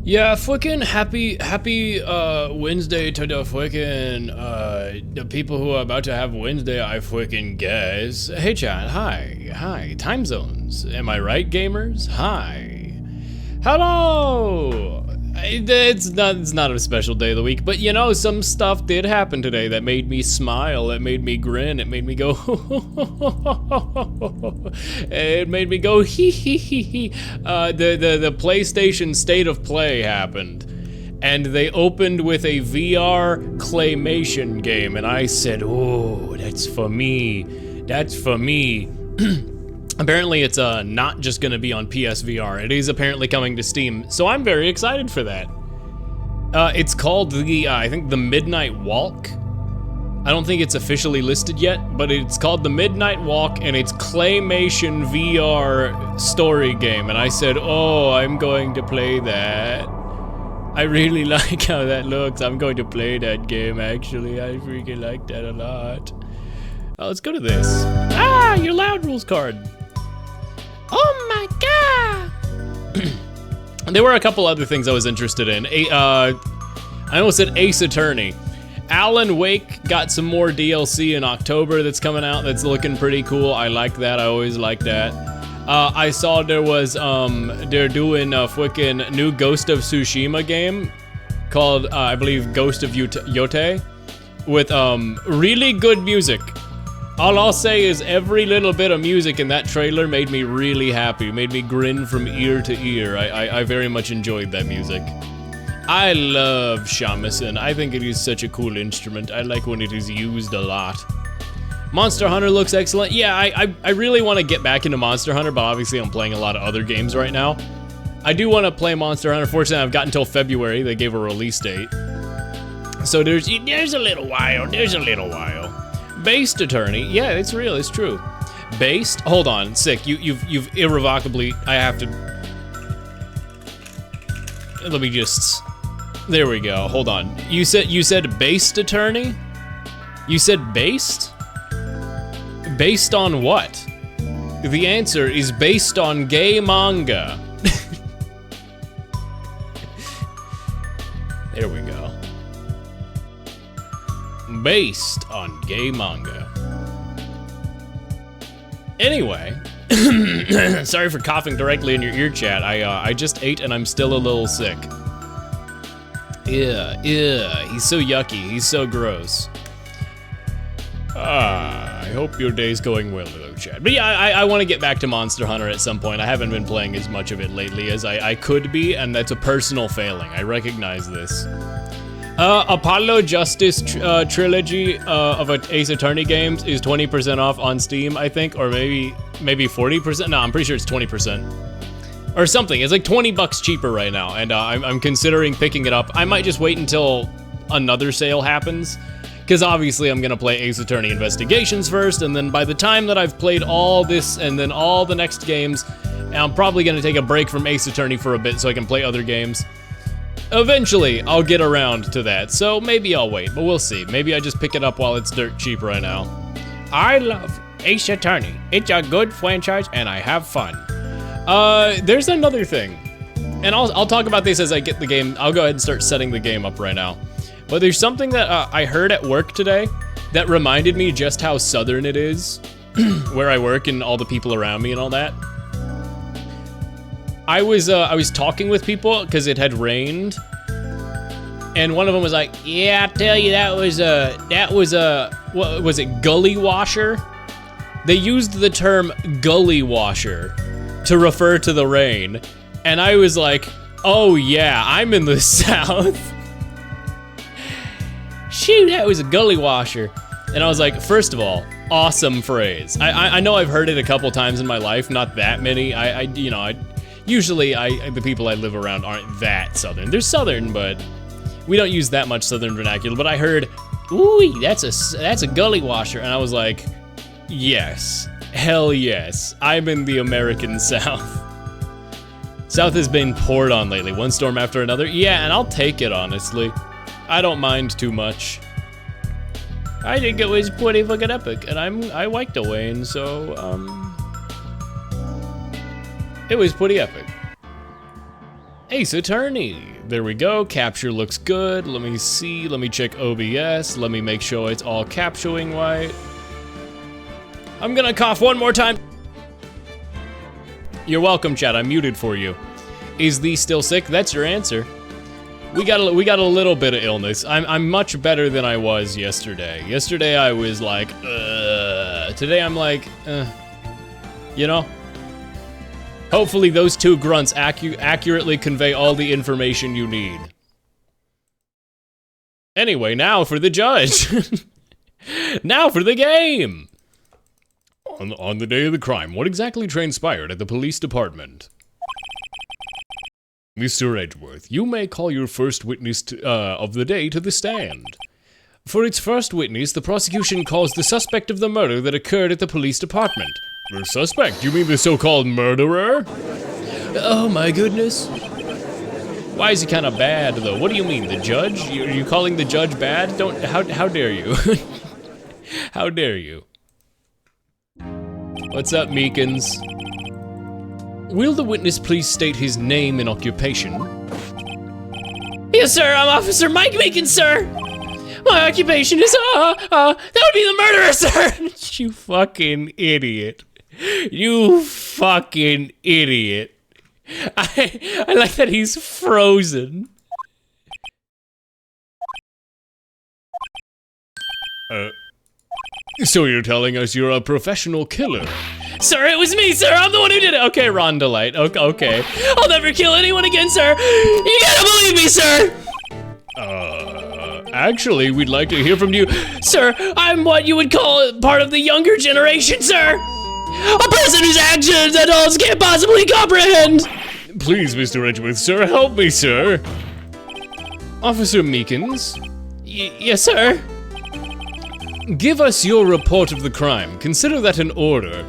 Yeah, fucking happy Wednesday to the fucking the people who are about to have Wednesday, I fucking guess. Hey chat, hi, time zones. Am I right, gamers? Hi. Hello! It's not a special day of the week, but you know, some stuff did happen today that made me smile, that made me grin, it made me go it made me go hee hee hee hee. The PlayStation State of Play happened, and they opened with a VR claymation game, and I said, oh, that's for me, that's for me. Apparently it's not just gonna be on PSVR, it is apparently coming to Steam, so I'm very excited for that. It's called the, I think the Midnight Walk. I don't think it's officially listed yet, but it's called the Midnight Walk, and it's claymation VR story game, and I said, oh, I'm going to play that. I really like how that looks, I'm going to play that game actually, I freaking like that a lot. Let's go to this. Ah, your Loud Rules card. Oh my god! There were a couple other things I was interested in. I almost said Ace Attorney. Alan Wake got some more DLC in October that's coming out that's looking pretty cool. I like that, I always like that. I saw there was, they're doing a freaking new Ghost of Tsushima game called, I believe, Ghost of Yote, with really good music. All I'll say is every little bit of music in that trailer made me really happy, made me grin from ear to ear. I very much enjoyed that music. I love shamisen. I think it is such a cool instrument. I like when it is used a lot. Monster Hunter looks excellent. Yeah, I really want to get back into Monster Hunter, but obviously I'm playing a lot of other games right now. I do want to play Monster Hunter. Fortunately, I've got until February. They gave a release date. So there's a little while, Based Attorney, yeah, it's real, it's true. Based, hold on, sick, you've irrevocably, I have to, let me just, there we go, hold on. You said Based Attorney? You said based? Based on what? The answer is based on gay manga. There we go. Based on gay manga. Anyway, sorry for coughing directly in your ear chat. I just ate and I'm still a little sick. Yeah, he's so yucky, he's so gross. I hope your day's going well though, chat. But yeah, I want to get back to Monster Hunter at some point. I haven't been playing as much of it lately as I could be, and that's a personal failing. I recognize this. Apollo Justice trilogy of Ace Attorney games is 20% off on Steam, I think, or maybe 40%. No, I'm pretty sure it's 20%. Or something. It's like 20 bucks cheaper right now, and I'm considering picking it up. I might just wait until another sale happens, because obviously I'm gonna play Ace Attorney Investigations first, and then by the time that I've played all this and then all the next games, I'm probably gonna take a break from Ace Attorney for a bit so I can play other games. Eventually, I'll get around to that, so maybe I'll wait, but we'll see. Maybe I just pick it up while it's dirt cheap right now. I love Ace Attorney. It's a good franchise, and I have fun. There's another thing, and I'll talk about this as I get the game. I'll go ahead and start setting the game up right now. But there's something that I heard at work today that reminded me just how southern it is, where I work and all the people around me and all that. I was talking with people because it had rained, and one of them was like, "Yeah, I tell you, that was a what was it, gully washer?" They used the term gully washer to refer to the rain, and I was like, "Oh yeah, I'm in the South." Shoot, that was a gully washer, and I was like, first of all, awesome phrase. I know I've heard it a couple times in my life, not that many. Usually, the people I live around aren't that southern. They're southern, but we don't use that much southern vernacular. But I heard, ooh, that's a gully washer, and I was like, yes, hell yes, I'm in the American South. South has been poured on lately, one storm after another. Yeah, and I'll take it, honestly. I don't mind too much. I think it was pretty fucking epic, and I liked the Wayne, so, it was pretty epic. Ace Attorney. There we go, capture looks good. Let me see, let me check OBS. Let me make sure it's all capturing right. I'm gonna cough one more time. You're welcome, chat, I muted for you. Is thee still sick? That's your answer. We got a little bit of illness. I'm much better than I was yesterday. Yesterday I was like, today I'm like, you know? Hopefully those two grunts accurately convey all the information you need. Anyway, now for the judge. Now for the game. On the day of the crime, what exactly transpired at the police department? Mr. Edgeworth, you may call your first witness of the day to the stand. For its first witness, the prosecution calls the suspect of the murder that occurred at the police department. The suspect? You mean the so-called murderer? Oh my goodness. Why is he kind of bad, though? What do you mean, the judge? Are you calling the judge bad? How dare you? How dare you? What's up, Meekins? Will the witness please state his name and occupation? Yes, sir, I'm Officer Mike Meekins, sir. My occupation is, that would be the murderer, sir. You fucking idiot. You fucking idiot. I like that he's frozen. So you're telling us you're a professional killer? Sir, it was me, sir. I'm the one who did it. Okay, Rondalite. Okay. I'll never kill anyone again, sir. You gotta believe me, sir. Actually, we'd like to hear from you. Sir, I'm what you would call part of the younger generation, sir. A person whose actions adults can't possibly comprehend. Please, Mr. Edgeworth, sir, help me, sir. Officer Meekins? Yes, sir. Give us your report of the crime. Consider that an order.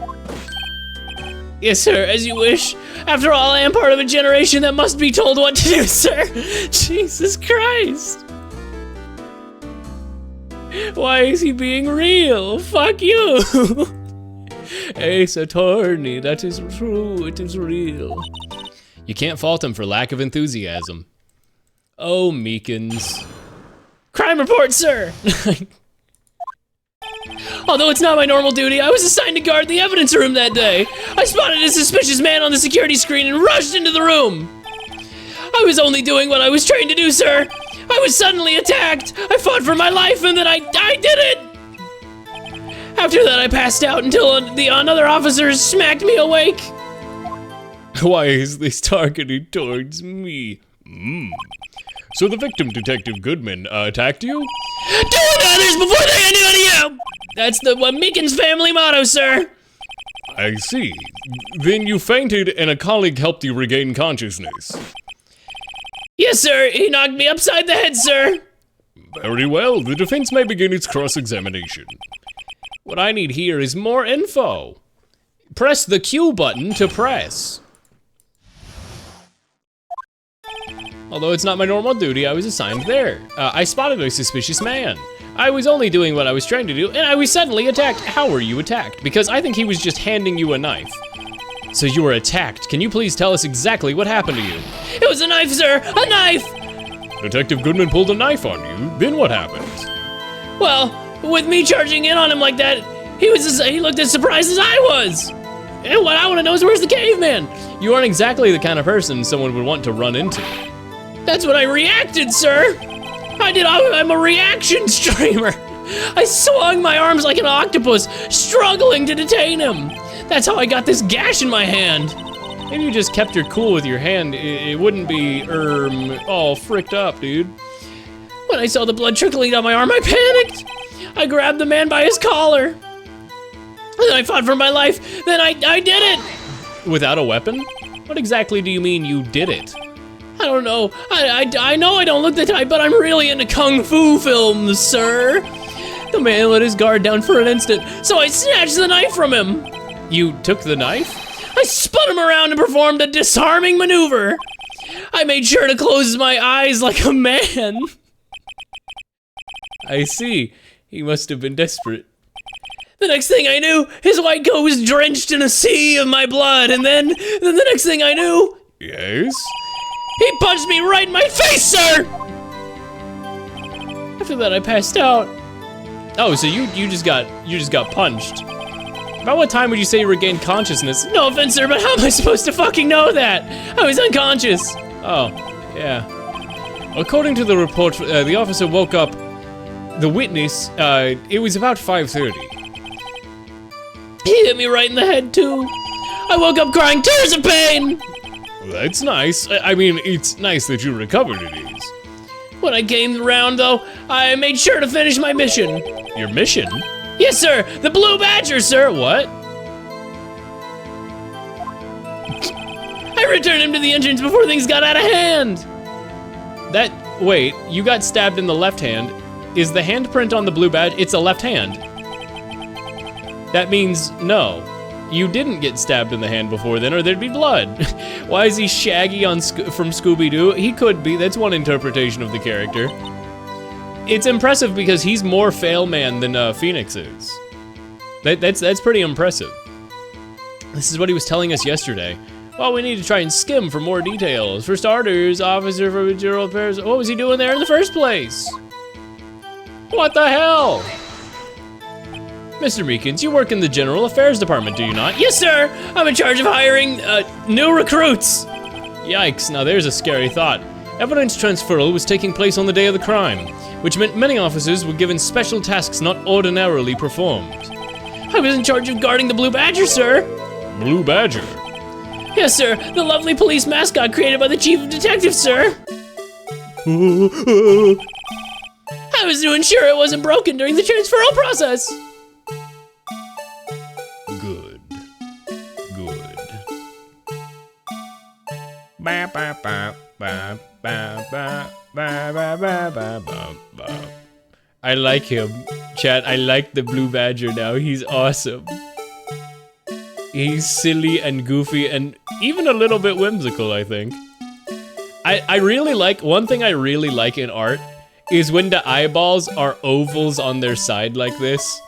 Yes, sir, as you wish. After all, I am part of a generation that must be told what to do, sir. Jesus Christ. Why is he being real? Fuck you. Ace Attorney, that is true, it is real. You can't fault him for lack of enthusiasm. Oh, Meekins. Crime report, sir. Although it's not my normal duty, I was assigned to guard the evidence room that day. I spotted a suspicious man on the security screen and rushed into the room. I was only doing what I was trained to do, sir. I was suddenly attacked. I fought for my life and then I did it. After that, I passed out until another officer smacked me awake. Why is this targeted towards me? So the victim, Detective Goodman, attacked you? Do unto others before they do unto you! That's the Meekins family motto, sir. I see. Then you fainted and a colleague helped you regain consciousness. Yes, sir. He knocked me upside the head, sir. Very well. The defense may begin its cross-examination. What I need here is more info. Press the Q button to press. Although it's not my normal duty, I was assigned there. I spotted a suspicious man. I was only doing what I was trying to do, and I was suddenly attacked. How were you attacked? Because I think he was just handing you a knife. So you were attacked. Can you please tell us exactly what happened to you? It was a knife, sir, a knife! Detective Goodman pulled a knife on you, then what happened? Well, with me charging in on him like that, he looked as surprised as I was. And what I wanna know is where's the caveman? You aren't exactly the kind of person someone would want to run into. That's what I reacted, sir. I'm a reaction streamer. I swung my arms like an octopus, struggling to detain him. That's how I got this gash in my hand. If you just kept your cool with your hand, it wouldn't be, all fricked up, dude. When I saw the blood trickling down my arm, I panicked. I grabbed the man by his collar. And then I fought for my life. Then I did it. Without a weapon? What exactly do you mean you did it? I don't know. I know I don't look the type, but I'm really into kung fu films, sir. The man let his guard down for an instant, so I snatched the knife from him. You took the knife? I spun him around and performed a disarming maneuver. I made sure to close my eyes like a man. I see. He must have been desperate. The next thing I knew, his white coat was drenched in a sea of my blood, and then the next thing I knew... Yes? He punched me right in my face, sir! After that, I passed out. Oh, so you just got punched. About what time would you say you regained consciousness? No offense, sir, but how am I supposed to fucking know that? I was unconscious. Oh, yeah. According to the report, the officer woke up the witness, it was about 5:30. He hit me right in the head, too. I woke up crying tears of pain. Well, that's nice. I mean, it's nice that you recovered, it is. When I came around, though, I made sure to finish my mission. Your mission? Yes, sir, the Blue Badger, sir. What? I returned him to the entrance before things got out of hand. Wait, you got stabbed in the left hand. Is the handprint on the blue badge? It's a left hand. That means no. You didn't get stabbed in the hand before then, or there'd be blood. Why is he Shaggy from Scooby-Doo? He could be, that's one interpretation of the character. It's impressive because he's more Failman than Phoenix is. That's pretty impressive. This is what he was telling us yesterday. Well, we need to try and skim for more details. For starters, Officer for General Affairs, what was he doing there in the first place? What the hell? Mr. Meekins, you work in the General Affairs Department, do you not? Yes, sir! I'm in charge of hiring new recruits! Yikes, now there's a scary thought. Evidence transferal was taking place on the day of the crime, which meant many officers were given special tasks not ordinarily performed. I was in charge of guarding the Blue Badger, sir. Blue Badger? Yes, sir, the lovely police mascot created by the Chief of Detectives, sir. I was to ensure it wasn't broken during the transferal process. Good. I like him. Chat, I like the Blue Badger now. He's awesome. He's silly and goofy and even a little bit whimsical, I think. I really like, one thing I really like in art is when the eyeballs are ovals on their side like this.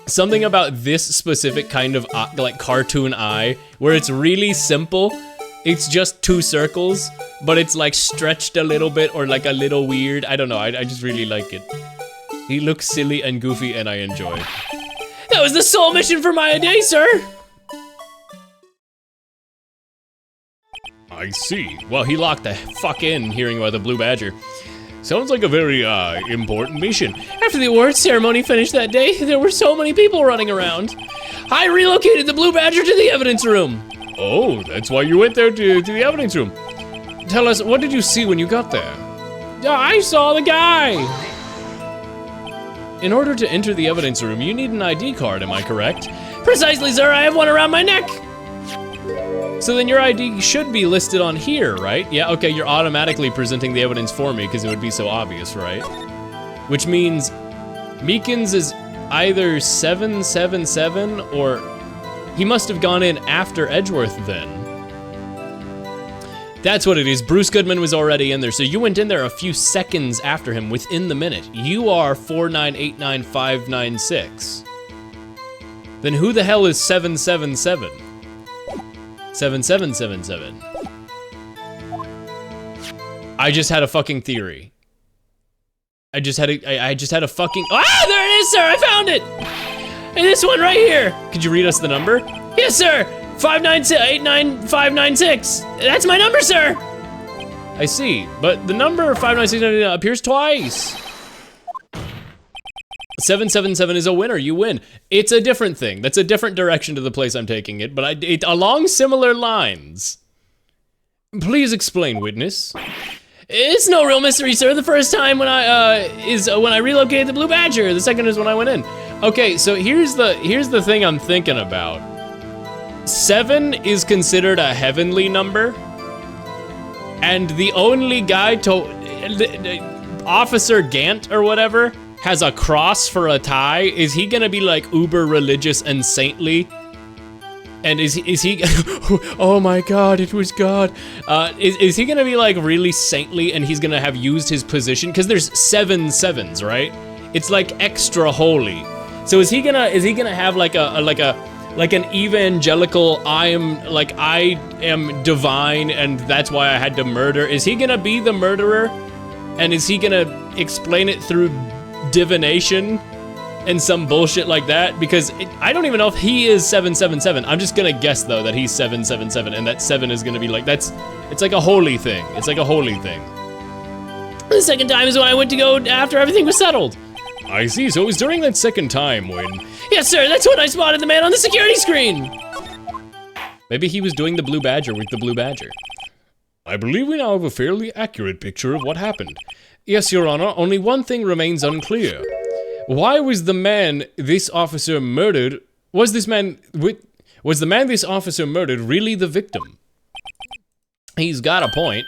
Something about this specific kind of like cartoon eye, where it's really simple. It's just two circles, but it's like stretched a little bit or like a little weird. I don't know, I just really like it. He looks silly and goofy and I enjoy it. That was the sole mission for my day, sir. I see. Well, he locked the fuck in hearing about the Blue Badger. Sounds like a very, important mission. After the awards ceremony finished that day, there were so many people running around. I relocated the Blue Badger to the evidence room. Oh, that's why you went there to the evidence room. Tell us, what did you see when you got there? I saw the guy. In order to enter the evidence room, you need an ID card, am I correct? Precisely, sir, I have one around my neck. So then your ID should be listed on here, right? Yeah, okay, you're automatically presenting the evidence for me because it would be so obvious, right? Which means Meekins is either 777 or he must have gone in after Edgeworth then. That's what it is. Bruce Goodman was already in there, so you went in there a few seconds after him within the minute. You are 4989596. Then who the hell is 777? 7777. I just had a fucking theory. I just had a fucking, ah, there it is, sir, I found it! And this one right here. Could you read us the number? Yes, sir, 89596. That's my number, sir. I see, but the number 596 appears twice. 777 is a winner, you win. It's a different thing. That's a different direction to the place I'm taking it, but along similar lines. Please explain, witness. It's no real mystery, sir. The first time when when I relocated the Blue Badger. The second is when I went in. Okay, so here's the thing I'm thinking about. 7 is considered a heavenly number, and the only guy Officer Gant or whatever has a cross for a tie. Is he gonna be like uber religious and saintly? And is he oh my god, it was God. Is he gonna be like really saintly and he's gonna have used his position? Cause there's 7 sevens, right? It's like extra holy. So is he gonna have like a like an evangelical, I am divine and that's why I had to murder. Is he gonna be the murderer? And is he gonna explain it through divination and some bullshit like that? Because I don't even know if he is 777. I'm just gonna guess though that he's 777 and that 7 is gonna be like, it's like a holy thing. It's like a holy thing. The second time is when I went to go after everything was settled. I see, so it was during that second time when... Yes, sir, that's when I spotted the man on the security screen! Maybe he was doing the Blue Badger with the Blue Badger. I believe we now have a fairly accurate picture of what happened. Yes, Your Honor, only one thing remains unclear. Why was the man this officer murdered... Was the man this officer murdered really the victim? He's got a point.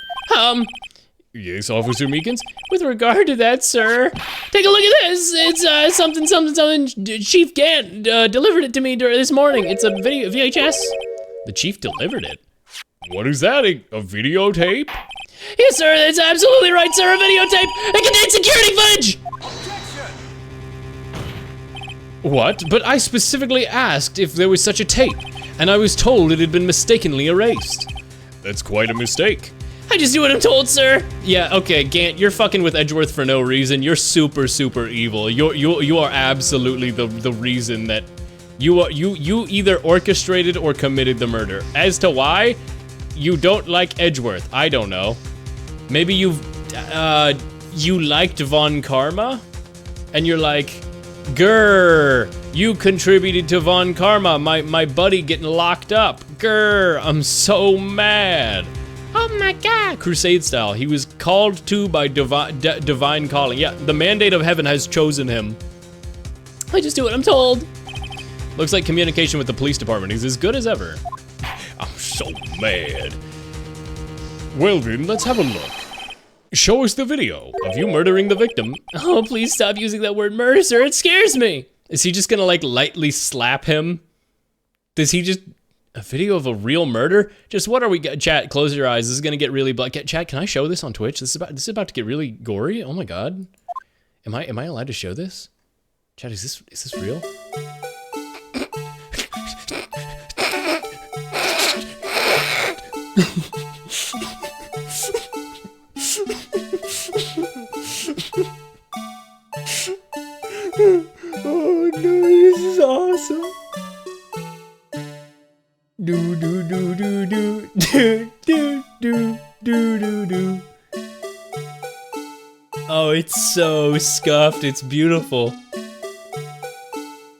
Yes, Officer Meekins. With regard to that, sir, take a look at this. It's something. Chief Gant delivered it to me this morning. It's a video VHS. The chief delivered it. What is that? A videotape? Yes, sir. That's absolutely right, sir. A videotape. It contains security footage. What? But I specifically asked if there was such a tape, and I was told it had been mistakenly erased. That's quite a mistake. I just do what I'm told, sir. Yeah, okay, Gant, you're fucking with Edgeworth for no reason. You're super evil. You are absolutely the reason that you either orchestrated or committed the murder. As to why, you don't like Edgeworth. I don't know. Maybe you liked Von Karma, and you're like, grr, you contributed to Von Karma, my buddy getting locked up. Grr, I'm so mad. Oh my god! Crusade style. He was called to by divine calling. Yeah, the mandate of heaven has chosen him. I just do what I'm told. Looks like communication with the police department is as good as ever. I'm so mad. Well then, let's have a look. Show us the video of you murdering the victim. Oh, please stop using that word murder, sir. It scares me. Is he just gonna like lightly slap him? Does he just... A video of a real murder? Just what are we... Chat, close your eyes. This is gonna get really black. Chat, can I show this on Twitch? This is about to get really gory. Oh my god. Am I allowed to show this? Chat, is this real? Oh no, this is awesome. Do do do do do do do do do do do. Oh, it's so scuffed. It's beautiful.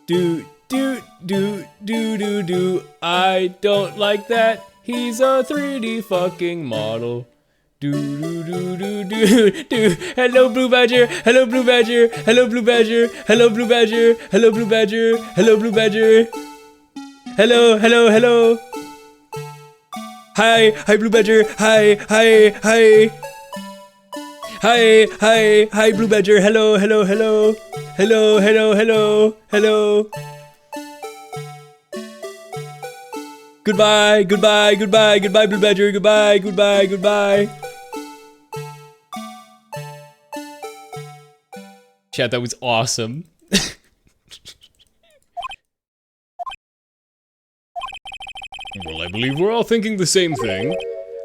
Do do do do do do. I don't like that. He's a 3D fucking model. Do do do do do do. Hello Blue Badger. Hello Blue Badger. Hello Blue Badger. Hello Blue Badger. Hello Blue Badger. Hello Blue Badger. Hello, hello, hello. Hi, hi Blue Badger. Hi, hi, hi. Hi, hi, hi Blue Badger. Hello, hello, hello. Hello, hello, hello, hello. Goodbye, goodbye, goodbye, goodbye Blue Badger. Goodbye, goodbye, goodbye. Chat, that was awesome. Well, I believe we're all thinking the same thing.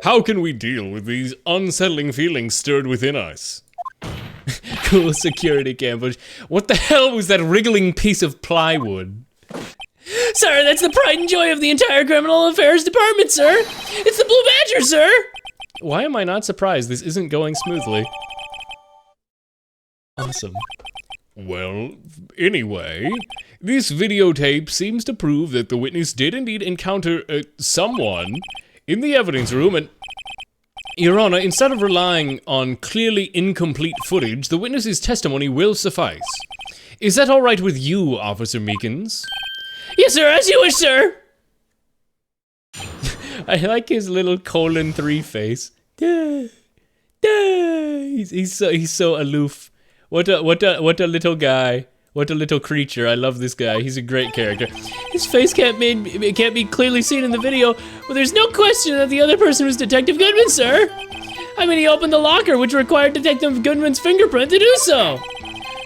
How can we deal with these unsettling feelings stirred within us? Cool security cam. What the hell was that wriggling piece of plywood? Sir, that's the pride and joy of the entire criminal affairs department, sir. It's the Blue Badger, sir. Why am I not surprised this isn't going smoothly? Awesome. Well, anyway, this videotape seems to prove that the witness did indeed encounter someone in the evidence room and... Your Honor, instead of relying on clearly incomplete footage, the witness's testimony will suffice. Is that all right with you, Officer Meekins? Yes, sir, as you wish, sir! I like his little :3 face. He's so aloof. What a little guy. What a little creature. I love this guy. He's a great character. His face can't be clearly seen in the video, but there's no question that the other person was Detective Goodman, sir. I mean, he opened the locker, which required Detective Goodman's fingerprint to do so.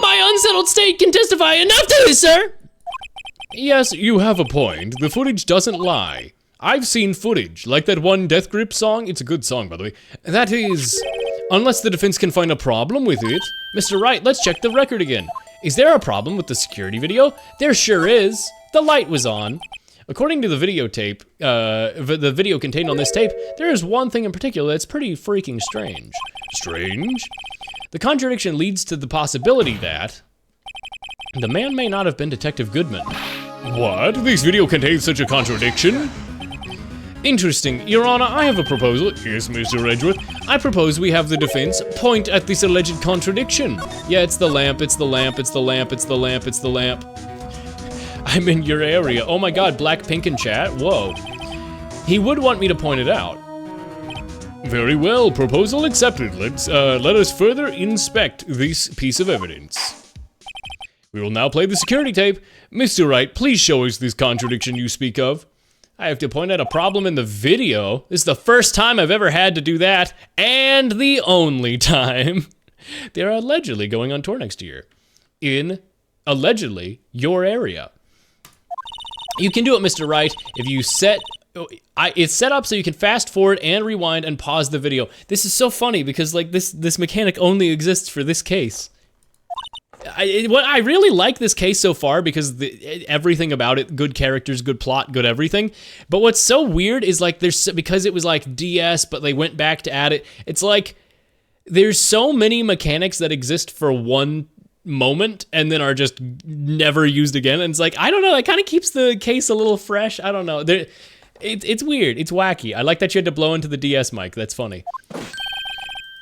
My unsettled state can testify enough to this, sir! Yes, you have a point. The footage doesn't lie. I've seen footage, like that one Death Grip song. It's a good song, by the way. That is, unless the defense can find a problem with it. Mr. Wright, let's check the record again. Is there a problem with the security video? There sure is. The light was on. According to the videotape, the video contained on this tape, there is one thing in particular that's pretty freaking strange. Strange? The contradiction leads to the possibility that the man may not have been Detective Goodman. What? This video contains such a contradiction? Interesting. Your Honor, I have a proposal. Yes, Mr. Edgeworth. I propose we have the defense point at this alleged contradiction. Yeah, it's the lamp, it's the lamp, it's the lamp, it's the lamp, it's the lamp. I'm in your area. Oh my god, Blackpink in chat? Whoa. He would want me to point it out. Very well, proposal accepted. Let us further inspect this piece of evidence. We will now play the security tape. Mr. Wright, please show us this contradiction you speak of. I have to point out a problem in the video. This is the first time I've ever had to do that, and the only time. They're allegedly going on tour next year. In, allegedly, your area. You can do it, Mr. Wright, if you set... it's set up so you can fast forward and rewind and pause the video. This is so funny because like this mechanic only exists for this case. I really like this case so far because everything about it, good characters, good plot, good everything. But what's so weird is like because it was like DS, but they went back to add it. It's like there's so many mechanics that exist for one moment and then are just never used again. And it's like, I don't know, it kind of keeps the case a little fresh. I don't know. It's weird, it's wacky. I like that you had to blow into the DS mic, that's funny.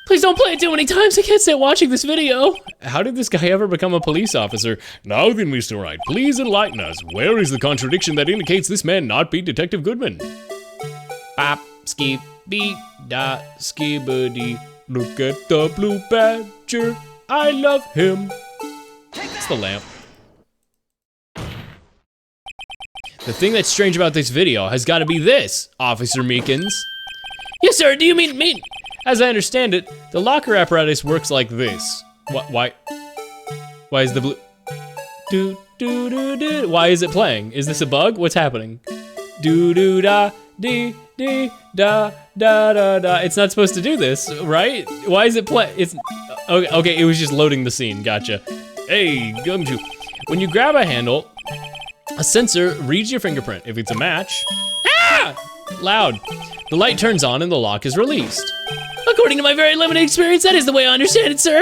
Please don't play it too many times, I can't stay watching this video. How did this guy ever become a police officer? Now then, Mr. Wright, please enlighten us. Where is the contradiction that indicates this man not be Detective Goodman? Bop, skip, beep, da, skibbity. Look at the blue badger, I love him. It's the lamp. The thing that's strange about this video has got to be this, Officer Meekins. Yes, sir, do you mean? As I understand it, the locker apparatus works like this. Why is the blue... Do. Why is it playing? Is this a bug? What's happening? Do da, dee, da, da. It's not supposed to do this, right? Why is it play? It's... Okay, it was just loading the scene, gotcha. Hey, Gumshoe. When you grab a handle, a sensor reads your fingerprint. If it's a match... Ah! Loud. The light turns on and the lock is released. According to my very limited experience, that is the way I understand it, sir.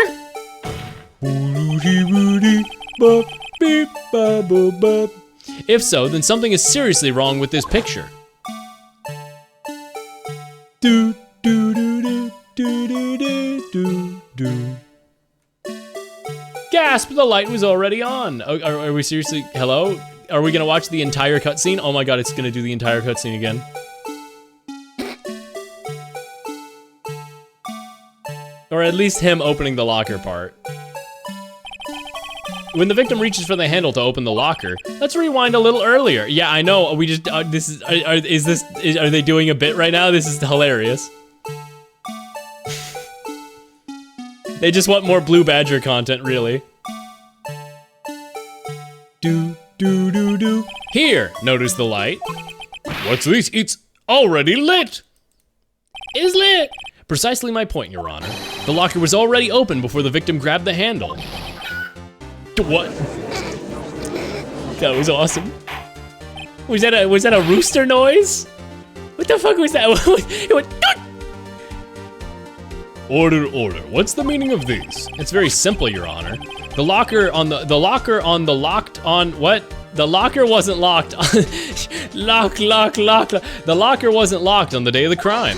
If so, then something is seriously wrong with this picture. Gasp, the light was already on. Are we seriously, hello? Are we gonna watch the entire cutscene? Oh my god, it's gonna do the entire cutscene again. Or at least him opening the locker part. When the victim reaches for the handle to open the locker, let's rewind a little earlier. Yeah, I know, we just, are they doing a bit right now? This is hilarious. They just want more Blue Badger content, really. Do. Here, notice the light. What's this? It's already lit. It's lit. Precisely my point, Your Honor. The locker was already open before the victim grabbed the handle. What? That was awesome. Was that a rooster noise? What the fuck was that? It went, Order. What's the meaning of this? It's very simple, Your Honor. The locker wasn't locked. Lock. The locker wasn't locked on the day of the crime.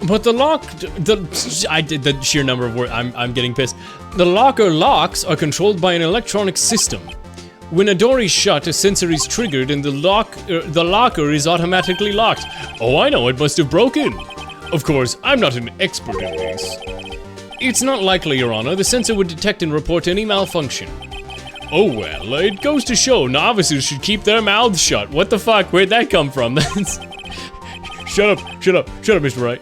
But the sheer number of words, I'm getting pissed. The locker locks are controlled by an electronic system. When a door is shut, a sensor is triggered and the locker is automatically locked. Oh, I know, it must have broken. Of course, I'm not an expert in this. It's not likely, Your Honor. The sensor would detect and report any malfunction. Oh well, it goes to show novices should keep their mouths shut. What the fuck? Where'd that come from? Shut up, Mr. Wright.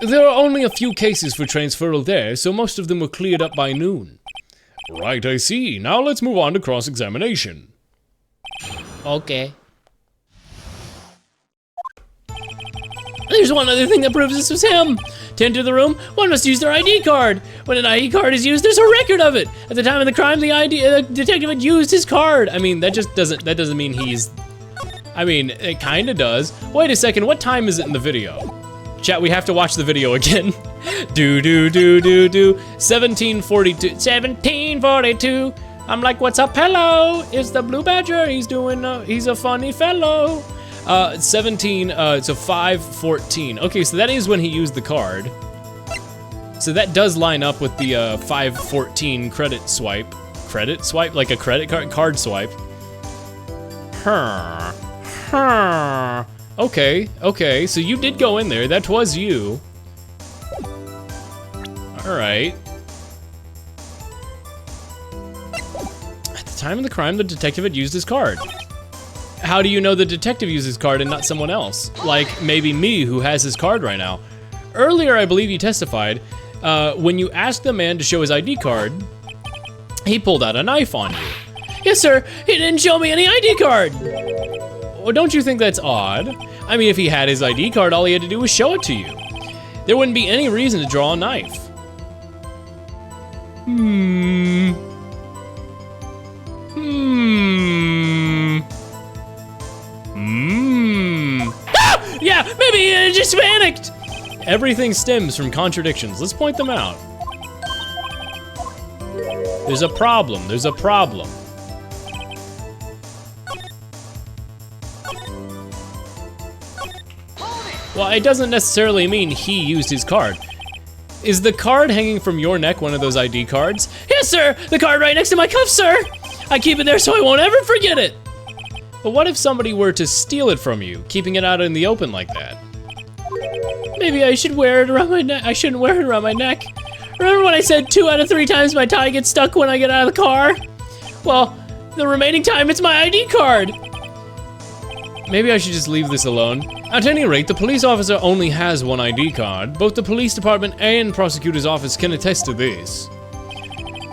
There are only a few cases for transferal there, so most of them were cleared up by noon. Right, I see. Now let's move on to cross-examination. Okay. There's one other thing that proves this was him. To enter the room, one must use their ID card. When an ID card is used, there's a record of it. At the time of the crime, the detective had used his card. I mean, that doesn't mean he's... I mean, it kinda does. Wait a second, what time is it in the video? Chat, we have to watch the video again. 1742. 1742. I'm like, what's up, hello? It's the Blue Badger. He's a funny fellow. 17, so 514. Okay, so that is when he used the card. So that does line up with the 514 credit swipe. Credit swipe? Like a credit card swipe. Okay, so you did go in there. That was you. All right. At the time of the crime, the detective had used his card. How do you know the detective used his card and not someone else? Like maybe me, who has his card right now. Earlier, I believe you testified, when you asked the man to show his ID card, he pulled out a knife on you. Yes, sir, he didn't show me any ID card. Well, don't you think that's odd? I mean, if he had his ID card, all he had to do was show it to you. There wouldn't be any reason to draw a knife. Ah! Yeah, maybe he just panicked. Everything stems from contradictions. Let's point them out. There's a problem. There's a problem. Well, it doesn't necessarily mean he used his card. Is the card hanging from your neck one of those ID cards? Yes, sir! The card right next to my cuff, sir! I keep it there so I won't ever forget it! But what if somebody were to steal it from you, keeping it out in the open like that? Maybe I should wear it around my neck. I shouldn't wear it around my neck. Remember when I said 2 out of 3 times my tie gets stuck when I get out of the car? Well, the remaining time it's my ID card. Maybe I should just leave this alone. At any rate, the police officer only has one ID card. Both the police department and prosecutor's office can attest to this.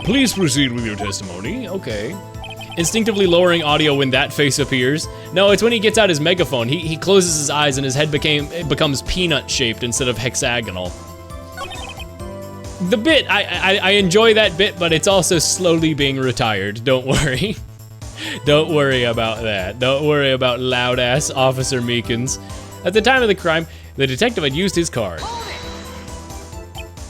Please proceed with your testimony. Okay. Instinctively lowering audio when that face appears. No, it's when he gets out his megaphone. He closes his eyes and his head becomes peanut-shaped instead of hexagonal. The bit, I enjoy that bit, but it's also slowly being retired. Don't worry. Don't worry about that. Don't worry about loud-ass Officer Meekins. At the time of the crime, the detective had used his card.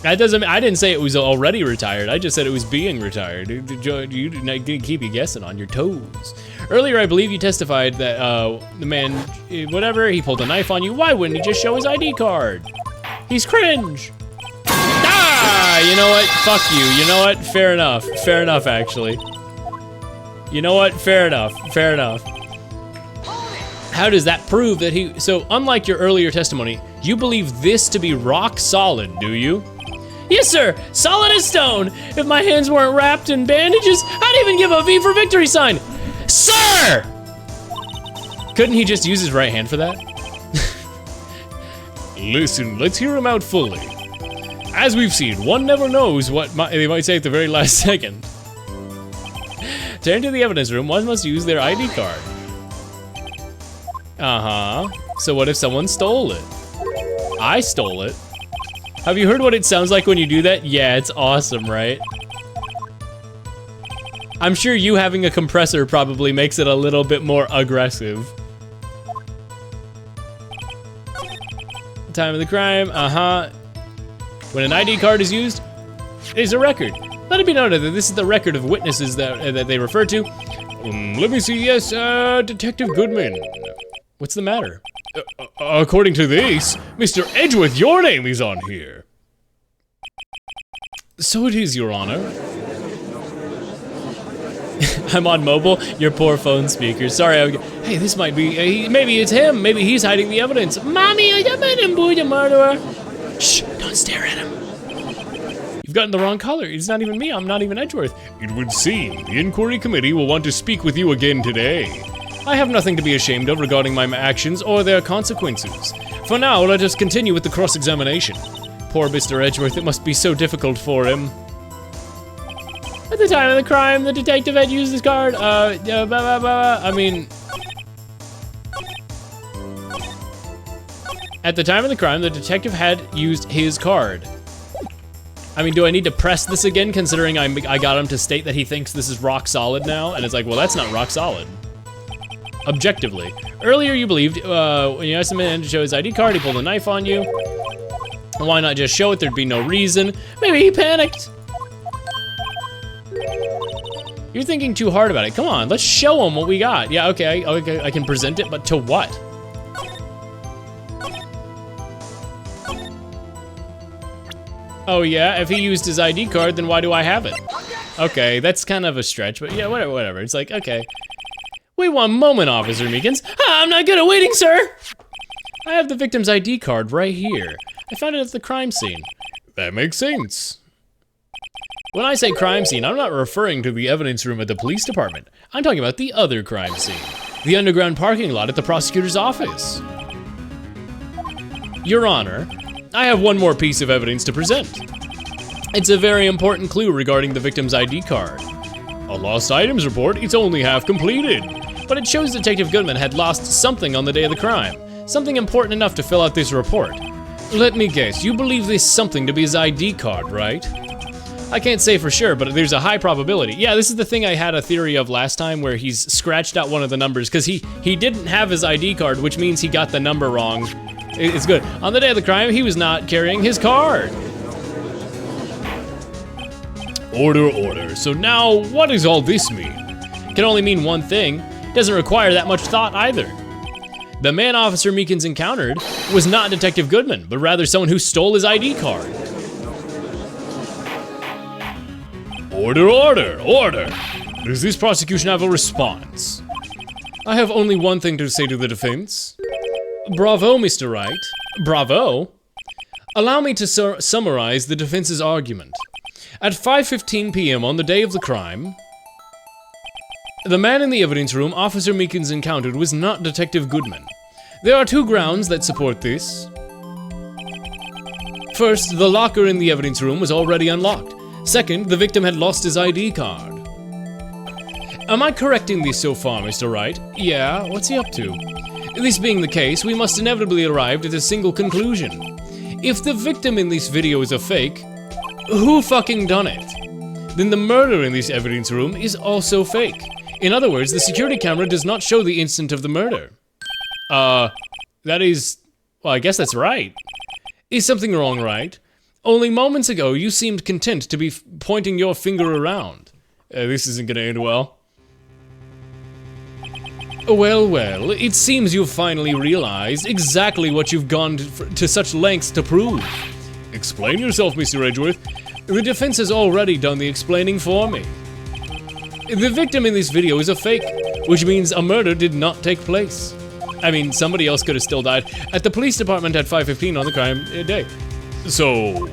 That doesn't. I didn't say it was already retired. I just said it was being retired. You didn't keep you guessing on your toes. Earlier, I believe you testified that the man, whatever, he pulled a knife on you. Why wouldn't he just show his ID card? He's cringe. Ah, you know what? Fuck you. You know what? Fair enough. Fair enough, actually. You know what? Fair enough. Fair enough. How does that prove that he... So, unlike your earlier testimony, you believe this to be rock solid, do you? Yes, sir. Solid as stone. If my hands weren't wrapped in bandages, I'd even give a V for victory sign. Sir! Couldn't he just use his right hand for that? Listen, let's hear him out fully. As we've seen, one never knows what they might say at the very last second. To enter the evidence room, one must use their ID card. Uh-huh. So what if someone stole it? I stole it. Have you heard what it sounds like when you do that? Yeah, it's awesome, right? I'm sure you having a compressor probably makes it a little bit more aggressive. Time of the crime, uh-huh. When an ID card is used, it is a record. Let it be noted that this is the record of witnesses that they refer to. Let me see, yes, Detective Goodman. What's the matter? According to this, Mr. Edgeworth, your name is on here. So it is, Your Honor. I'm on mobile, your poor phone speaker. Sorry, hey, this might be, maybe it's him. Maybe he's hiding the evidence. Mommy, I made him boy the murderer. Shh, don't stare at him. You've gotten the wrong color. It's not even me, I'm not even Edgeworth. It would seem the inquiry committee will want to speak with you again today. I have nothing to be ashamed of regarding my actions or their consequences. For now, let us continue with the cross-examination. Poor Mr. Edgeworth, it must be so difficult for him. At the time of the crime, the detective had used his card. I mean... At the time of the crime, the detective had used his card. I mean, do I need to press this again, considering I got him to state that he thinks this is rock solid now? And it's like, well, that's not rock solid. Objectively. Earlier, you believed when you asked him to show his ID card, he pulled a knife on you. Why not just show it? There'd be no reason. Maybe he panicked. You're thinking too hard about it. Come on, let's show him what we got. Yeah, okay, I can present it, but to what? Oh yeah, if he used his ID card, then why do I have it? Okay, that's kind of a stretch, but yeah, whatever. It's like, okay. Wait one moment, Officer Meekins. I'm not good at waiting, sir! I have the victim's ID card right here. I found it at the crime scene. That makes sense. When I say crime scene, I'm not referring to the evidence room at the police department. I'm talking about the other crime scene. The underground parking lot at the prosecutor's office. Your Honor, I have one more piece of evidence to present. It's a very important clue regarding the victim's ID card. A lost items report, it's only half completed. But it shows Detective Goodman had lost something on the day of the crime. Something important enough to fill out this report. Let me guess, you believe this something to be his ID card, right? I can't say for sure, but there's a high probability. Yeah, this is the thing I had a theory of last time where he's scratched out one of the numbers because he didn't have his ID card, which means he got the number wrong. It's good. On the day of the crime, he was not carrying his card. Order. So now, what does all this mean? Can only mean one thing. Doesn't require that much thought either. The man Officer Meekins encountered was not Detective Goodman, but rather someone who stole his ID card. Order. Does this prosecution have a response? I have only one thing to say to the defense. Bravo, Mr. Wright. Bravo. Allow me to summarize the defense's argument. At 5:15 p.m. on the day of the crime, the man in the evidence room Officer Meekins encountered was not Detective Goodman. There are two grounds that support this. First, the locker in the evidence room was already unlocked. Second, the victim had lost his ID card. Am I correct in this so far, Mr. Wright? Yeah, what's he up to? This being the case, we must inevitably arrive at a single conclusion. If the victim in this video is a fake, who fucking done it? Then the murder in this evidence room is also fake. In other words, the security camera does not show the instant of the murder. That is... well, I guess that's right. Is something wrong, right? Only moments ago, you seemed content to be pointing your finger around. This isn't gonna end well. Well, it seems you've finally realized exactly what you've gone to such lengths to prove. Explain yourself, Mr. Edgeworth. The defense has already done the explaining for me. The victim in this video is a fake, which means a murder did not take place. I mean, somebody else could have still died at the police department at 5:15 on the crime day. So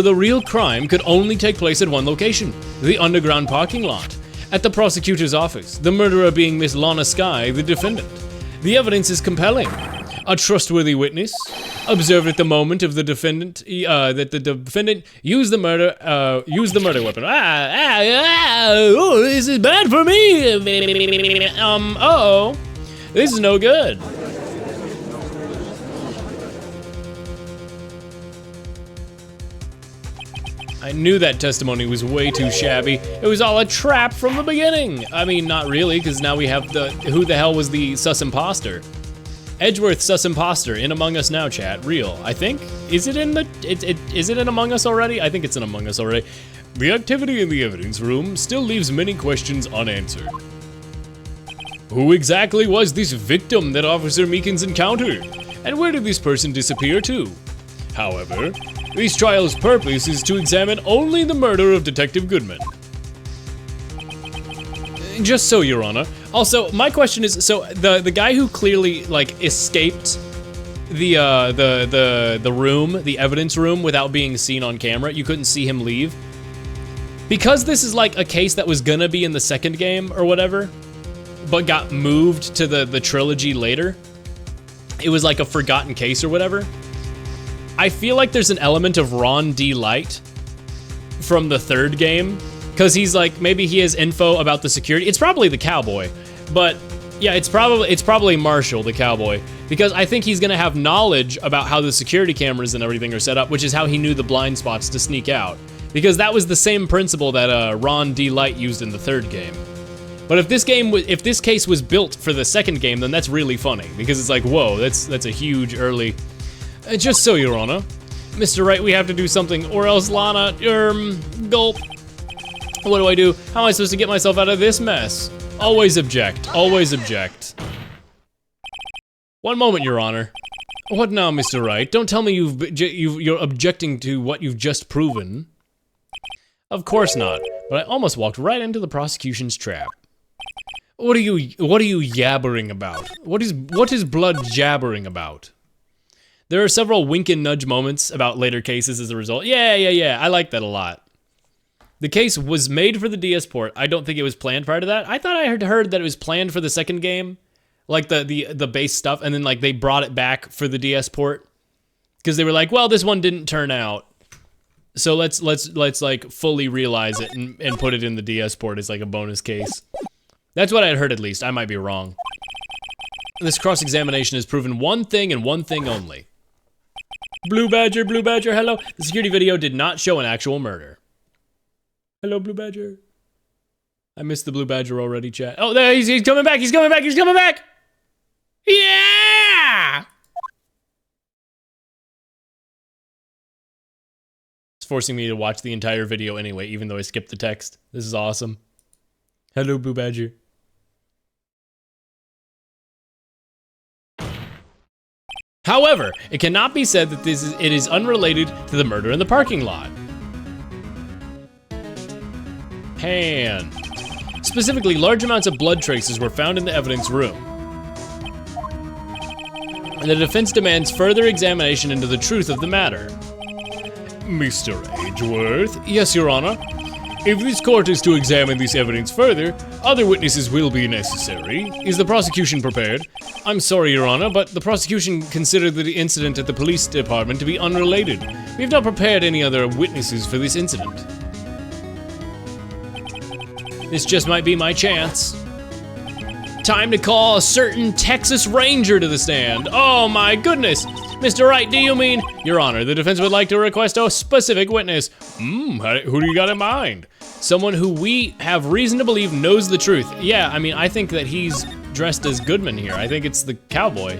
the real crime could only take place at one location, the underground parking lot, at the prosecutor's office, the murderer being Miss Lana Skye, the defendant. The evidence is compelling. A trustworthy witness observed at the moment of the defendant that the defendant used the murder weapon. Oh, this is bad for me. This is no good. I knew that testimony was way too shabby. It was all a trap from the beginning. I mean, not really, because now we have the who the hell was the sus imposter? Edgeworth sus imposter in Among Us now, chat. Real, I think. Is it in the? Is it in Among Us already? I think it's in Among Us already. The activity in the evidence room still leaves many questions unanswered. Who exactly was this victim that Officer Meekins encountered? And where did this person disappear to? However, this trial's purpose is to examine only the murder of Detective Goodman. Just so, Your Honor. Also, my question is, so the guy who clearly like escaped the room, the evidence room, without being seen on camera, you couldn't see him leave. Because this is like a case that was gonna be in the second game or whatever, but got moved to the trilogy later. It was like a forgotten case or whatever. I feel like there's an element of Ron D. Light from the third game, because he's like, maybe he has info about the security. It's probably the cowboy, but yeah, it's probably Marshall, the cowboy, because I think he's gonna have knowledge about how the security cameras and everything are set up, which is how he knew the blind spots to sneak out, because that was the same principle that Ron D. Light used in the third game. But if this case was built for the second game, then that's really funny, because it's like, whoa, that's a huge early. Just so, Your Honor, Mr. Wright, we have to do something, or else Lana, gulp. What do I do? How am I supposed to get myself out of this mess? Always object, always object. One moment, Your Honor. What now, Mr. Wright? Don't tell me you're objecting to what you've just proven. Of course not, but I almost walked right into the prosecution's trap. What are you yabbering about? What is blood jabbering about? There are several wink and nudge moments about later cases as a result. Yeah, I like that a lot. The case was made for the DS port. I don't think it was planned prior to that. I thought I had heard that it was planned for the second game, like the base stuff, and then like they brought it back for the DS port because they were like, well, this one didn't turn out, so let's like fully realize it and put it in the DS port as like a bonus case. That's what I had heard, at least. I might be wrong. This cross-examination has proven one thing and one thing only. Blue Badger, hello. The security video did not show an actual murder. Hello, Blue Badger. I missed the Blue Badger already, chat. Oh, there, he's coming back, he's coming back! Yeah! It's forcing me to watch the entire video anyway, even though I skipped the text. This is awesome. Hello, Blue Badger. However, it cannot be said that it is unrelated to the murder in the parking lot. Hand. Specifically, large amounts of blood traces were found in the evidence room. And the defense demands further examination into the truth of the matter. Mr. Edgeworth? Yes, Your Honor. If this court is to examine this evidence further, other witnesses will be necessary. Is the prosecution prepared? I'm sorry, Your Honor, but the prosecution considered the incident at the police department to be unrelated. We have not prepared any other witnesses for this incident. This just might be my chance. Time to call a certain Texas Ranger to the stand. Oh my goodness! Mr. Wright, do you mean? Your Honor, the defense would like to request a specific witness. Who do you got in mind? Someone who we have reason to believe knows the truth. Yeah, I mean, I think that he's dressed as Goodman here. I think it's the cowboy.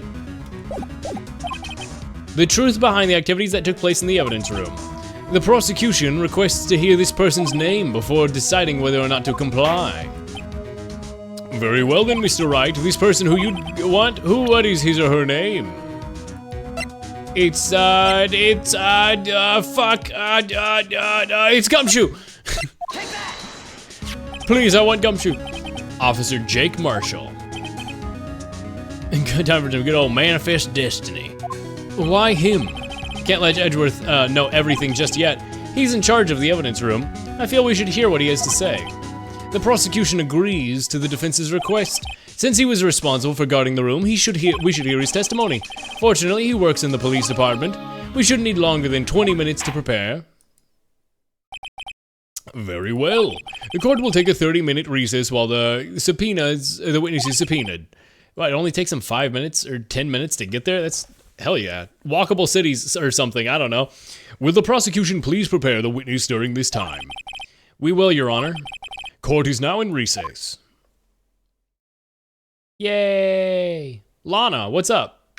The truth behind the activities that took place in the evidence room. The prosecution requests to hear this person's name before deciding whether or not to comply. Very well then, Mr. Wright. This person who you want, what is his or her name? It's Gumshoe. Please, I want Gumshoe. Officer Jake Marshall. Good time for some good old manifest destiny. Why him? Can't let Edgeworth know everything just yet. He's in charge of the evidence room. I feel we should hear what he has to say. The prosecution agrees to the defense's request. Since he was responsible for guarding the room, we should hear his testimony. Fortunately, he works in the police department. We shouldn't need longer than 20 minutes to prepare. Very well. The court will take a 30-minute recess while the witness is subpoenaed. Well, it only takes him 5 minutes or 10 minutes to get there? That's, hell yeah. Walkable cities or something, I don't know. Will the prosecution please prepare the witness during this time? We will, Your Honor. Court is now in recess. Yay! Lana, what's up?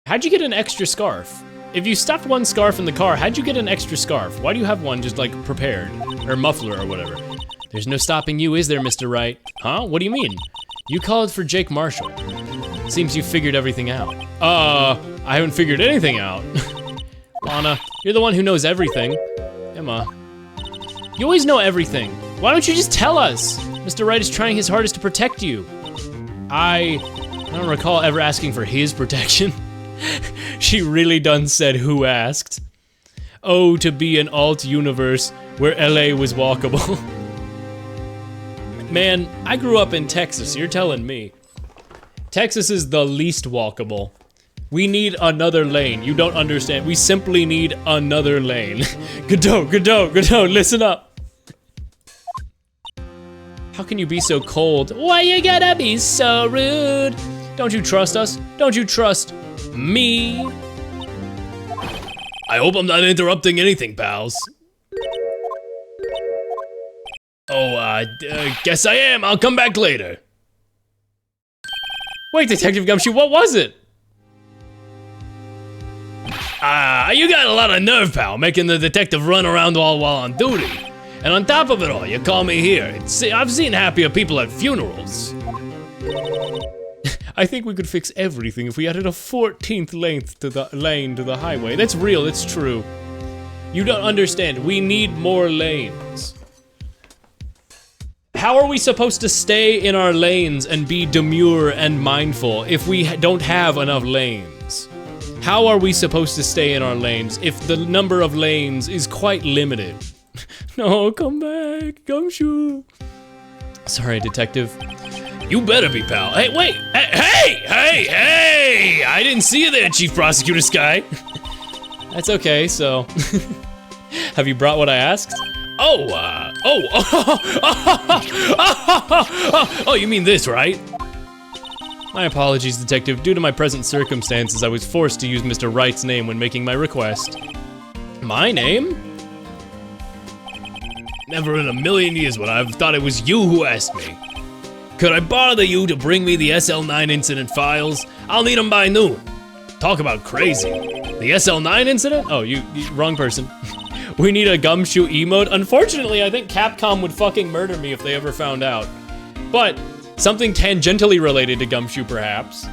How'd you get an extra scarf? If you stuffed one scarf in the car, how'd you get an extra scarf? Why do you have one just like prepared? Or muffler or whatever? There's no stopping you, is there, Mr. Wright? Huh? What do you mean? You called for Jake Marshall. Seems you figured everything out. I haven't figured anything out. Lana, you're the one who knows everything. Emma. You always know everything. Why don't you just tell us? Mr. Wright is trying his hardest to protect you. I don't recall ever asking for his protection. She really done said who asked. Oh, to be an alt universe where LA was walkable. Man, I grew up in Texas, you're telling me. Texas is the least walkable. We need another lane. You don't understand. We simply need another lane. Godot, Godot, Godot, listen up. How can you be so cold? Why you gotta be so rude? Don't you trust us? Don't you trust me? I hope I'm not interrupting anything, pals. Oh, guess I am. I'll come back later. Wait, Detective Gumshoe, what was it? You got a lot of nerve, pal, making the detective run around all while on duty. And on top of it all, you call me here. I've seen happier people at funerals. I think we could fix everything if we added a 14th lane to the highway. That's real, it's true. You don't understand, we need more lanes. How are we supposed to stay in our lanes and be demure and mindful if we don't have enough lanes? How are we supposed to stay in our lanes if the number of lanes is quite limited? No, come back, Gumshoe. Sorry, detective. You better be, pal. Hey, wait! Hey! I didn't see you there, Chief Prosecutor Sky. That's okay, so... Have you brought what I asked? Oh, you mean this, right? My apologies, detective. Due to my present circumstances, I was forced to use Mr. Wright's name when making my request. My name? Never in a million years would I have thought it was you who asked me. Could I bother you to bring me the SL9 incident files? I'll need them by noon. Talk about crazy. The SL9 incident? Oh, you wrong person. We need a Gumshoe emote. Unfortunately, I think Capcom would fucking murder me if they ever found out. But something tangentially related to Gumshoe, perhaps.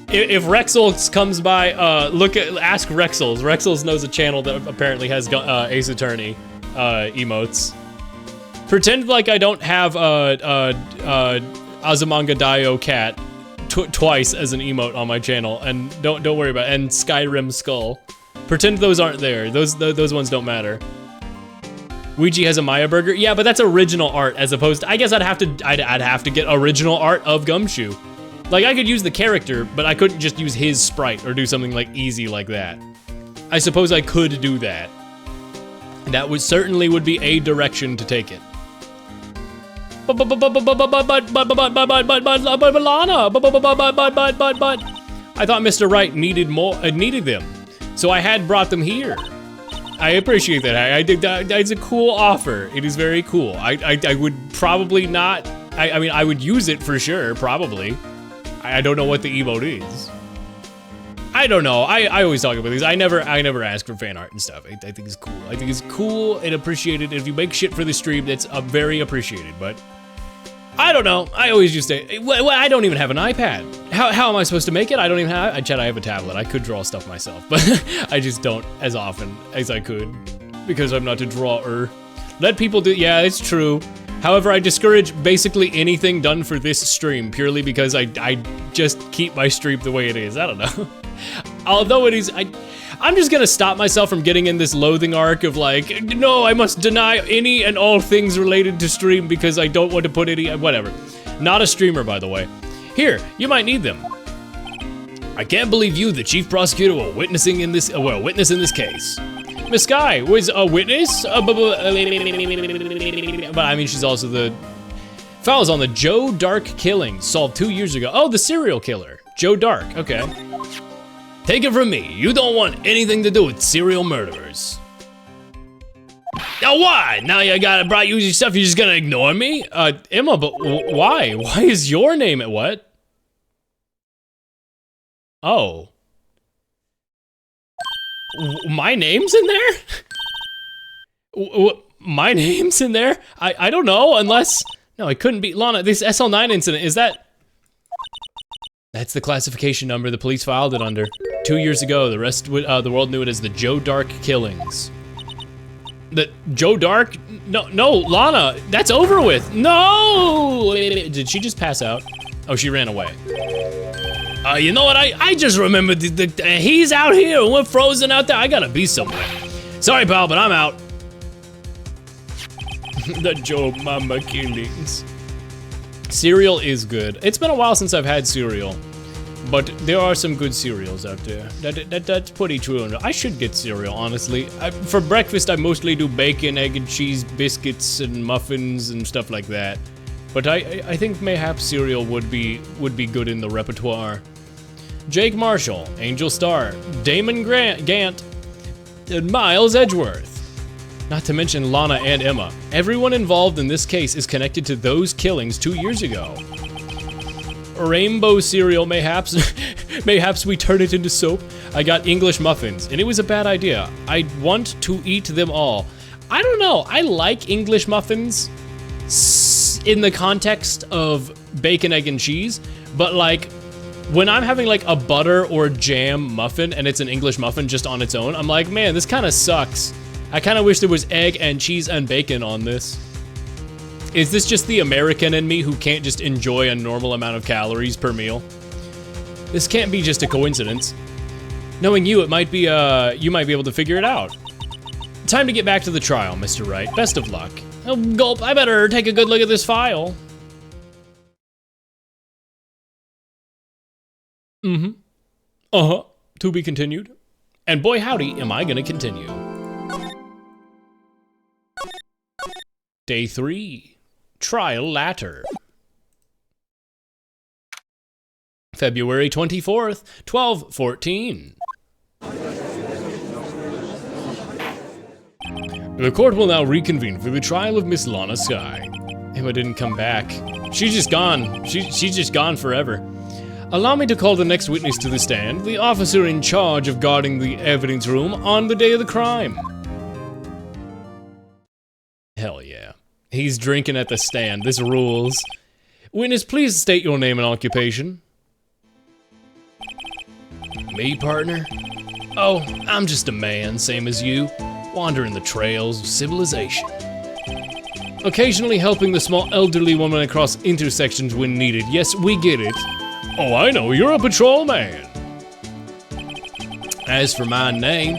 If Rexels comes by, ask Rexels. Rexels knows a channel that apparently has Ace Attorney emotes. Pretend like I don't have Azumanga Daioh Cat twice as an emote on my channel, and don't worry about it. And Skyrim Skull. Pretend those aren't there. Those ones don't matter. Ouija has a Maya burger. Yeah, but that's original art as opposed to, I guess I'd have to get original art of Gumshoe. Like I could use the character, but I couldn't just use his sprite or do something like easy like that. I suppose I could do that. That certainly would be a direction to take it. But Lana, I thought Mr. Wright needed them, so I had brought them here. I appreciate that. I did that. It's a cool offer. It is very cool. I would probably not. I mean, I would use it for sure. Probably. I don't know what the emote is. I don't know. I always talk about these. I never ask for fan art and stuff. I think it's cool. I think it's cool and appreciated. If you make shit for the stream, that's very appreciated. But I don't know. I always just say, well, I don't even have an iPad. How am I supposed to make it? I don't even have. I have a tablet. I could draw stuff myself, but I just don't as often as I could because I'm not a drawer. Let people do. Yeah, it's true. However, I discourage basically anything done for this stream purely because I just keep my stream the way it is. I don't know. Although it is, I'm just gonna stop myself from getting in this loathing arc of like, no, I must deny any and all things related to stream because I don't want to put any, whatever. Not a streamer, by the way. Here, you might need them. I can't believe you, the chief prosecutor, were witnessing in this, witness in this case. Miss Sky was a witness, but I mean, she's also the files on the Joe Dark killing solved 2 years ago. Oh, the serial killer, Joe Dark. Okay. Take it from me, you don't want anything to do with serial murderers. Now why? Now I brought you your stuff, you're just gonna ignore me? Emma, but why? Why is your name at what? Oh. My name's in there? My name's in there? I don't know, unless... No, it couldn't be. Lana, this SL9 incident, is that... That's the classification number the police filed it under. 2 years ago, the rest of the world knew it as the Joe Dark killings. The Joe Dark? No, Lana, that's over with. No! Did she just pass out? Oh, she ran away. You know what? I just remembered he's out here and we're frozen out there. I gotta be somewhere. Sorry, pal, but I'm out. The Joe Mama killings. Cereal is good. It's been a while since I've had cereal. But there are some good cereals out there. That's pretty true. I should get cereal, honestly. For breakfast, I mostly do bacon, egg, and cheese, biscuits, and muffins, and stuff like that. But I think mayhaps cereal would be good in the repertoire. Jake Marshall, Angel Star, Damon Gant, and Miles Edgeworth. Not to mention Lana and Emma. Everyone involved in this case is connected to those killings 2 years ago. Rainbow cereal, mayhaps. Mayhaps we turn it into soap. I got English muffins, and it was a bad idea. I want to eat them all. I don't know. I like English muffins in the context of bacon, egg, and cheese, but like when I'm having like a butter or jam muffin and it's an English muffin just on its own, I'm like, man, this kind of sucks. I kind of wish there was egg and cheese and bacon on this. Is this just the American in me who can't just enjoy a normal amount of calories per meal? This can't be just a coincidence. Knowing you, it might be, you might be able to figure it out. Time to get back to the trial, Mr. Wright. Best of luck. Oh, gulp, I better take a good look at this file. Mm-hmm. Uh-huh. To be continued. And boy howdy, am I gonna continue. Day 3. Trial Latter. February 24th, 12:14. The court will now reconvene for the trial of Miss Lana Skye. Emma didn't come back. She's just gone. She's just gone forever. Allow me to call the next witness to the stand, the officer in charge of guarding the evidence room on the day of the crime. Hell yeah. He's drinking at the stand. This rules. Witness, please state your name and occupation. Me, partner? Oh, I'm just a man, same as you, wandering the trails of civilization. Occasionally helping the small elderly woman across intersections when needed. Yes, we get it. Oh, I know, you're a patrolman. As for my name,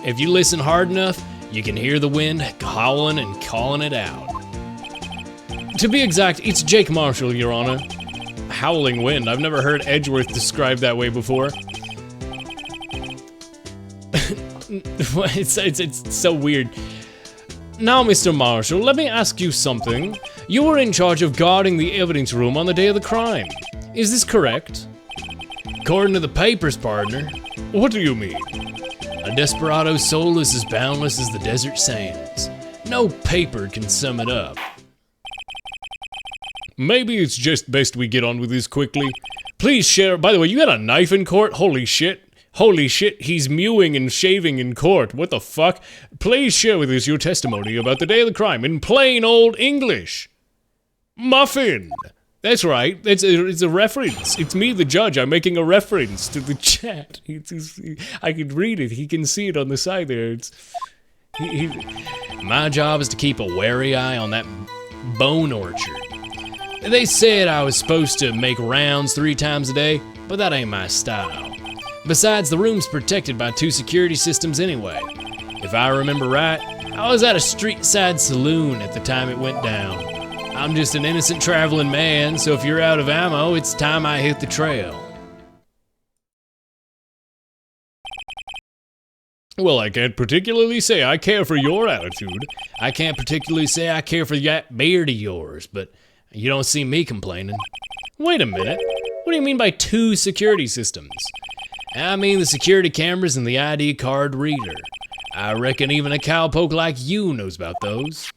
if you listen hard enough, you can hear the wind howling and calling it out. To be exact, it's Jake Marshall, Your Honor. Howling wind, I've never heard Edgeworth described that way before. It's so weird. Now, Mr. Marshall, let me ask you something. You were in charge of guarding the evidence room on the day of the crime. Is this correct? According to the papers, partner. What do you mean? A desperado's soul is as boundless as the desert sands. No paper can sum it up. Maybe it's just best we get on with this quickly. Please share. By the way, you got a knife in court? Holy shit. Holy shit, he's mewing and shaving in court. What the fuck? Please share with us your testimony about the day of the crime in plain old English. Muffin. That's right. It's a reference. It's me, the judge. I'm making a reference to the chat. I can read it. He can see it on the side there. My job is to keep a wary eye on that bone orchard. They said I was supposed to make rounds 3 times a day, but that ain't my style. Besides, the room's protected by 2 security systems anyway. If I remember right, I was at a street-side saloon at the time it went down. I'm just an innocent traveling man, so if you're out of ammo, it's time I hit the trail. Well, I can't particularly say I care for your attitude. I can't particularly say I care for that beard of yours, but you don't see me complaining. Wait a minute. What do you mean by 2 security systems? I mean the security cameras and the ID card reader. I reckon even a cowpoke like you knows about those.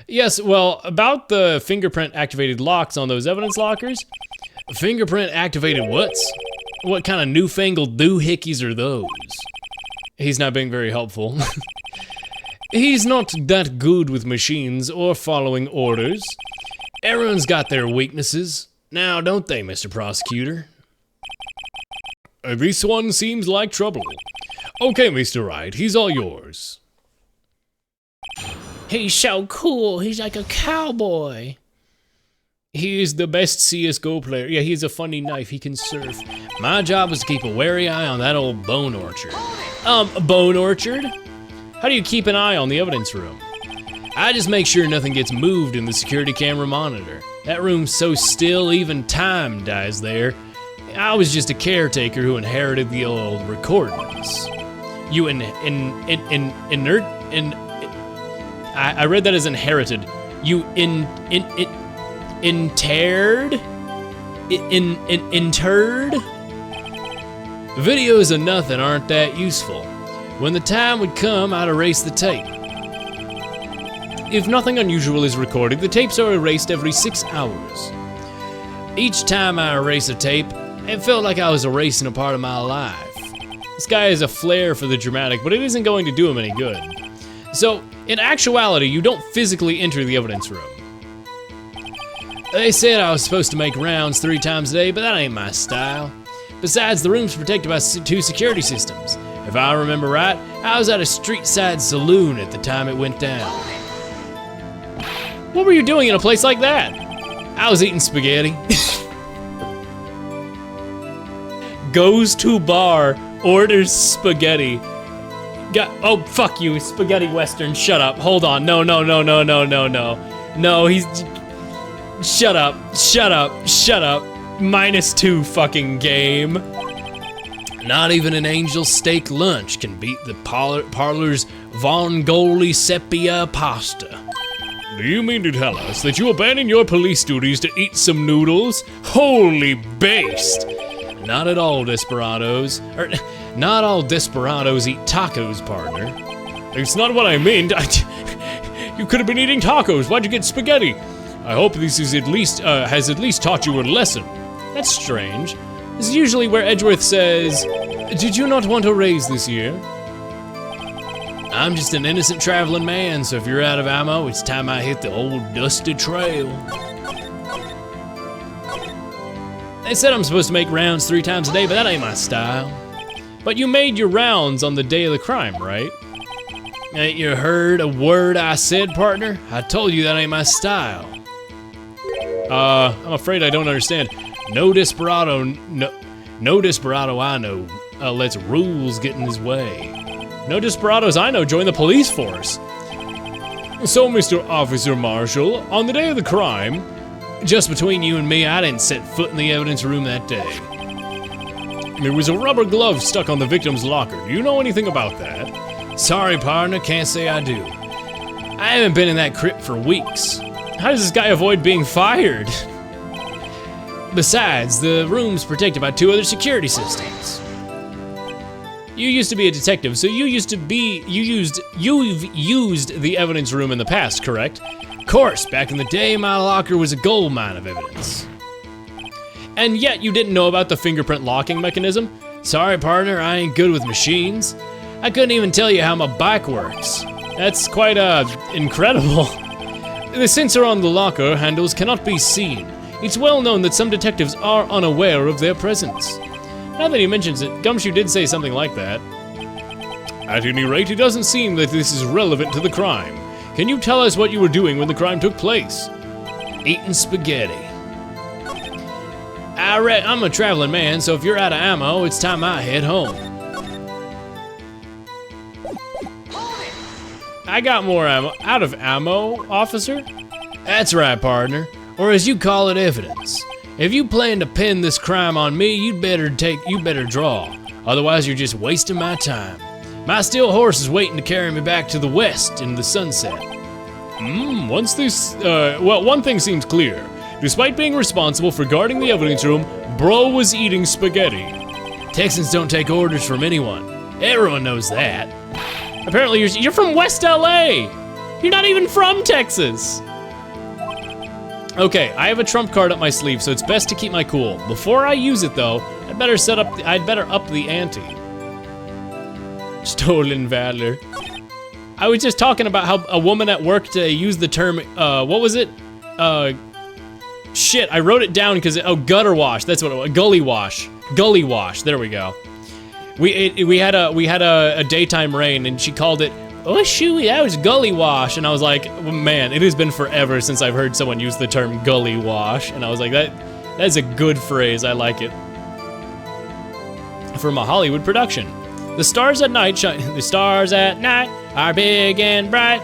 Yes, well, about the fingerprint-activated locks on those evidence lockers. Fingerprint-activated whats? What kind of newfangled doohickeys are those? He's not being very helpful. He's not that good with machines or following orders. Everyone's got their weaknesses. Now, don't they, Mr. Prosecutor? This one seems like trouble. Okay, Mr. Wright, he's all yours. He's so cool. He's like a cowboy. He is the best CSGO player. Yeah, he's a funny knife. He can surf. My job is to keep a wary eye on that old bone orchard. Bone orchard? How do you keep an eye on the evidence room? I just make sure nothing gets moved in the security camera monitor. That room's so still, even time dies there. I was just a caretaker who inherited the old recordings. You I read that as inherited. You interred? Interred? Videos of nothing aren't that useful. When the time would come, I'd erase the tape. If nothing unusual is recorded, the tapes are erased every 6 hours. Each time I erase a tape, it felt like I was erasing a part of my life. This guy has a flair for the dramatic, but it isn't going to do him any good. So, in actuality, you don't physically enter the evidence room. They said I was supposed to make rounds 3 times a day, but that ain't my style. Besides, the room's protected by 2 security systems. If I remember right, I was at a street-side saloon at the time it went down. What were you doing in a place like that? I was eating spaghetti. Goes to bar, orders spaghetti. Oh, fuck you, spaghetti western, shut up. Hold on, no. No, he's... Shut up. -2 fucking game. Not even an angel steak lunch can beat the parlor's Vongoli sepia pasta. Do you mean to tell us that you abandoned your police duties to eat some noodles? Holy based! Not at all, desperados. Not all desperados eat tacos, partner. It's not what I mean. You could have been eating tacos. Why'd you get spaghetti? I hope this is has at least taught you a lesson. That's strange. This is usually where Edgeworth says, "Did you not want a raise this year?" I'm just an innocent traveling man, so if you're out of ammo, it's time I hit the old dusty trail. They said I'm supposed to make rounds 3 times a day, but that ain't my style. But you made your rounds on the day of the crime, right? Ain't you heard a word I said, partner? I told you that ain't my style. I'm afraid I don't understand. No desperado I know lets rules get in his way. No desperados I know join the police force. So, Mr. Officer Marshall, on the day of the crime, just between you and me, I didn't set foot in the evidence room that day. There was a rubber glove stuck on the victim's locker. Do you know anything about that? Sorry, partner, can't say I do. I haven't been in that crypt for weeks. How does this guy avoid being fired? Besides, the room's protected by 2 other security systems. You used to be a detective, so you've used the evidence room in the past, correct? Of course, back in the day, my locker was a gold mine of evidence. And yet you didn't know about the fingerprint locking mechanism? Sorry, partner, I ain't good with machines. I couldn't even tell you how my bike works. That's quite, incredible. The sensor on the locker handles cannot be seen. It's well known that some detectives are unaware of their presence. Now that he mentions it, Gumshoe did say something like that. At any rate, it doesn't seem that this is relevant to the crime. Can you tell us what you were doing when the crime took place? Eating spaghetti. I'm a traveling man, so if you're out of ammo, it's time I head home. I got more ammo. Out of ammo, officer? That's right, partner. Or as you call it, evidence. If you plan to pin this crime on me, you better draw. Otherwise, you're just wasting my time. My steel horse is waiting to carry me back to the west in the sunset. One thing seems clear. Despite being responsible for guarding the evidence room, bro was eating spaghetti. Texans don't take orders from anyone. Everyone knows that. Apparently, you're from West LA. You're not even from Texas. Okay, I have a trump card up my sleeve, so it's best to keep my cool. Before I use it, though, I'd better up the ante. Stolen valor. I was just talking about how a woman at work today used the term, what was it? Shit, I wrote it down because, gutter wash, that's what it was, gully wash. Gully wash, there we go. We had a daytime rain and she called it, oh shooey, that was gully wash. And I was like, man, it has been forever since I've heard someone use the term gully wash. And I was like, that is a good phrase, I like it. From a Hollywood production. The stars at night are big and bright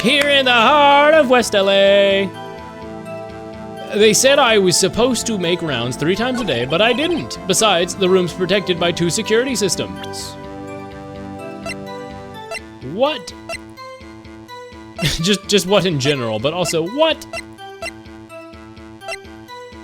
here in the heart of West LA. They said I was supposed to make rounds 3 times a day, but I didn't. Besides, the room's protected by 2 security systems. What? just what in general, but also what?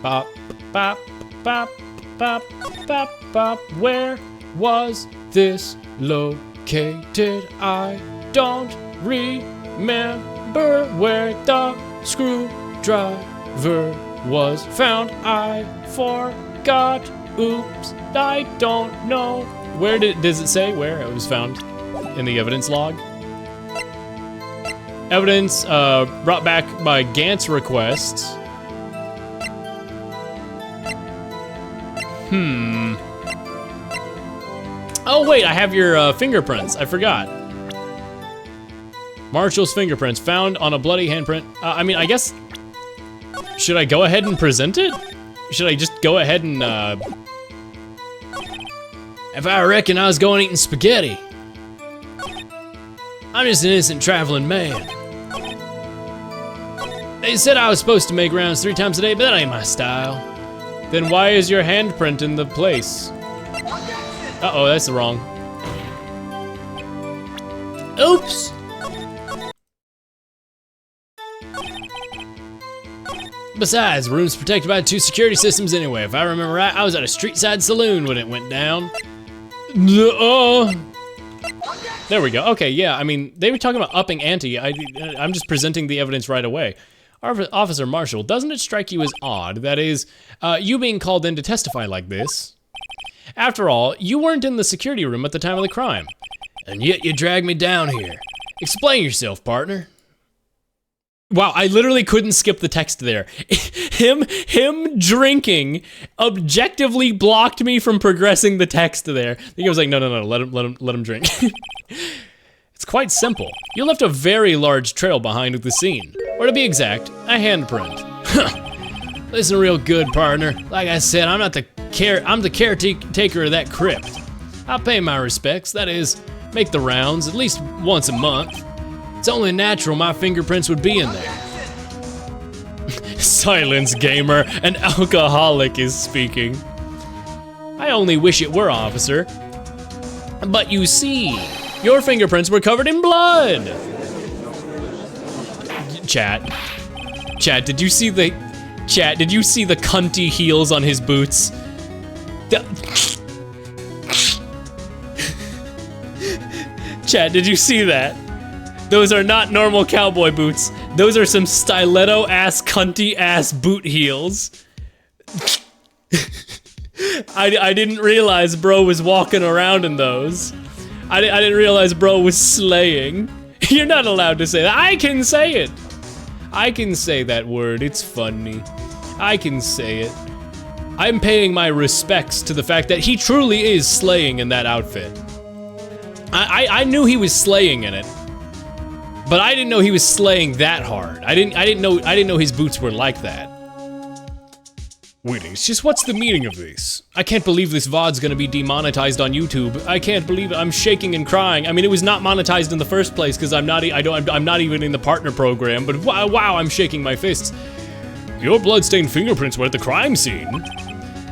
Bop, bop, bop, bop, bop, bop. Where was this located? I don't remember where the screwdriver was found. I forgot. Oops, I don't know. Where does it say where it was found in the evidence log? Evidence brought back by Gantz requests. Oh wait, I have your fingerprints. I forgot. Marshall's fingerprints found on a bloody handprint. I mean, I guess, should I go ahead and present it? Should I just go ahead and, if I reckon I was going eating spaghetti. I'm just an innocent traveling man. They said I was supposed to make rounds 3 times a day, but that ain't my style. Then why is your handprint in the place? Uh-oh, that's wrong. Oops! Besides, the room's protected by 2 security systems anyway. If I remember right, I was at a street side saloon when it went down. There we go. Okay, yeah, I mean, they were talking about upping ante. I'm just presenting the evidence right away. Officer Marshall, doesn't it strike you as odd, that is, you being called in to testify like this? After all, you weren't in the security room at the time of the crime. And yet you dragged me down here. Explain yourself, partner. Wow, I literally couldn't skip the text there. Him drinking objectively blocked me from progressing the text there. I think I was like, no, let him drink. It's quite simple. You left a very large trail behind at the scene. Or to be exact, a handprint. Listen real good, partner. Like I said, I'm the caretaker of that crypt. I'll pay my respects, that is, make the rounds at least once a month. It's only natural my fingerprints would be in there. Silence, gamer. An alcoholic is speaking. I only wish it were, officer. But you see, your fingerprints were covered in blood. Chat, did you see the cunty heels on his boots? Chat, did you see that? Those are not normal cowboy boots. Those are some stiletto-ass, cunty-ass boot heels. I didn't realize bro was walking around in those. I didn't realize bro was slaying. You're not allowed to say that. I can say it. I can say that word. It's funny. I can say it. I'm paying my respects to the fact that he truly is slaying in that outfit. I knew he was slaying in it. But I didn't know he was slaying that hard. I didn't know his boots were like that. Wheaties, just what's the meaning of this? I can't believe this VOD's gonna be demonetized on YouTube. I can't believe it. I'm shaking and crying. I mean, it was not monetized in the first place because I'm not even in the partner program. But wow, I'm shaking my fists. Your bloodstained fingerprints were at the crime scene.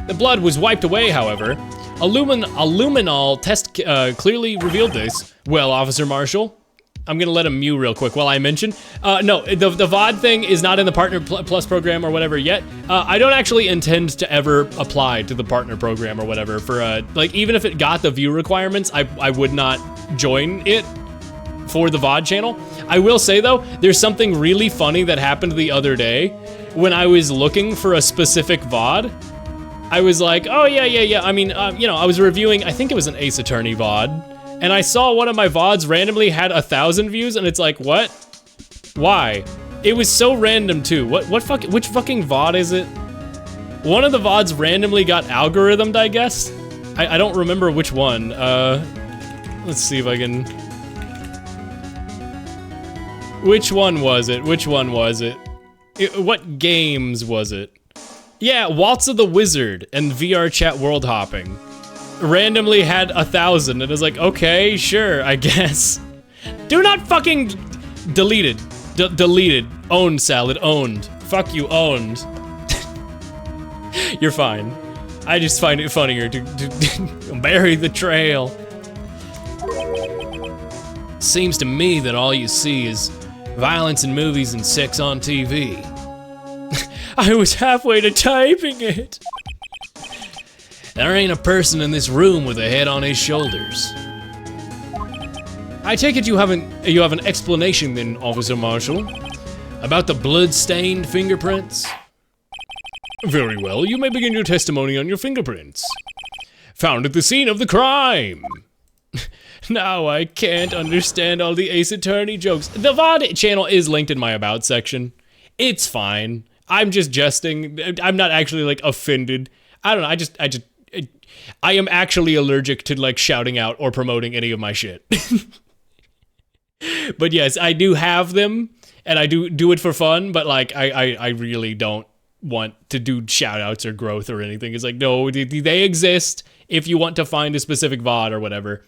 The blood was wiped away, however. A luminol test clearly revealed this. Well, Officer Marshall. I'm gonna let him mew real quick while I mention. No, the VOD thing is not in the Partner Plus program or whatever yet. I don't actually intend to ever apply to the Partner program or whatever for, like, even if it got the view requirements, I would not join it for the VOD channel. I will say though, there's something really funny that happened the other day when I was looking for a specific VOD. I was like, oh yeah. I mean, you know, I was reviewing, I think it was an Ace Attorney VOD. And I saw one of my VODs randomly had 1,000 views, and it's like, what? Why? It was so random too. Which fucking VOD is it? One of the VODs randomly got algorithmed, I guess? I don't remember which one. Let's see if I can... Which one was it? What games was it? Yeah, Waltz of the Wizard and VR chat world hopping. Randomly had 1,000, and I was like, okay, sure, I guess. Do not fucking... Deleted. Deleted. Owned, Salad. Owned. Fuck you, owned. You're fine. I just find it funnier to bury the trail. Seems to me that all you see is violence in movies and sex on TV. I was halfway to typing it. There ain't a person in this room with a head on his shoulders. I take it you have an explanation then, Officer Marshall, about the blood-stained fingerprints? Very well, you may begin your testimony on your fingerprints. Found at the scene of the crime. Now I can't understand all the Ace Attorney jokes. The VOD channel is linked in my About section. It's fine. I'm just jesting. I'm not actually, like, offended. I don't know, I am actually allergic to, like, shouting out or promoting any of my shit. But yes, I do have them, and I do it for fun, but, like, I really don't want to do shout-outs or growth or anything. It's like, no, they exist if you want to find a specific VOD or whatever.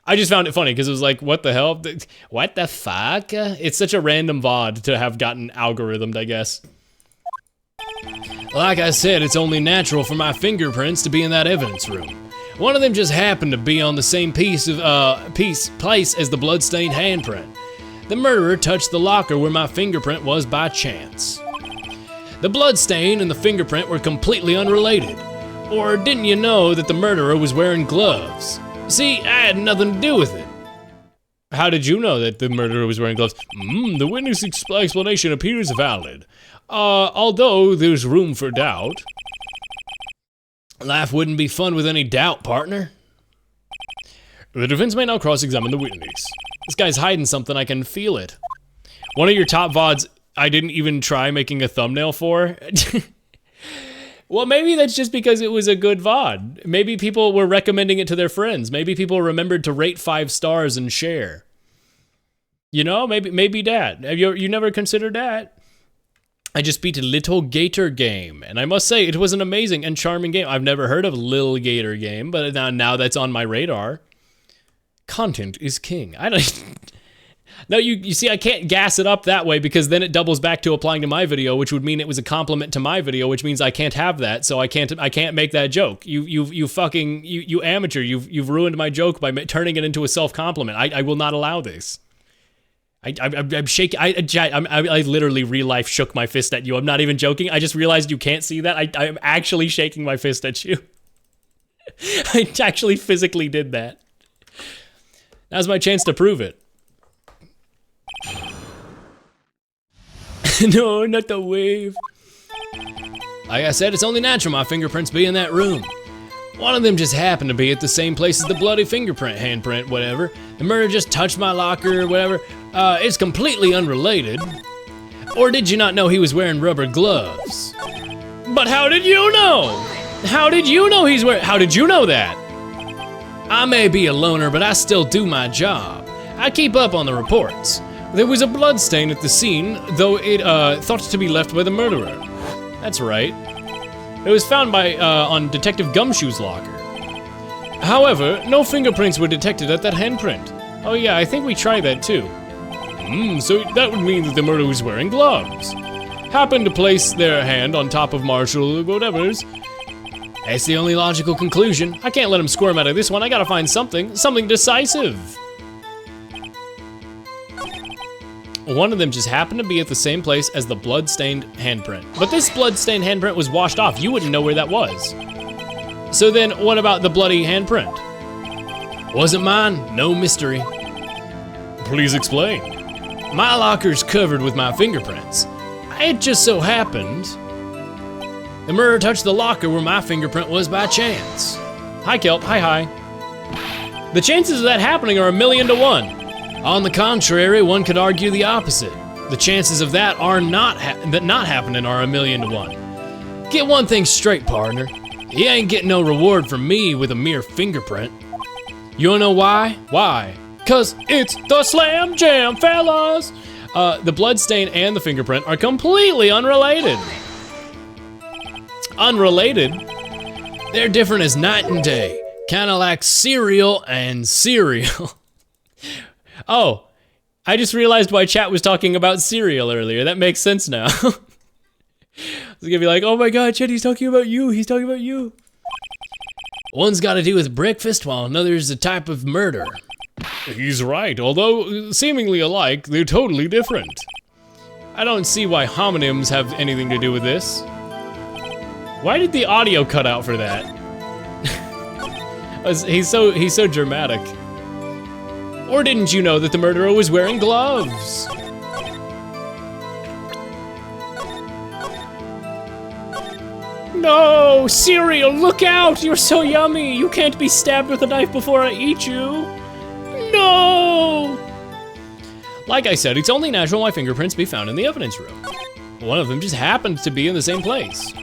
I just found it funny because it was like, what the hell? What the fuck? It's such a random VOD to have gotten algorithmed, I guess. Like I said, it's only natural for my fingerprints to be in that evidence room. One of them just happened to be on the same place as the bloodstained handprint. The murderer touched the locker where my fingerprint was by chance. The bloodstain and the fingerprint were completely unrelated. Or didn't you know that the murderer was wearing gloves? See, I had nothing to do with it. How did you know that the murderer was wearing gloves? The witness' explanation appears valid. Although there's room for doubt. Life wouldn't be fun with any doubt, partner. The defense may now cross-examine the witness. This guy's hiding something, I can feel it. One of your top VODs I didn't even try making a thumbnail for. Well, maybe that's just because it was a good VOD. Maybe people were recommending it to their friends. Maybe people remembered to rate 5 stars and share. You know, maybe that. Have you never considered that? I just beat a Little Gator game, and I must say it was an amazing and charming game. I've never heard of Lil Gator game, but now that's on my radar. Content is king. I don't. No, you see, I can't gas it up that way because then it doubles back to applying to my video, which would mean it was a compliment to my video, which means I can't have that, so I can't make that joke. You fucking amateur, you've ruined my joke by turning it into a self-compliment. I will not allow this. I'm shaking. I literally real life shook my fist at you. I'm not even joking. I just realized you can't see that. I'm actually shaking my fist at you. I actually physically did that. Now's my chance to prove it. No, not the wave. Like I said, it's only natural my fingerprints be in that room. One of them just happened to be at the same place as the bloody fingerprint, handprint, whatever. The murderer just touched my locker, whatever. It's completely unrelated. Or did you not know he was wearing rubber gloves? But how did you know? How did you know how did you know that? I may be a loner, but I still do my job. I keep up on the reports. There was a blood stain at the scene, though it thought to be left by the murderer. That's right. It was found on Detective Gumshoe's locker. However, no fingerprints were detected at that handprint. Oh yeah, I think we tried that too. So that would mean that the murderer was wearing gloves. Happened to place their hand on top of Marshall or whatever's. That's the only logical conclusion. I can't let him squirm out of this one. I gotta find something decisive. One of them just happened to be at the same place as the blood-stained handprint. But this blood-stained handprint was washed off. You wouldn't know where that was. So then, what about the bloody handprint? Wasn't mine, no mystery. Please explain. My locker's covered with my fingerprints. It just so happened the murderer touched the locker where my fingerprint was by chance. Hi, Kelp. Hi. The chances of that happening are 1,000,000 to 1. On the contrary, one could argue the opposite. The chances of that not happening are 1,000,000 to 1. Get one thing straight, partner. You ain't getting no reward from me with a mere fingerprint. You wanna know why? Why? 'Cause it's the Slam Jam, fellas! The bloodstain and the fingerprint are completely unrelated. Unrelated? They're different as night and day. Kinda like cereal and cereal. Oh, I just realized why chat was talking about cereal earlier. That makes sense now. It's gonna be like, oh my god, Chet, he's talking about you. He's talking about you. One's got to do with breakfast, while another's a type of murder. He's right, although seemingly alike, they're totally different. I don't see why homonyms have anything to do with this. Why did the audio cut out for that? He's so dramatic. Or didn't you know that the murderer was wearing gloves? No, cereal, look out! You're so yummy! You can't be stabbed with a knife before I eat you! No! Like I said, it's only natural my fingerprints be found in the evidence room. One of them just happened to be in the same place.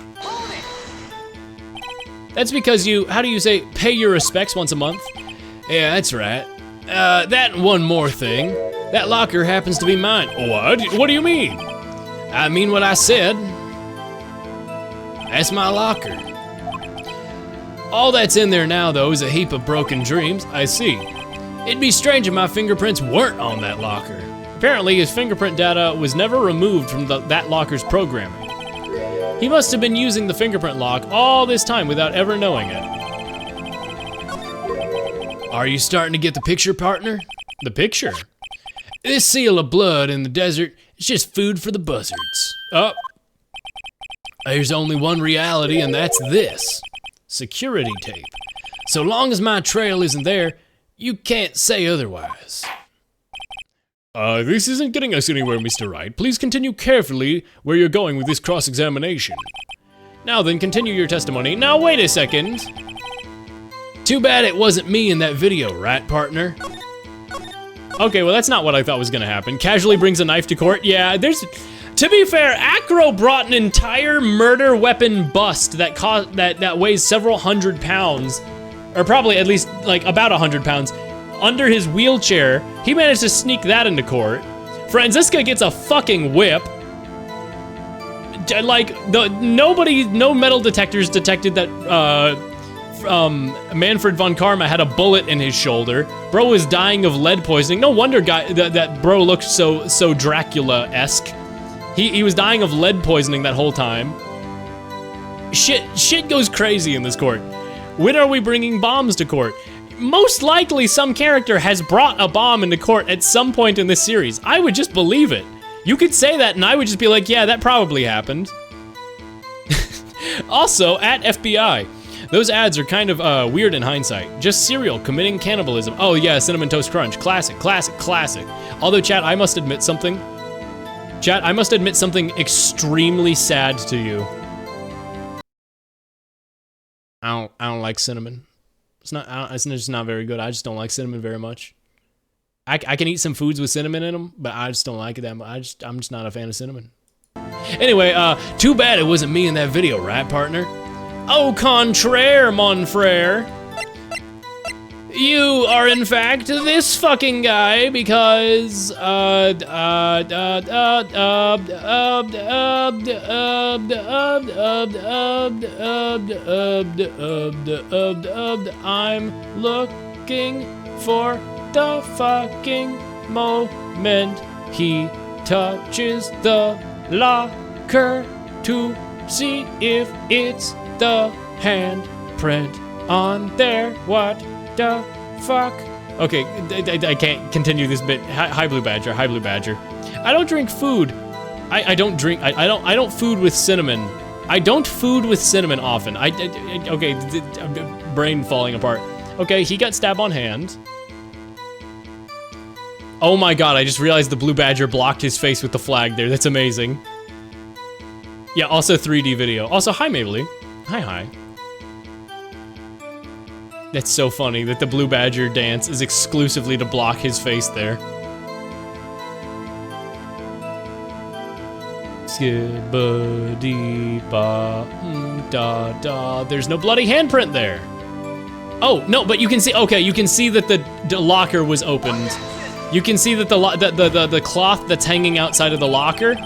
That's because you, how do you say, pay your respects once a month? Yeah, that's right. That and one more thing. That locker happens to be mine. What? What do you mean? I mean what I said. That's my locker. All that's in there now, though, is a heap of broken dreams. I see. It'd be strange if my fingerprints weren't on that locker. Apparently, his fingerprint data was never removed from that locker's programming. He must have been using the fingerprint lock all this time without ever knowing it. Are you starting to get the picture, partner? The picture? This seal of blood in the desert is just food for the buzzards. Oh. There's only one reality, and that's this. Security tape. So long as my trail isn't there, you can't say otherwise. This isn't getting us anywhere, Mr. Wright. Please continue carefully where you're going with this cross-examination. Now then, continue your testimony. Now wait a second. Too bad it wasn't me in that video, right, partner? Okay, well that's not what I thought was gonna happen. Casually brings a knife to court. Yeah, to be fair, Acro brought an entire murder weapon bust that weighs several hundred pounds, or probably at least like about 100 pounds, under his wheelchair. He managed to sneak that into court. Franziska gets a fucking whip. Like, no metal detectors detected that Manfred von Karma had a bullet in his shoulder. Bro was dying of lead poisoning. No wonder that bro looked so Dracula-esque. He was dying of lead poisoning that whole time. Shit goes crazy in this court. When are we bringing bombs to court? Most likely some character has brought a bomb into court at some point in this series. I would just believe it. You could say that and I would just be like, yeah, that probably happened. Also, at FBI, those ads are kind of weird in hindsight. Just cereal committing cannibalism. Oh yeah, Cinnamon Toast Crunch. Classic, classic, classic. Although, chat, I must admit something. Chat, I must admit something extremely sad to you. I don't like cinnamon. It's just not very good. I just don't like cinnamon very much. I can eat some foods with cinnamon in them, but I just don't like it that much. I'm just not a fan of cinnamon. Anyway, too bad it wasn't me in that video, right, partner? Au contraire, mon frere. You are in fact this fucking guy because I'm looking for the fucking moment he touches the locker to see if it's the handprint on there. What the fuck? Okay, I can't continue this bit. Hi, Blue Badger. Hi, Blue Badger. I don't drink food. I don't drink. I don't food with cinnamon. I don't food with cinnamon often. Okay, brain falling apart. Okay, he got stabbed on hand. Oh my god, I just realized the Blue Badger blocked his face with the flag there. That's amazing. Yeah, also 3D video. Also, hi, Maybelline. Hi. That's so funny that the Blue Badger dance is exclusively to block his face there. Skibba-dee-ba-da-da. There's no bloody handprint there. Oh, no, but you can see, okay, you can see that the locker was opened. You can see that the cloth that's hanging outside of the locker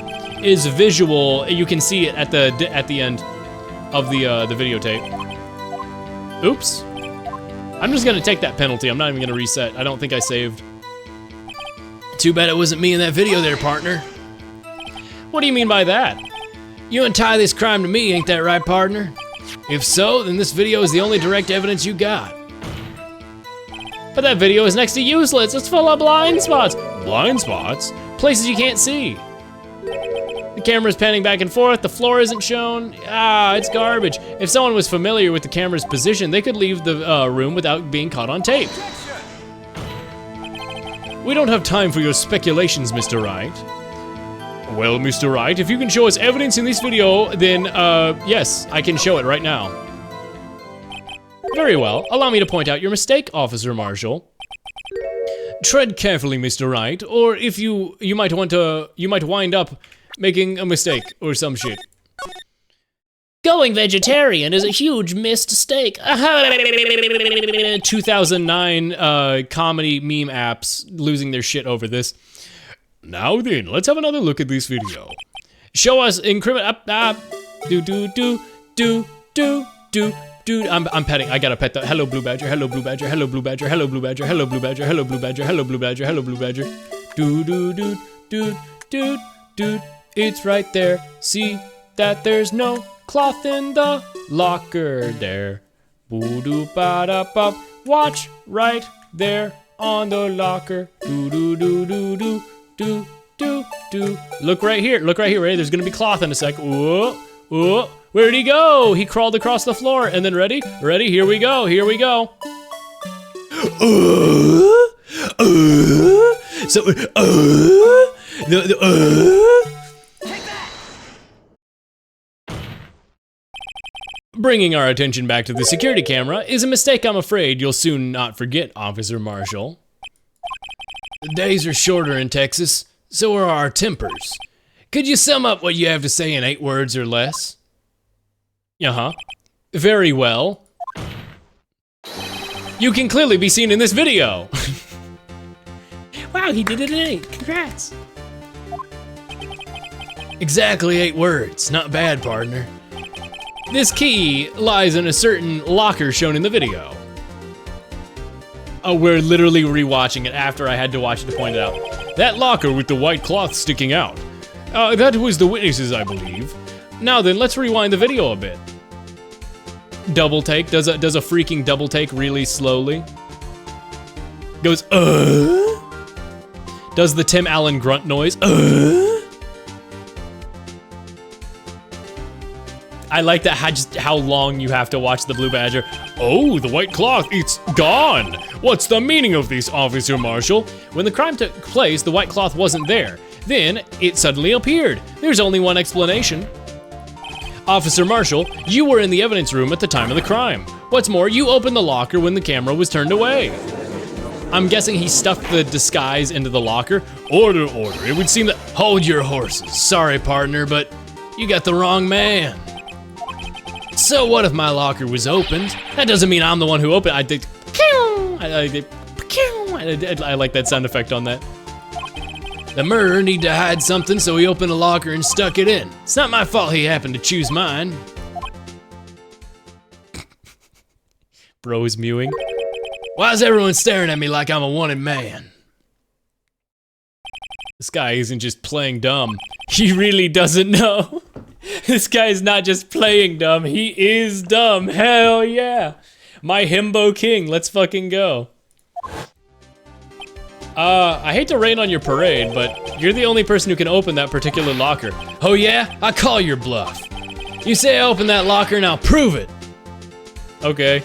is visual. You can see it at the end of the videotape. Oops. I'm just gonna take that penalty. I'm not even gonna reset. I don't think I saved. Too bad it wasn't me in that video there, partner. What do you mean by that? You untie this crime to me, ain't that right, partner? If so, then this video is the only direct evidence you got. But that video is next to useless. It's full of blind spots. Blind spots? Places you can't see. The camera's panning back and forth, the floor isn't shown. Ah, it's garbage. If someone was familiar with the camera's position, they could leave the room without being caught on tape. We don't have time for your speculations, Mr. Wright. Well, Mr. Wright, if you can show us evidence in this video, then, yes, I can show it right now. Very well. Allow me to point out your mistake, Officer Marshall. Tread carefully, Mr. Wright, or if you might wind up making a mistake or some shit. Going vegetarian is a huge mistake. 2009 comedy meme apps losing their shit over this. Now then, let's have another look at this video. Show us I'm petting. I gotta pet the hello blue badger, hello blue badger, hello blue badger, hello blue badger, hello blue badger, hello blue badger, hello blue badger, hello blue badger. It's right there. See that there's no cloth in the locker there. Boo doo ba da ba. Watch right there on the locker. Look right here. Look right here. Ready? There's gonna be cloth in a sec. Whoa, whoa. Where'd he go? He crawled across the floor. And then ready? Ready? Here we go. Here we go. Bringing our attention back to the security camera is a mistake I'm afraid you'll soon not forget, Officer Marshall. The days are shorter in Texas, so are our tempers. Could you sum up what you have to say in 8 words or less? Uh-huh. Very well. You can clearly be seen in this video. Wow, he did it in 8. Congrats. Exactly 8 words. Not bad, partner. This key lies in a certain locker shown in the video. Oh, we're literally rewatching it after I had to watch it to point it out. That locker with the white cloth sticking out. That was the witnesses, I believe. Now then, let's rewind the video a bit. Double take, does a freaking double take really slowly. Goes, Does the Tim Allen grunt noise, I like that how long you have to watch the Blue Badger. Oh, the white cloth, it's gone. What's the meaning of this, Officer Marshall? When the crime took place, the white cloth wasn't there. Then, it suddenly appeared. There's only one explanation. Officer Marshall, you were in the evidence room at the time of the crime. What's more, you opened the locker when the camera was turned away. I'm guessing he stuffed the disguise into the locker. Order, order. It would seem that... Hold your horses. Sorry, partner, but you got the wrong man. So what if my locker was opened? That doesn't mean I'm the one who opened it. I like that sound effect on that. The murderer needed to hide something, so he opened a locker and stuck it in. It's not my fault he happened to choose mine. Bro is mewing. Why is everyone staring at me like I'm a wanted man? This guy isn't just playing dumb. He really doesn't know. This guy's not just playing dumb, he is dumb. Hell yeah. My himbo king, let's fucking go. I hate to rain on your parade, but you're the only person who can open that particular locker. Oh yeah? I call your bluff. You say I open that locker, now prove it. Okay.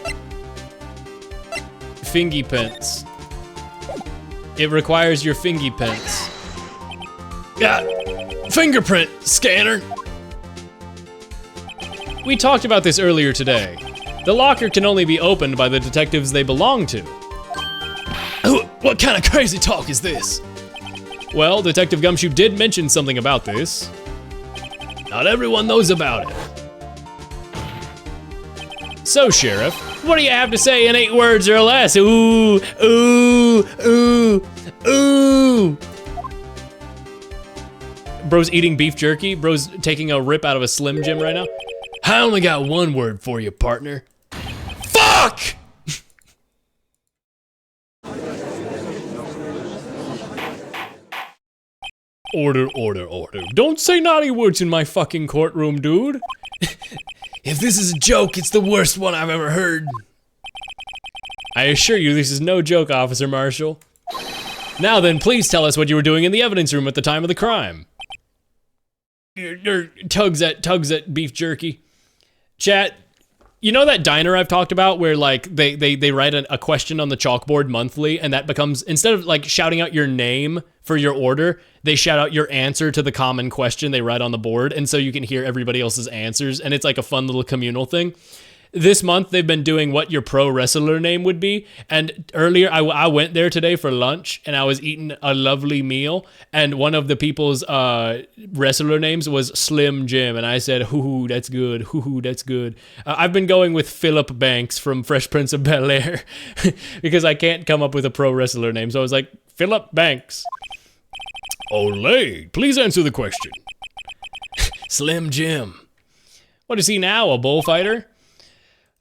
Fingy pence. It requires your fingy pence. Yeah. Fingerprint scanner. We talked about this earlier today. The locker can only be opened by the detectives they belong to. What kind of crazy talk is this? Well, Detective Gumshoe did mention something about this. Not everyone knows about it. So, Sheriff, what do you have to say in 8 words or less? Ooh, ooh, ooh, ooh. Bro's eating beef jerky. Bro's taking a rip out of a Slim Jim right now. I only got 1 word for you, partner. Fuck! Order, order, order. Don't say naughty words in my fucking courtroom, dude. If this is a joke, it's the worst one I've ever heard. I assure you this is no joke, Officer Marshall. Now then, please tell us what you were doing in the evidence room at the time of the crime. Tugs at beef jerky. Chat, you know that diner I've talked about where like they write a question on the chalkboard monthly and that becomes, instead of like shouting out your name for your order, they shout out your answer to the common question they write on the board, and so you can hear everybody else's answers, and it's like a fun little communal thing. This month, they've been doing what your pro wrestler name would be. And earlier, I went there today for lunch, and I was eating a lovely meal. And one of the people's wrestler names was Slim Jim. And I said, hoo-hoo, that's good. Hoo-hoo, that's good. I've been going with Philip Banks from Fresh Prince of Bel-Air because I can't come up with a pro wrestler name. So I was like, Philip Banks. Olay, please answer the question. Slim Jim. What is he now, a bullfighter?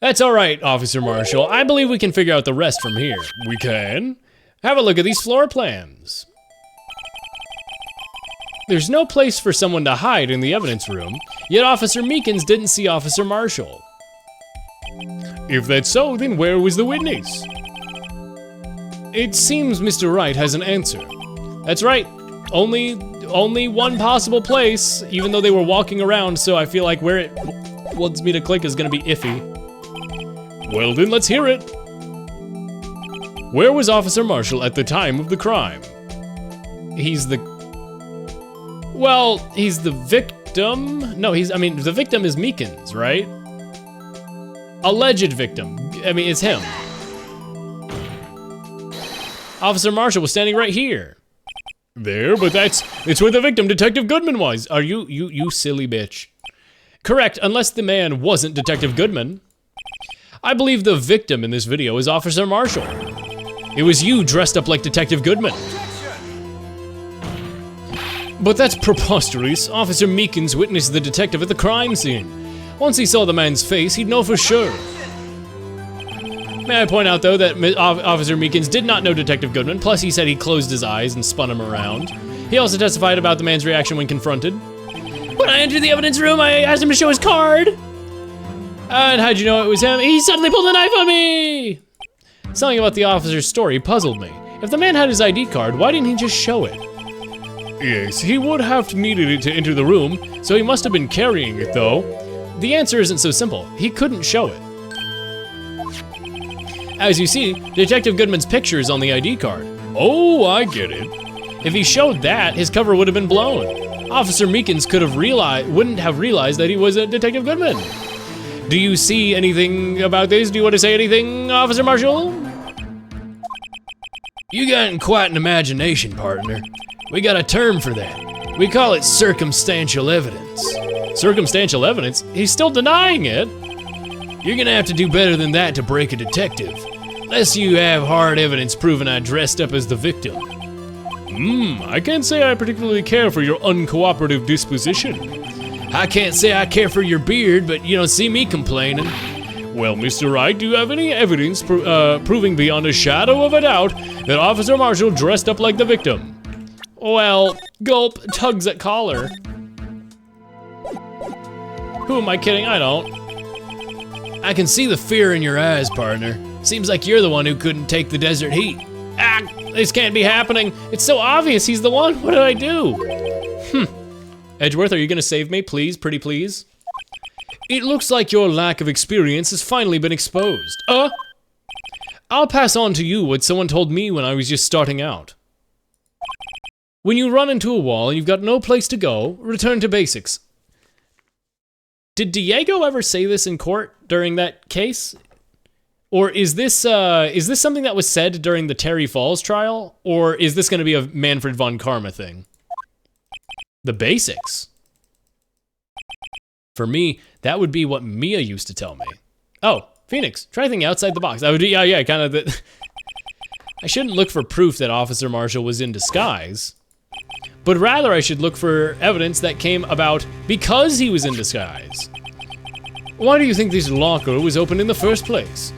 That's all right, Officer Marshall. I believe we can figure out the rest from here. We can? Have a look at these floor plans. There's no place for someone to hide in the evidence room, yet Officer Meekins didn't see Officer Marshall. If that's so, then where was the witness? It seems Mr. Wright has an answer. That's right. Only one possible place, even though they were walking around, so I feel like where it wants me to click is gonna be iffy. Well then, let's hear it. Where was Officer Marshall at the time of the crime? He's the victim? No, the victim is Meekins, right? Alleged victim. I mean, it's him. Officer Marshall was standing right here. There, but it's where the victim, Detective Goodman, was. Are you silly bitch. Correct, unless the man wasn't Detective Goodman. I believe the victim in this video is Officer Marshall. It was you dressed up like Detective Goodman. But that's preposterous. Officer Meekins witnessed the detective at the crime scene. Once he saw the man's face, he'd know for sure. May I point out, though, that Officer Meekins did not know Detective Goodman, plus he said he closed his eyes and spun him around. He also testified about the man's reaction when confronted. When I entered the evidence room, I asked him to show his card. And how'd you know it was him? He suddenly pulled a knife on me! Something about the officer's story puzzled me. If the man had his ID card, why didn't he just show it? Yes, he would have needed it to enter the room, so he must have been carrying it, though. The answer isn't so simple. He couldn't show it. As you see, Detective Goodman's picture is on the ID card. Oh, I get it. If he showed that, his cover would have been blown. Officer Meekins wouldn't have realized that he was a Detective Goodman. Do you see anything about this? Do you want to say anything, Officer Marshall? You got quite an imagination, partner. We got a term for that. We call it circumstantial evidence. Circumstantial evidence? He's still denying it. You're gonna have to do better than that to break a detective. Unless you have hard evidence proving I dressed up as the victim. I can't say I particularly care for your uncooperative disposition. I can't say I care for your beard, but you don't see me complaining. Well, Mr. Wright, do you have any evidence proving beyond a shadow of a doubt that Officer Marshall dressed up like the victim? Well, gulp, tugs at collar. Who am I kidding? I don't. I can see the fear in your eyes, partner. Seems like you're the one who couldn't take the desert heat. Ah, this can't be happening. It's so obvious he's the one. What did I do? Edgeworth, are you gonna save me, please, pretty please? It looks like your lack of experience has finally been exposed. I'll pass on to you what someone told me when I was just starting out. When you run into a wall and you've got no place to go, return to basics. Did Diego ever say this in court during that case? Or is this something that was said during the Terry Falls trial? Or is this gonna be a Manfred von Karma thing? The basics. For me, that would be what Mia used to tell me. Oh, Phoenix, try anything outside the box. I would, yeah, kind of. I shouldn't look for proof that Officer Marshall was in disguise, but rather I should look for evidence that came about because he was in disguise. Why do you think this locker was open in the first place?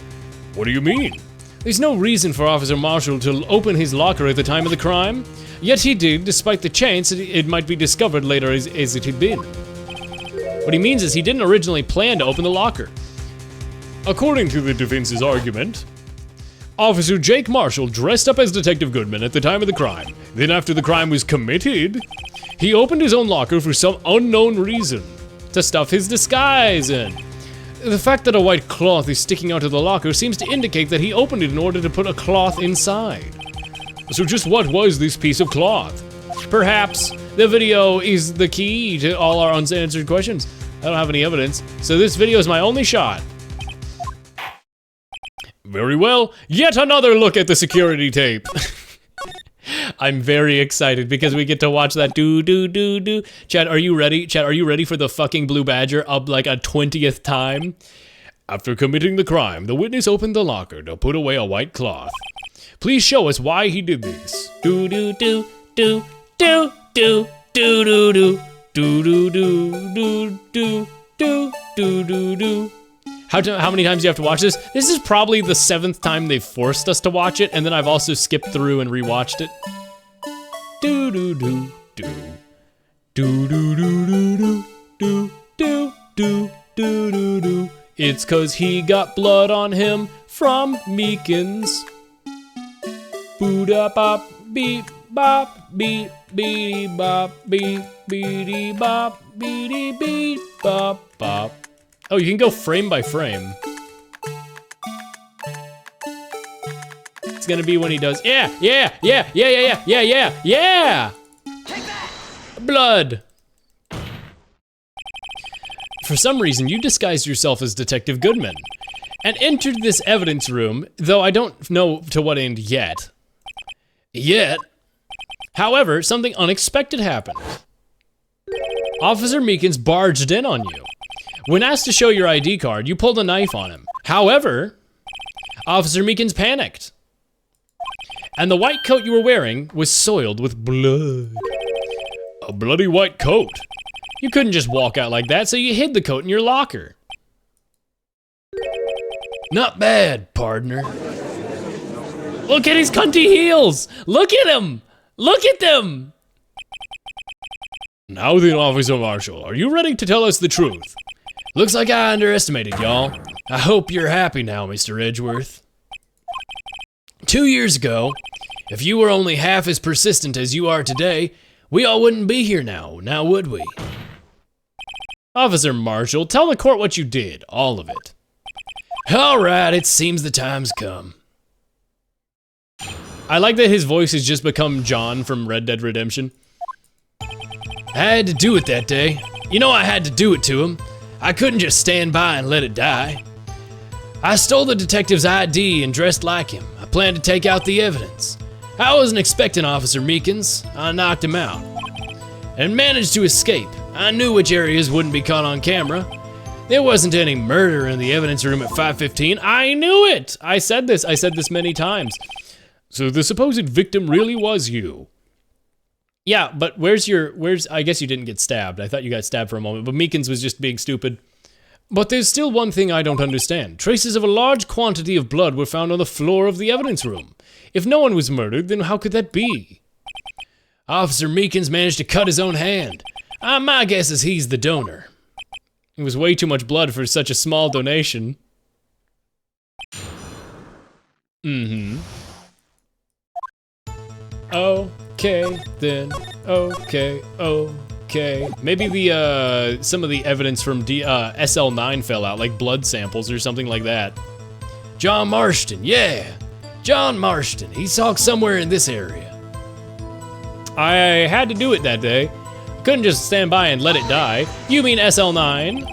What do you mean? There's no reason for Officer Marshall to open his locker at the time of the crime, yet he did, despite the chance that it might be discovered later as it had been. What he means is he didn't originally plan to open the locker. According to the defense's argument, Officer Jake Marshall dressed up as Detective Goodman at the time of the crime. Then after the crime was committed, he opened his own locker for some unknown reason, to stuff his disguise in. The fact that a white cloth is sticking out of the locker seems to indicate that he opened it in order to put a cloth inside. So just what was this piece of cloth? Perhaps the video is the key to all our unanswered questions. I don't have any evidence, so this video is my only shot. Very well, yet another look at the security tape. I'm very excited because we get to watch that do. Chad, are you ready? Chad, are you ready for the fucking Blue Badger up like a 20th time? After committing the crime, the witness opened the locker to put away a white cloth. Please show us why he did this. Do. How many times do you have to watch this? This is probably the 7th time they've forced us to watch it, and then I've also skipped through and rewatched it. It's 'cause he got blood on him from Meekins. Boo-da-bop, beep, bop, beep, beep, bop, beep, beep, bop, beep, beep, bop, bop. Oh, you can go frame by frame. It's gonna be when he does, yeah. Take that! Blood. For some reason, you disguised yourself as Detective Goodman and entered this evidence room, though I don't know to what end yet. However, something unexpected happened. Officer Meekins barged in on you. When asked to show your ID card, you pulled a knife on him. However, Officer Meekins panicked. And the white coat you were wearing was soiled with blood. A bloody white coat. You couldn't just walk out like that, so you hid the coat in your locker. Not bad, partner. Look at his cunty heels! Look at him! Look at them! Now then, Officer Marshall, are you ready to tell us the truth? Looks like I underestimated y'all. I hope you're happy now, Mr. Edgeworth. 2 years ago, if you were only half as persistent as you are today, we all wouldn't be here now would we? Officer Marshall, tell the court what you did, all of it. All right, it seems the time's come. I like that his voice has just become John from Red Dead Redemption. I had to do it that day. You know I had to do it to him. I couldn't just stand by and let it die. I stole the detective's ID and dressed like him. I planned to take out the evidence. I wasn't expecting Officer Meekins. I knocked him out and managed to escape. I knew which areas wouldn't be caught on camera. There wasn't any murder in the evidence room at 5:15. I knew it! I said this many times. So the supposed victim really was you. Yeah, but I guess you didn't get stabbed. I thought you got stabbed for a moment, but Meekins was just being stupid. But there's still one thing I don't understand. Traces of a large quantity of blood were found on the floor of the evidence room. If no one was murdered, then how could that be? Officer Meekins managed to cut his own hand. My guess is he's the donor. It was way too much blood for such a small donation. Okay, then. Okay. Maybe some of the evidence from SL9 fell out, like blood samples or something like that. John Marston, yeah. John Marston, he's talked somewhere in this area. I had to do it that day. Couldn't just stand by and let it die. You mean SL9?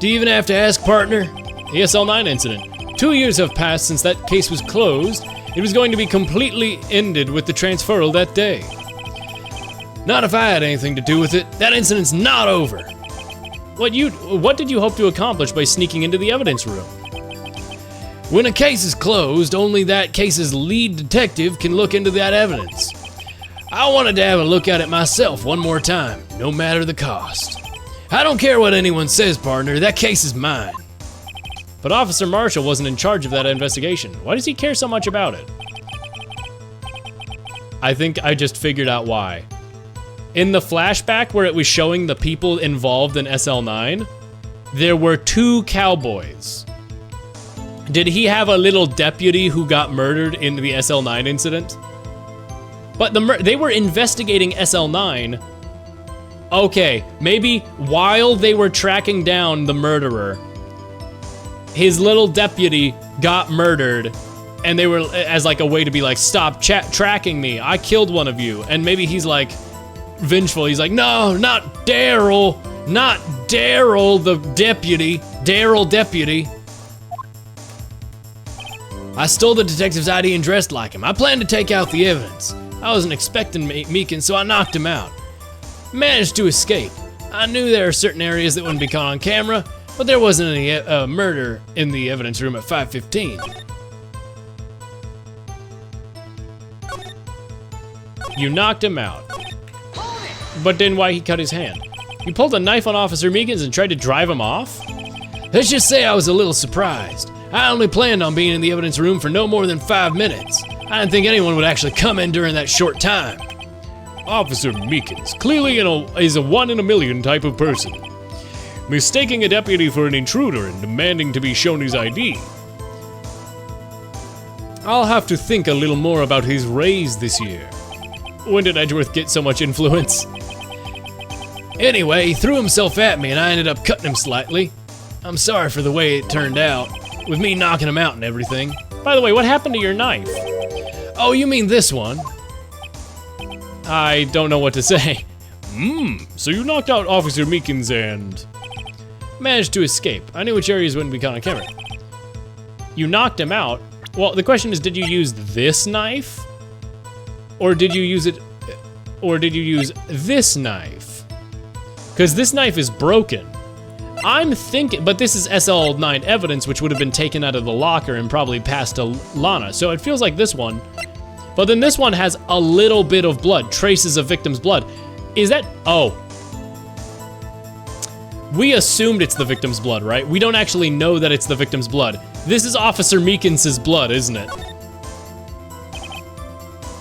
Do you even have to ask, partner? The SL9 incident. 2 years have passed since that case was closed. It was going to be completely ended with the transferal that day. Not if I had anything to do with it. That incident's not over. What did you hope to accomplish by sneaking into the evidence room? When a case is closed, only that case's lead detective can look into that evidence. I wanted to have a look at it myself one more time, no matter the cost. I don't care what anyone says, partner, that case is mine. But Officer Marshall wasn't in charge of that investigation. Why does he care so much about it? I think I just figured out why. In the flashback where it was showing the people involved in SL9, there were 2 cowboys. Did he have a little deputy who got murdered in the SL9 incident? But they were investigating SL9. Okay, maybe while they were tracking down the murderer, his little deputy got murdered, and they were, as like a way to be like, stop tracking me, I killed one of you. And maybe he's like vengeful, he's like, no, not Daryl, the deputy, Daryl deputy. I stole the detective's ID and dressed like him. I planned to take out the evidence. I wasn't expecting Meekins, so I knocked him out. Managed to escape. I knew there are certain areas that wouldn't be caught on camera, but there wasn't any murder in the evidence room at 5:15. You knocked him out. But then why he cut his hand? You pulled a knife on Officer Meekins and tried to drive him off? Let's just say I was a little surprised. I only planned on being in the evidence room for no more than 5 minutes. I didn't think anyone would actually come in during that short time. Officer Meekins clearly is a 1 in a million type of person. Mistaking a deputy for an intruder and demanding to be shown his ID. I'll have to think a little more about his raise this year. When did Edgeworth get so much influence? Anyway, he threw himself at me and I ended up cutting him slightly. I'm sorry for the way it turned out, with me knocking him out and everything. By the way, what happened to your knife? Oh, you mean this one? I don't know what to say. So you knocked out Officer Meekins and... Managed to escape. I knew which areas wouldn't be caught on camera. You knocked him out? Well, the question is, did you use this knife? Or did you use this knife? Because this knife is broken. I'm thinking, but this is SL9 evidence, which would have been taken out of the locker and probably passed to Lana. So it feels like this one. But then this one has a little bit of blood, traces of victim's blood. Is that, oh. We assumed it's the victim's blood, right? We don't actually know that it's the victim's blood. This is Officer Meekins' blood, isn't it?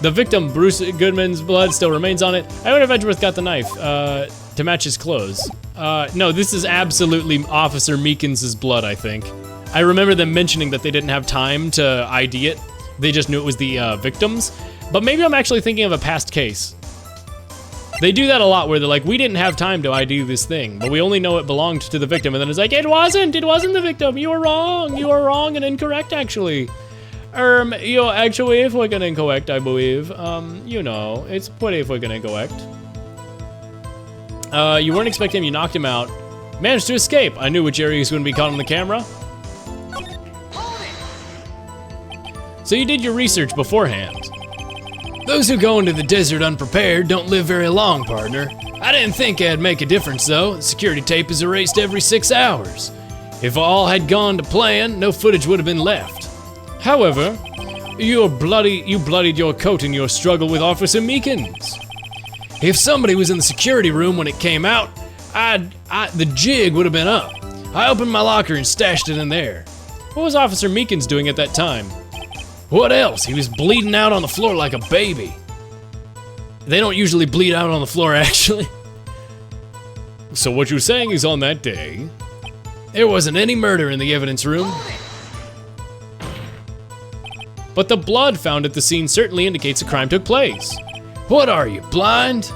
The victim, Bruce Goodman's blood, still remains on it. I wonder if Edgeworth got the knife to match his clothes. No, this is absolutely Officer Meekins' blood, I think. I remember them mentioning that they didn't have time to ID it. They just knew it was the victims. But maybe I'm actually thinking of a past case. They do that a lot where they're like, we didn't have time to ID this thing, but we only know it belonged to the victim. And then it's like, it wasn't the victim. You were wrong and incorrect, actually. Actually, if we're gonna incorrect, I believe. It's pretty fucking incorrect. You weren't expecting him, you knocked him out. Managed to escape. I knew which areas wouldn't be caught on the camera. So you did your research beforehand. Those who go into the desert unprepared don't live very long, partner. I didn't think it'd make a difference, though. The security tape is erased every 6 hours. If all had gone to plan, no footage would have been left. However, you bloodied your coat in your struggle with Officer Meekins. If somebody was in the security room when it came out, the jig would have been up. I opened my locker and stashed it in there. What was Officer Meekins doing at that time? What else? He was bleeding out on the floor like a baby. They don't usually bleed out on the floor, actually. So what you're saying is on that day, there wasn't any murder in the evidence room. But the blood found at the scene certainly indicates a crime took place. What are you, blind?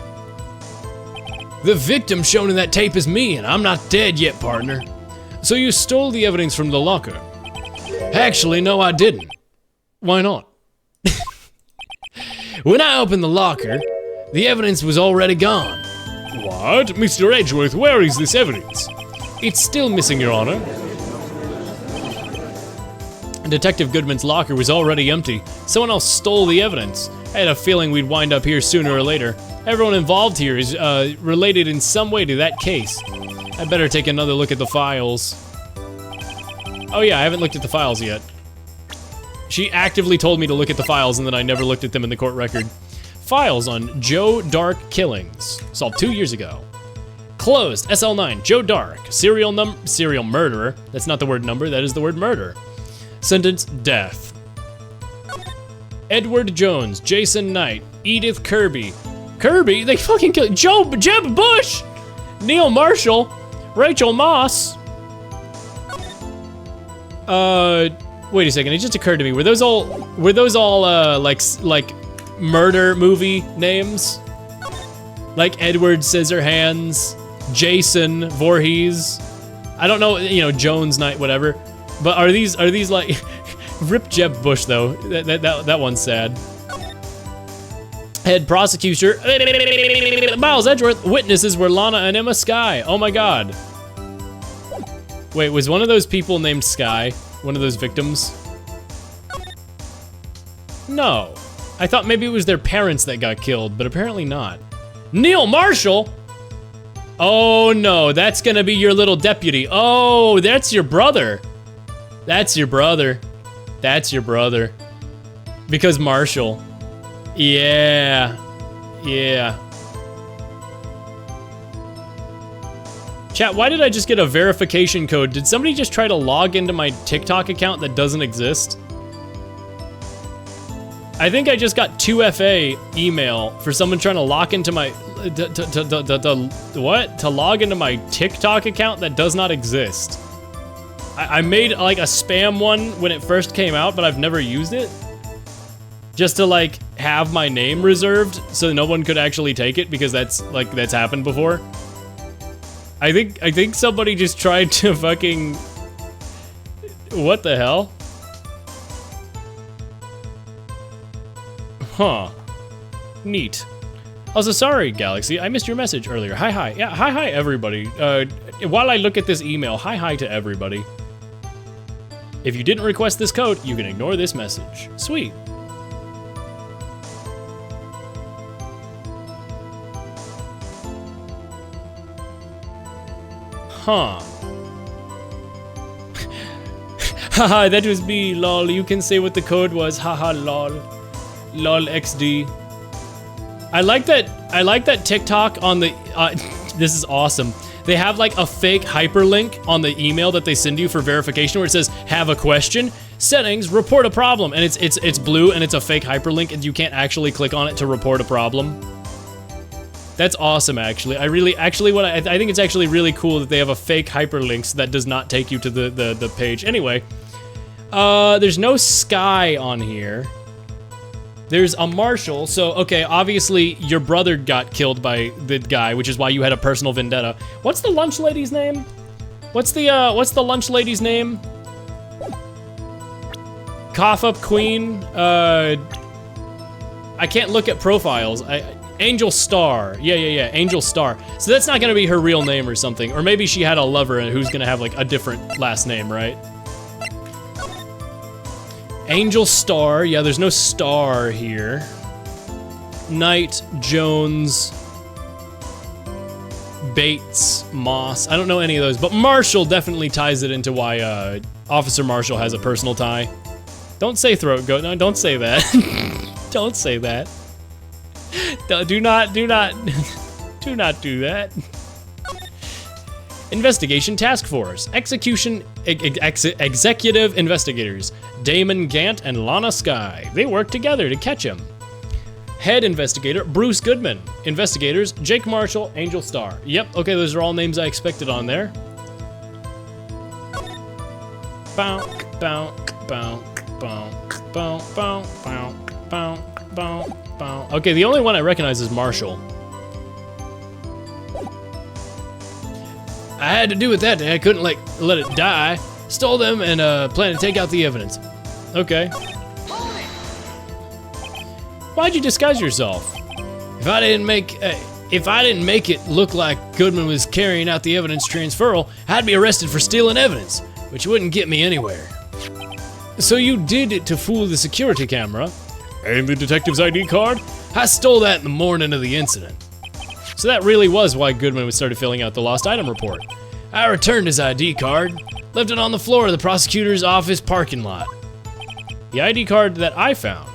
The victim shown in that tape is me, and I'm not dead yet, partner. So you stole the evidence from the locker? Actually, no, I didn't. Why not? When I opened the locker, the evidence was already gone. What? Mr. Edgeworth, where is this evidence? It's still missing, Your Honor. Detective Goodman's locker was already empty. Someone else stole the evidence. I had a feeling we'd wind up here sooner or later. Everyone involved here is related in some way to that case. I better take another look at the files. Oh yeah, I haven't looked at the files yet. She actively told me to look at the files and then I never looked at them in the court record. Files on Joe Dark killings, solved 2 years ago. Closed. SL9. Joe Dark. Serial murderer. That's not the word number, that is the word murder. Sentence, death. Edward Jones. Jason Knight. Edith Kirby. Kirby? They fucking killed Jeb Bush! Neil Marshall. Rachel Moss. Wait a second, it just occurred to me. Were those all like murder movie names? Like Edward Scissorhands, Jason Voorhees. I don't know, you know, Jones Knight, whatever. But are these like Rip Jeb Bush though? That one's sad. Head prosecutor Miles Edgeworth. Witnesses were Lana and Emma Sky. Oh my god. Wait, was one of those people named Sky? One of those victims? No. I thought maybe it was their parents that got killed, but apparently not. Neil Marshall? Oh no, that's gonna be your little deputy. Oh, that's your brother. That's your brother. That's your brother. Because Marshall. Yeah. Yeah. Chat, why did I just get a verification code? Did somebody just try to log into my TikTok account that doesn't exist? I think I just got 2FA email for someone trying to log into my, what? To log into my TikTok account that does not exist. I made like a spam one when it first came out, but I've never used it. Just to like have my name reserved so no one could actually take it because that's happened before. I think somebody just tried to fucking, what the hell? Huh. Neat. Also, sorry, Galaxy, I missed your message earlier. Hi. Yeah, hi, everybody. While I look at this email, hi to everybody. If you didn't request this code, you can ignore this message. Sweet. Huh. Haha, that was me, lol. You can say what the code was. Haha, lol. Lol XD. I like that TikTok on the, this is awesome. They have like a fake hyperlink on the email that they send you for verification where it says, have a question, settings, report a problem. And it's blue and it's a fake hyperlink and you can't actually click on it to report a problem. That's awesome, actually. I think it's actually really cool that they have a fake hyperlink that does not take you to the page. Anyway, there's no Sky on here. There's a Marshall, so okay, obviously your brother got killed by the guy, which is why you had a personal vendetta. What's the lunch lady's name? What's the lunch lady's name? Cough Up Queen. I can't look at profiles. Angel Star. Yeah, Angel Star. So that's not gonna be her real name or something. Or maybe she had a lover who's gonna have like a different last name, right? Angel Star. Yeah, there's no star here. Knight, Jones, Bates, Moss. I don't know any of those, but Marshall definitely ties it into why Officer Marshall has a personal tie. Don't say throat goat. No, don't say that. Don't say that. Do not do that. Investigation Task Force. Executive Investigators. Damon Gant and Lana Sky. They work together to catch him. Head Investigator, Bruce Goodman. Investigators, Jake Marshall, Angel Star. Yep, okay, those are all names I expected on there. Bonk, bonk, bonk, bonk, bonk, bonk, bonk, bonk, bonk, bonk. Okay, the only one I recognize is Marshall. I had to do with that. I couldn't let it die. Stole them and plan to take out the evidence. Okay. Why'd you disguise yourself? If I didn't make it look like Goodman was carrying out the evidence transferal, I'd be arrested for stealing evidence, which wouldn't get me anywhere. So you did it to fool the security camera? And the detective's ID card? I stole that in the morning of the incident. So that really was why Goodman started filling out the lost item report. I returned his ID card, left it on the floor of the prosecutor's office parking lot. The ID card that I found.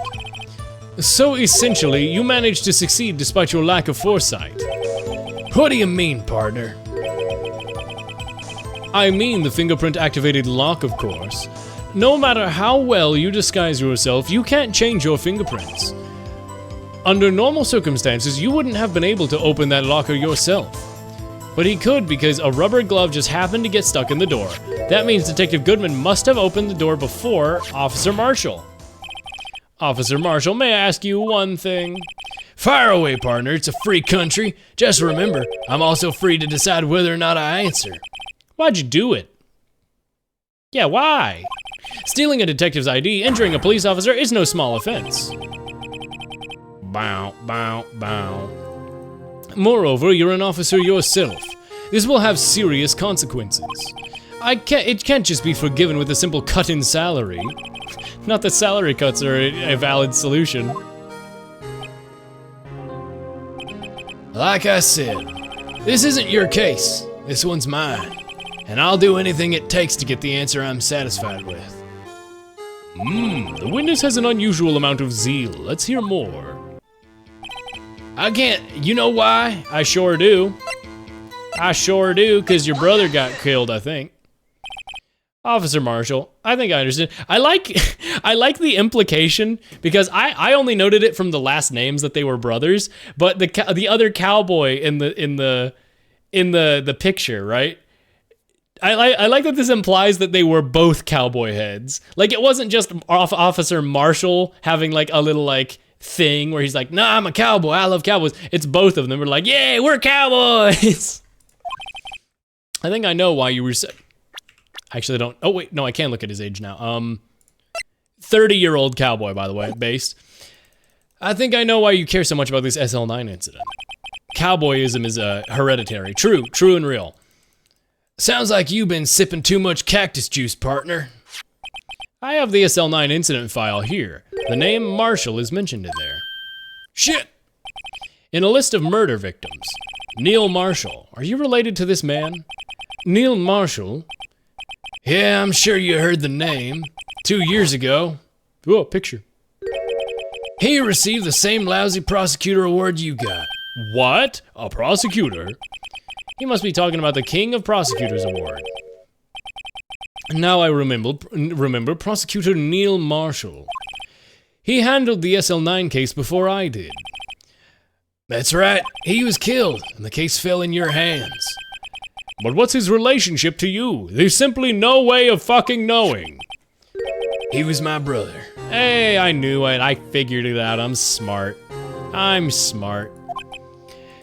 So essentially, you managed to succeed despite your lack of foresight. What do you mean, partner? I mean the fingerprint-activated lock, of course. No matter how well you disguise yourself, you can't change your fingerprints. Under normal circumstances, you wouldn't have been able to open that locker yourself. But he could because a rubber glove just happened to get stuck in the door. That means Detective Goodman must have opened the door before Officer Marshall. Officer Marshall, may I ask you one thing? Fire away, partner. It's a free country. Just remember, I'm also free to decide whether or not I answer. Why'd you do it? Yeah, why? Stealing a detective's ID, injuring a police officer is no small offense. Bow, bow, bow. Moreover, you're an officer yourself. This will have serious consequences. It can't just be forgiven with a simple cut in salary. Not that salary cuts are a valid solution. Like I said, this isn't your case. This one's mine. And I'll do anything it takes to get the answer I'm satisfied with. The witness has an unusual amount of zeal. Let's hear more. I can't, you know why? I sure do. I sure do, because your brother got killed, I think. Officer Marshall, I think I understand. I like the implication, because I only noted it from the last names that they were brothers, but the other cowboy in the picture, right? I like that this implies that they were both cowboy heads. Like, it wasn't just Officer Marshall having like a little like thing where he's like, nah, I'm a cowboy, I love cowboys. It's both of them. We're like, yay, we're cowboys. I think I know why you were actually I don't, oh wait, no, I can look at his age now. 30-year-old cowboy, by the way, based. I think I know why you care so much about this SL9 incident. Cowboyism is hereditary, true and real. Sounds like you've been sipping too much cactus juice, partner. I have the SL9 incident file here. The name Marshall is mentioned in there. Shit! In a list of murder victims, Neil Marshall. Are you related to this man? Neil Marshall? Yeah, I'm sure you heard the name. 2 years ago. Whoa, picture. He received the same lousy prosecutor award you got. What? A prosecutor? He must be talking about the King of Prosecutors Award. Now I remember Prosecutor Neil Marshall. He handled the SL9 case before I did. That's right, he was killed, and the case fell in your hands. But what's his relationship to you? There's simply no way of fucking knowing. He was my brother. Hey, I knew it. I figured it out. I'm smart.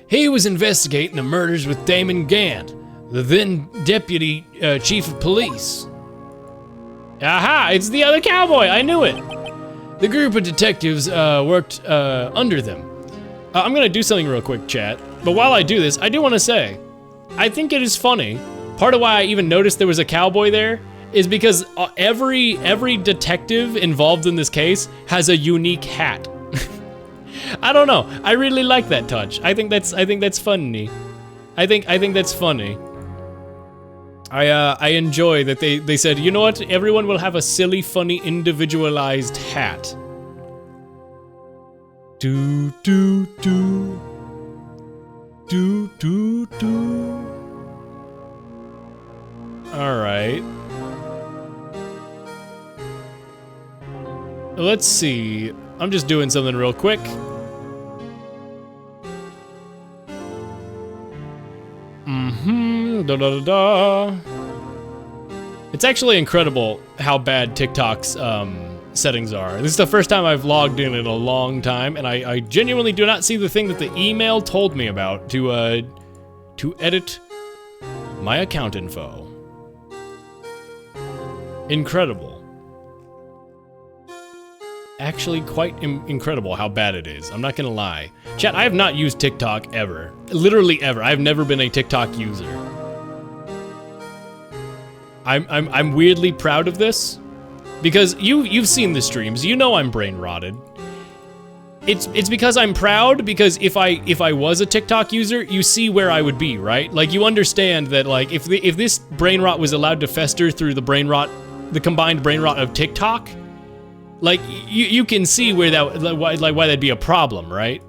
He was investigating the murders with Damon Gant, the then deputy chief of police. Aha, it's the other cowboy. I knew it. The group of detectives worked under them. I'm gonna do something real quick, chat. But while I do this, I do want to say, I think it is funny. Part of why I even noticed there was a cowboy there is because every detective involved in this case has a unique hat. I don't know. I really like that touch. I think that's funny. I think that's funny. I enjoy that they said, you know what? Everyone will have a silly, funny, individualized hat. Do do do. Do do do. All right. Let's see. I'm just doing something real quick. Da da da da. It's actually incredible how bad TikTok's settings are. This is the first time I've logged in a long time, and I genuinely do not see the thing that the email told me about to edit my account info. Incredible. Actually quite incredible how bad it is. I'm not gonna lie. Chat, I have not used TikTok ever. Literally ever. I've never been a TikTok user. I'm weirdly proud of this because you've seen the streams. You know I'm brain rotted. It's because I'm proud because if I was a TikTok user, you see where I would be, right? Like you understand that like if this brain rot was allowed to fester through the combined brain rot of TikTok, like you can see where why that'd be a problem, right?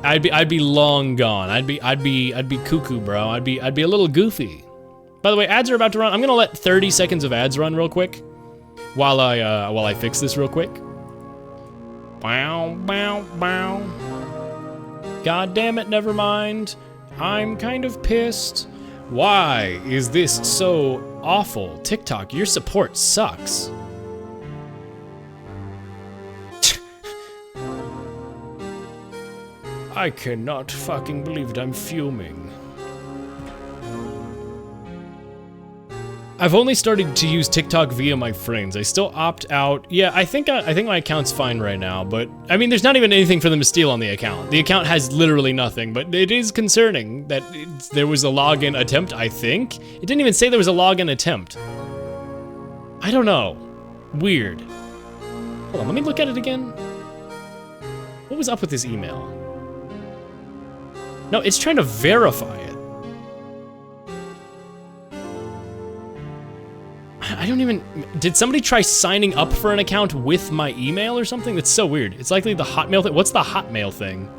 I'd be long gone. I'd be cuckoo, bro. I'd be a little goofy. By the way, ads are about to run. I'm gonna let 30 seconds of ads run real quick while I fix this real quick. Bow, bow, bow. God damn it, never mind. I'm kind of pissed. Why is this so awful? TikTok, your support sucks. I cannot fucking believe it, I'm fuming. I've only started to use TikTok via my friends. I still opt out. Yeah, I think my account's fine right now, but I mean, there's not even anything for them to steal on the account. The account has literally nothing, but it is concerning that there was a login attempt, I think. It didn't even say there was a login attempt. I don't know. Weird. Hold on, let me look at it again. What was up with this email? No, it's trying to verify it. I don't even, did somebody try signing up for an account with my email or something? That's so weird. It's likely the Hotmail thing. What's the Hotmail thing?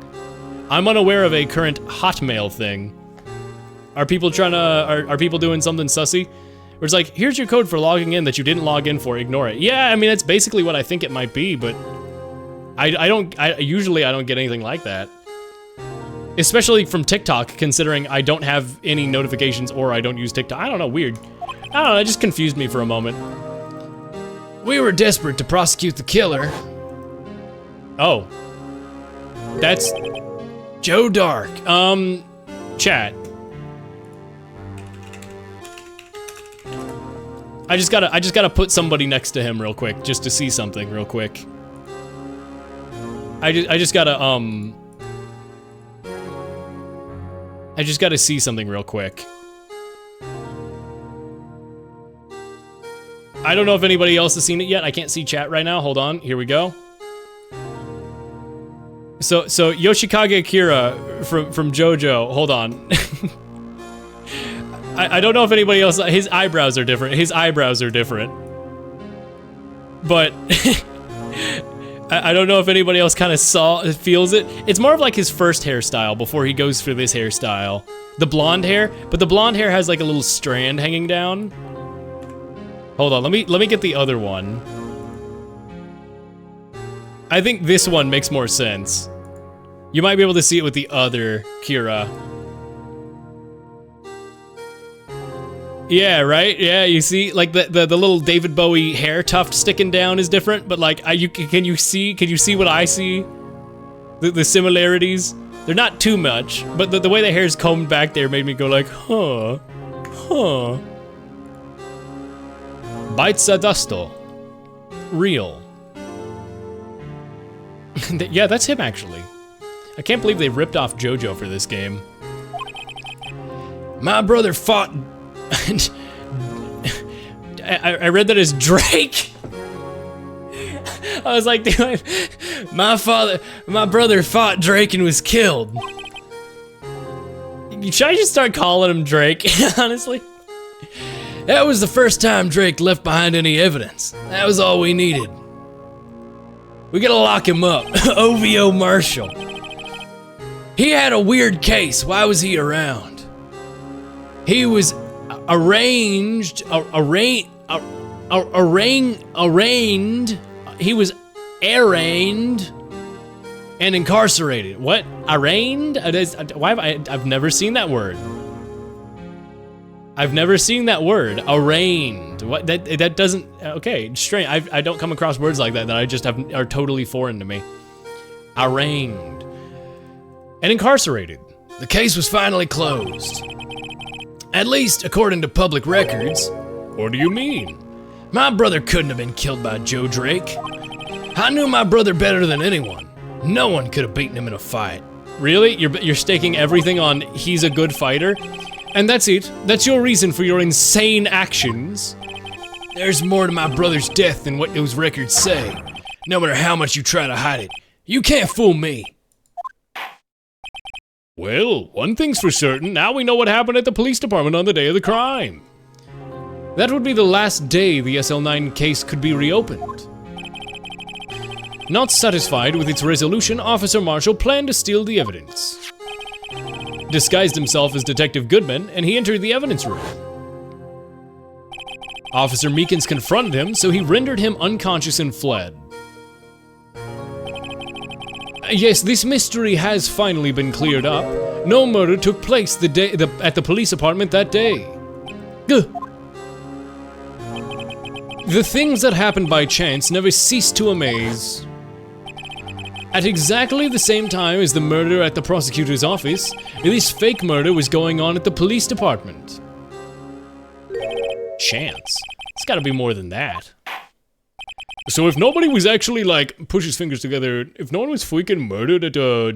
I'm unaware of a current Hotmail thing. Are people trying to, are people doing something sussy? Where it's like, here's your code for logging in that you didn't log in for, ignore it. Yeah, I mean, that's basically what I think it might be, but usually I don't get anything like that. Especially from TikTok, considering I don't have any notifications or I don't use TikTok. I don't know, weird. I don't know, it just confused me for a moment. We were desperate to prosecute the killer. Oh. That's Joe Dark. Chat. I just gotta put somebody next to him real quick, just to see something real quick. I just gotta see something real quick. I don't know if anybody else has seen it yet. I can't see chat right now. Hold on. Here we go. So Yoshikage Akira from JoJo. Hold on. I don't know if anybody else. His eyebrows are different. His eyebrows are different. But I don't know if anybody else kind of feels it. It's more of like his first hairstyle before he goes for this hairstyle. The blonde hair, but the blonde hair has like a little strand hanging down. Hold on, let me get the other one. I think this one makes more sense. You might be able to see it with the other Kira. Yeah, right? Yeah, you see, like the little David Bowie hair tuft sticking down is different, but like, can you see what I see? The similarities? They're not too much, but the way the hair's combed back there made me go like, huh. Bites Adusto. Real. Yeah, that's him actually. I can't believe they ripped off JoJo for this game. My brother fought... I read that as Drake. I was like, dude, my brother fought Drake and was killed. Should I just start calling him Drake, honestly? That was the first time Drake left behind any evidence. That was all we needed. We gotta lock him up. OVO Marshall. He had a weird case. Why was he around? He was arraigned. He was arraigned and incarcerated. What? Arraigned? Why have I've never seen that word. I've never seen that word. Arraigned. What? That doesn't. Okay, strange. I don't come across words like that I just are totally foreign to me. Arraigned and incarcerated. The case was finally closed. At least according to public records. What do you mean? My brother couldn't have been killed by Joe Drake. I knew my brother better than anyone. No one could have beaten him in a fight. Really? You're staking everything on he's a good fighter? And that's it? That's your reason for your insane actions? There's more to my brother's death than what those records say. No matter how much you try to hide it, you can't fool me. Well, one thing's for certain, now we know what happened at the police department on the day of the crime. That would be the last day the SL9 case could be reopened. Not satisfied with its resolution, Officer Marshall planned to steal the evidence. Disguised himself as Detective Goodman, and he entered the evidence room. Officer Meekins confronted him, so he rendered him unconscious and fled. Yes, this mystery has finally been cleared up. No murder took place at the police department that day. Gah. The things that happened by chance never cease to amaze. At exactly the same time as the murder at the prosecutor's office, this fake murder was going on at the police department. Chance? It's gotta be more than that. So if nobody was actually, like, push his fingers together, if no one was freaking murdered at the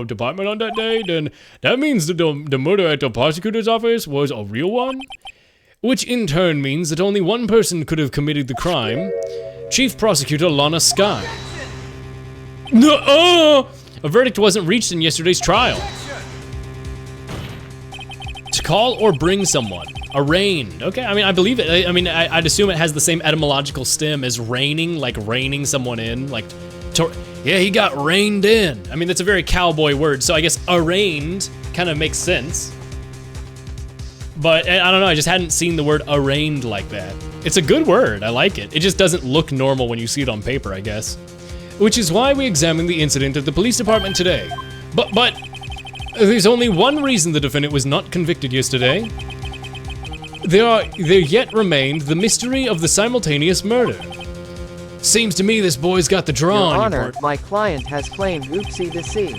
department on that day, then that means that the murder at the prosecutor's office was a real one? Which in turn means that only one person could have committed the crime, Chief Prosecutor Lana Skye. No, a verdict wasn't reached in yesterday's trial. To call or bring someone. Arraigned. Okay, I mean, I believe it. I mean, I'd assume it has the same etymological stem as reigning, like reining someone in. Like, yeah, he got reined in. I mean, that's a very cowboy word, so I guess arraigned kind of makes sense. But I don't know, I just hadn't seen the word arraigned like that. It's a good word, I like it. It just doesn't look normal when you see it on paper, I guess. Which is why we examined the incident at the police department today. But there's only one reason the defendant was not convicted yesterday. There yet remained the mystery of the simultaneous murder. Seems to me this boy's got the draw on Your Honor, my client has claimed oopsie daisy.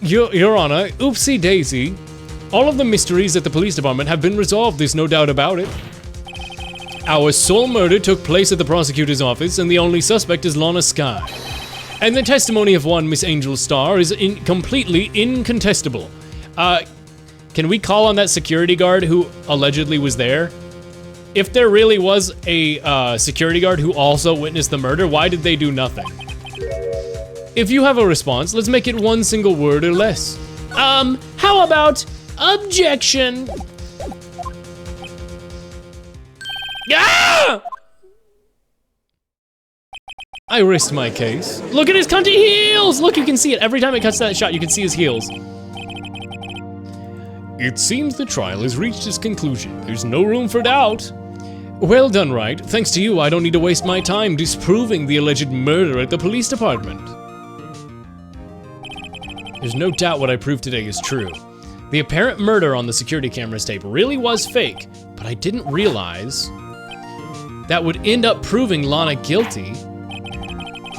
Your Honor, oopsie daisy. All of the mysteries at the police department have been resolved, there's no doubt about it. Our sole murder took place at the prosecutor's office, and the only suspect is Lana Skye. And the testimony of one Miss Angel Starr is completely incontestable. Can we call on that security guard who allegedly was there? If there really was a security guard who also witnessed the murder, why did they do nothing? If you have a response, let's make it one single word or less. How about objection? Ah! I rest my case. Look at his cunty heels! Look, you can see it. Every time it cuts that shot, you can see his heels. It seems the trial has reached its conclusion. There's no room for doubt. Well done, Wright. Thanks to you, I don't need to waste my time disproving the alleged murder at the police department. There's no doubt what I proved today is true. The apparent murder on the security camera's tape really was fake, but I didn't realize that would end up proving Lana guilty.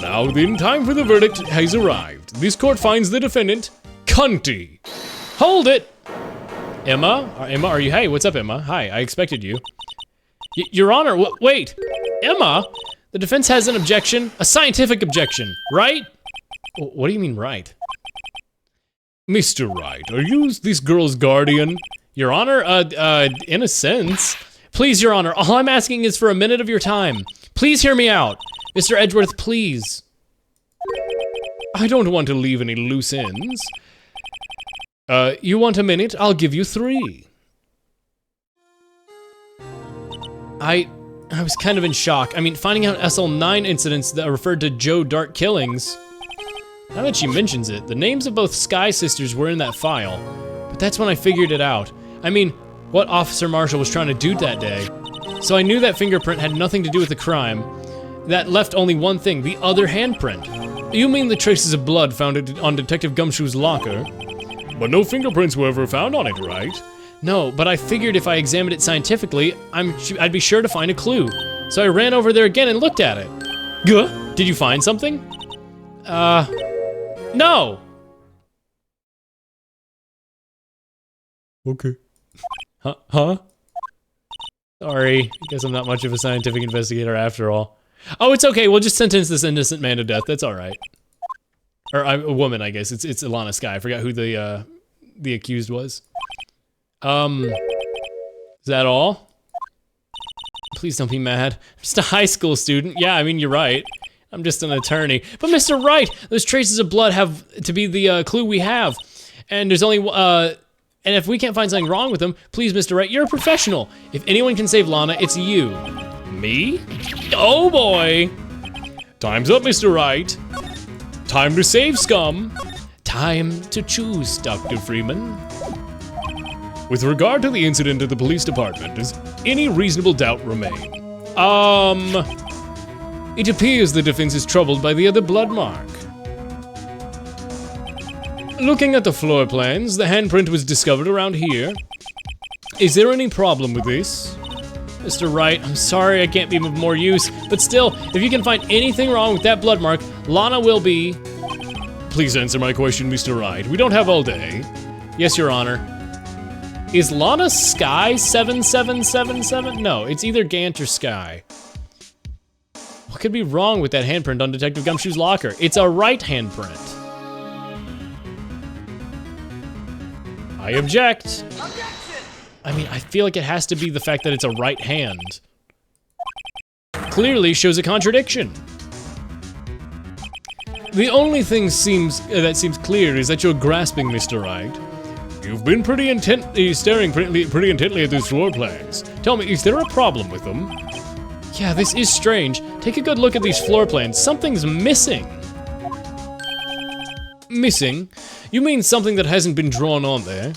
Now then, time for the verdict has arrived. This court finds the defendant cunty. Hold it! Emma, are you? Hey, what's up, Emma? Hi, I expected you. Your Honor, wait, Emma. The defense has an objection, a scientific objection, right? What do you mean, right? Mr. Wright, are you this girl's guardian? Your Honor, in a sense. Please, Your Honor, all I'm asking is for a minute of your time. Please hear me out. Mr. Edgeworth, please. I don't want to leave any loose ends. You want a minute? I'll give you 3. I was kind of in shock. I mean, finding out SL9 incidents that referred to Joe Dark killings. Now that she mentions it, the names of both Skye sisters were in that file. But that's when I figured it out. I mean, what Officer Marshall was trying to do that day. So I knew that fingerprint had nothing to do with the crime. That left only one thing, the other handprint. You mean the traces of blood found on Detective Gumshoe's locker? But no fingerprints were ever found on it, right? No, but I figured if I examined it scientifically, I'd be sure to find a clue. So I ran over there again and looked at it. Gah! Did you find something? No! Okay. Huh? Sorry, I guess I'm not much of a scientific investigator after all. Oh, it's okay, we'll just sentence this innocent man to death, that's alright. Or a woman, I guess, it's Lana Skye, I forgot who the accused was. Is that all? Please don't be mad. I'm just a high school student. Yeah, I mean, you're right. I'm just an attorney. But Mr. Wright, those traces of blood have to be the clue we have. And there's only, and if we can't find something wrong with them, please, Mr. Wright, you're a professional. If anyone can save Lana, it's you. Me? Oh boy. Time's up, Mr. Wright. Time to save scum. Time to choose, Dr. Freeman. With regard to the incident at the police department, does any reasonable doubt remain? It appears the defense is troubled by the other blood mark. Looking at the floor plans, the handprint was discovered around here. Is there any problem with this? Mr. Wright, I'm sorry I can't be of more use, but still, if you can find anything wrong with that blood mark, Lana will be... Please answer my question, Mr. Wright. We don't have all day. Yes, Your Honor. Is Lana Sky 7777? No, it's either Gant or Sky. What could be wrong with that handprint on Detective Gumshoe's locker? It's a right handprint. I object. I mean, I feel like it has to be the fact that it's a right hand. Clearly shows a contradiction. The only thing that seems clear is that you're grasping, Mr. Wright. You've been staring pretty intently at those floor plans. Tell me, is there a problem with them? Yeah, this is strange. Take a good look at these floor plans. Something's missing. Missing? You mean something that hasn't been drawn on there?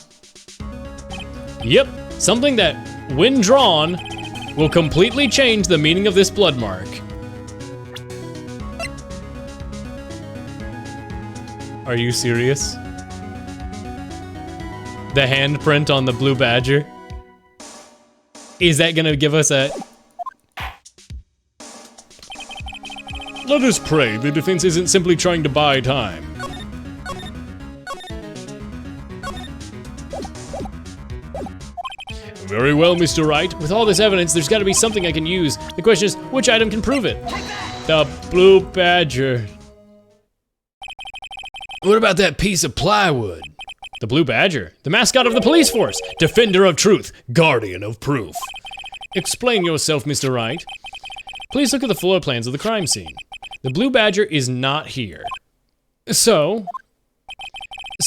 Yep, something that, when drawn, will completely change the meaning of this blood mark. Are you serious? The handprint on the blue badger? Is that gonna give us a... Let us pray the defense isn't simply trying to buy time. Very well, Mr. Wright. With all this evidence, there's gotta be something I can use. The question is, which item can prove it? The blue badger. What about that piece of plywood? The blue badger, the mascot of the police force, defender of truth, guardian of proof. Explain yourself, Mr. Wright. Please look at the floor plans of the crime scene. The blue badger is not here. So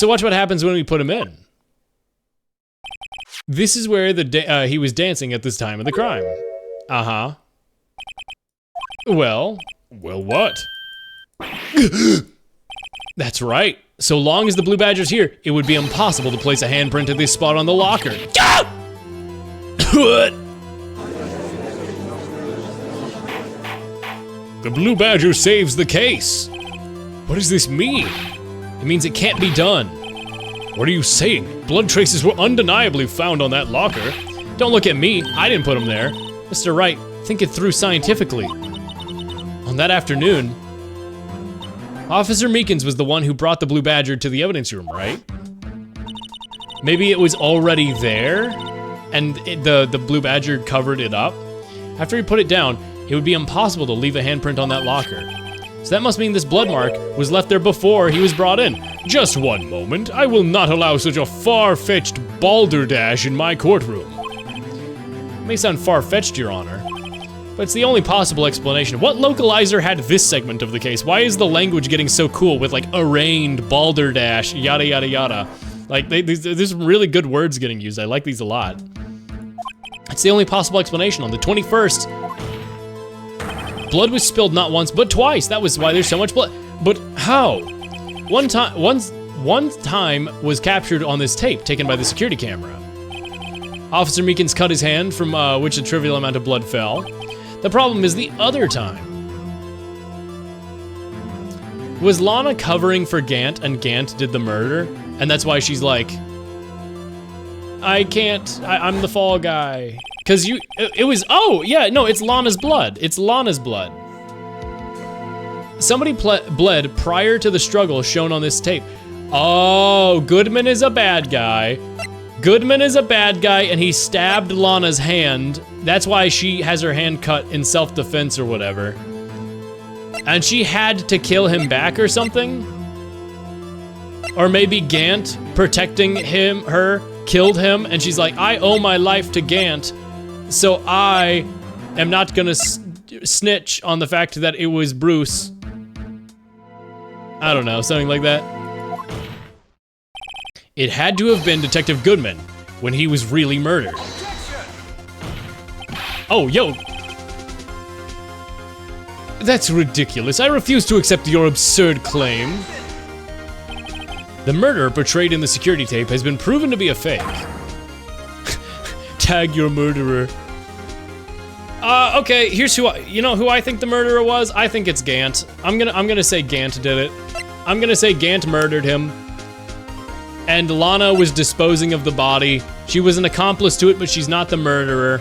watch what happens when we put him in. This is where he was dancing at this time of the crime. Uh-huh. Well, what? That's right. So long as the blue badger's here, it would be impossible to place a handprint at this spot on the locker. The blue badger saves the case. What does this mean? It means it can't be done. What are you saying? Blood traces were undeniably found on that locker. Don't look at me, I didn't put them there. Mr. Wright, think it through scientifically. On that afternoon, Officer Meekins was the one who brought the blue badger to the evidence room, right? Maybe it was already there, and the blue badger covered it up. After he put it down, it would be impossible to leave a handprint on that locker. So that must mean this blood mark was left there before he was brought in. Just one moment, I will not allow such a far-fetched balderdash in my courtroom. It may sound far-fetched, Your Honor, but it's the only possible explanation. What localizer had this segment of the case? Why is the language getting so cool with like arraigned, balderdash, yada yada yada? Like there's some really good words getting used. I like these a lot. It's the only possible explanation. On the 21st, blood was spilled not once but twice. That was why there's so much blood. But how? One time was captured on this tape taken by the security camera. Officer Meekins cut his hand from which a trivial amount of blood fell. The problem is the other time. Was Lana covering for Gant and Gant did the murder? And that's why she's like, I'm the fall guy. Cause it was, oh yeah, no, it's Lana's blood. It's Lana's blood. Somebody bled prior to the struggle shown on this tape. Oh, Goodman is a bad guy. Goodman is a bad guy and he stabbed Lana's hand. That's why she has her hand cut in self-defense or whatever. And she had to kill him back or something? Or maybe Gant, protecting her, killed him and she's like, I owe my life to Gant, so I am not gonna snitch on the fact that it was Bruce. I don't know, something like that. It had to have been Detective Goodman when he was really murdered. Oh, yo. That's ridiculous. I refuse to accept your absurd claim. The murderer portrayed in the security tape has been proven to be a fake. Tag your murderer. Okay, here's who I think the murderer was? I think it's Gant. I'm gonna say Gant did it. I'm gonna say Gant murdered him. And Lana was disposing of the body. She was an accomplice to it, but she's not the murderer.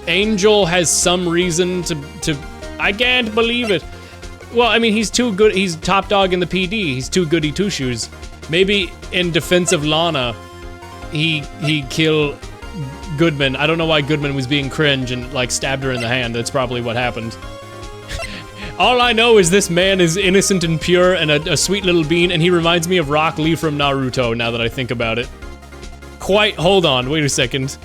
Angel has some reason to I can't believe it. Well, I mean, he's too good. He's top dog in the PD. He's too goody two shoes. Maybe in defense of Lana, he killed Goodman. I don't know why Goodman was being cringe and like stabbed her in the hand. That's probably what happened. All I know is this man is innocent and pure and a sweet little bean, and he reminds me of Rock Lee from Naruto, now that I think about it. Hold on, wait a second.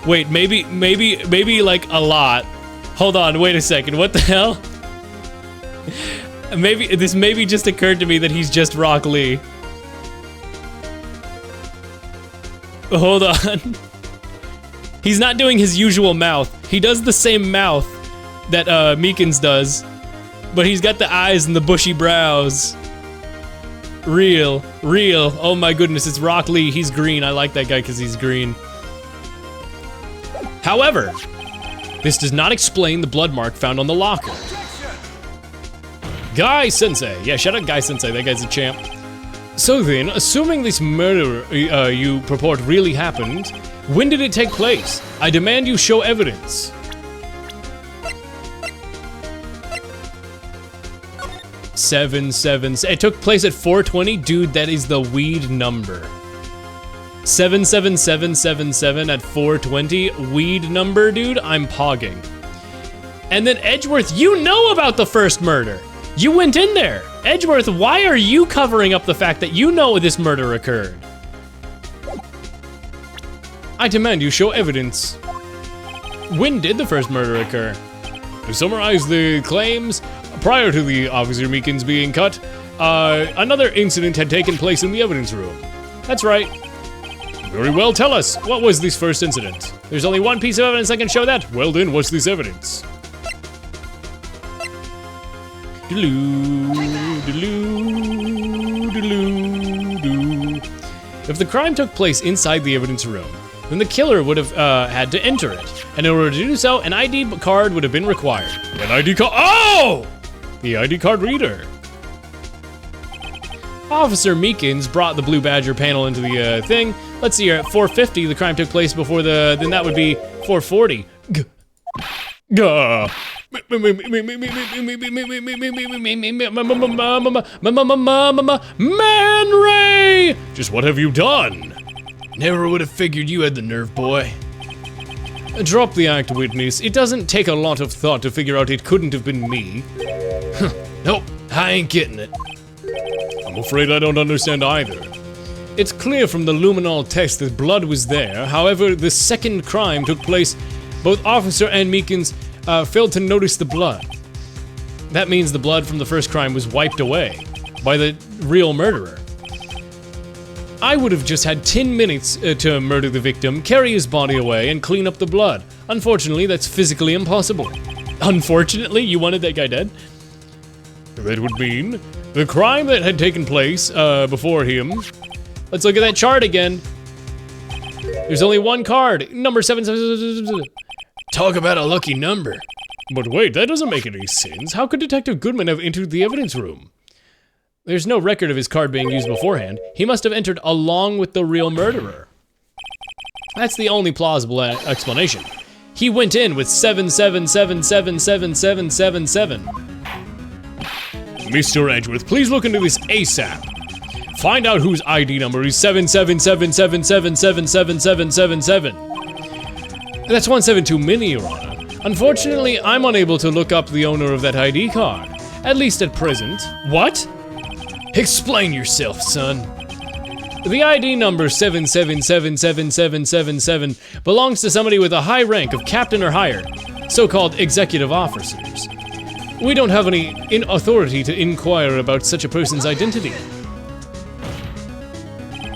Wait, maybe like a lot. Hold on, wait a second, what the hell? This maybe just occurred to me that he's just Rock Lee. Hold on. He's not doing his usual mouth. He does the same mouth that Meekins does, but he's got the eyes and the bushy brows. Real. Oh my goodness, it's Rock Lee. He's green. I like that guy because he's green. However, this does not explain the blood mark found on the locker. Guy Sensei. Yeah, shout out Guy Sensei. That guy's a champ. So then, assuming this murder you purport really happened, when did it take place? I demand you show evidence. It took place at 420? Dude, that is the weed number. 77777 at 420? Weed number, dude? I'm pogging. And then Edgeworth, you know about the first murder. You went in there. Edgeworth, why are you covering up the fact that you know this murder occurred? I demand you show evidence. When did the first murder occur? To summarize the claims, prior to the Officer Meekins being cut, another incident had taken place in the evidence room. That's right. Very well, tell us, what was this first incident? There's only one piece of evidence that can show that. Well then, what's this evidence? If the crime took place inside the evidence room, then the killer would have had to enter it. And in order to do so, an ID card would have been required. An ID card? Oh! The ID card reader. Officer Meekins brought the Blue Badger panel into the thing. Let's see here, at 450, the crime took place before then that would be 440. Man Ray! Just what have you done? Never would have figured you had the nerve, boy. Drop the act, witness. It doesn't take a lot of thought to figure out it couldn't have been me. Nope, I ain't getting it. I'm afraid I don't understand either. It's clear from the luminol test that blood was there. However, the second crime took place. Both Officer and Meekins failed to notice the blood. That means the blood from the first crime was wiped away by the real murderer. I would have just had 10 minutes to murder the victim, carry his body away, and clean up the blood. Unfortunately, that's physically impossible. Unfortunately? You wanted that guy dead? That would mean the crime that had taken place before him. Let's look at that chart again. There's only one card, number 777. Talk about a lucky number. But wait, that doesn't make any sense. How could Detective Goodman have entered the evidence room? There's no record of his card being used beforehand. He must have entered along with the real murderer. That's the only plausible explanation. He went in with 777777777. Mr. Edgeworth, please look into this ASAP. Find out whose ID number is 777777777. That's 172 mini, Your Honor. Unfortunately, I'm unable to look up the owner of that ID card. At least at present. What? Explain yourself, son. The ID number 7777777 belongs to somebody with a high rank of captain or higher, so-called executive officers. We don't have any authority to inquire about such a person's identity.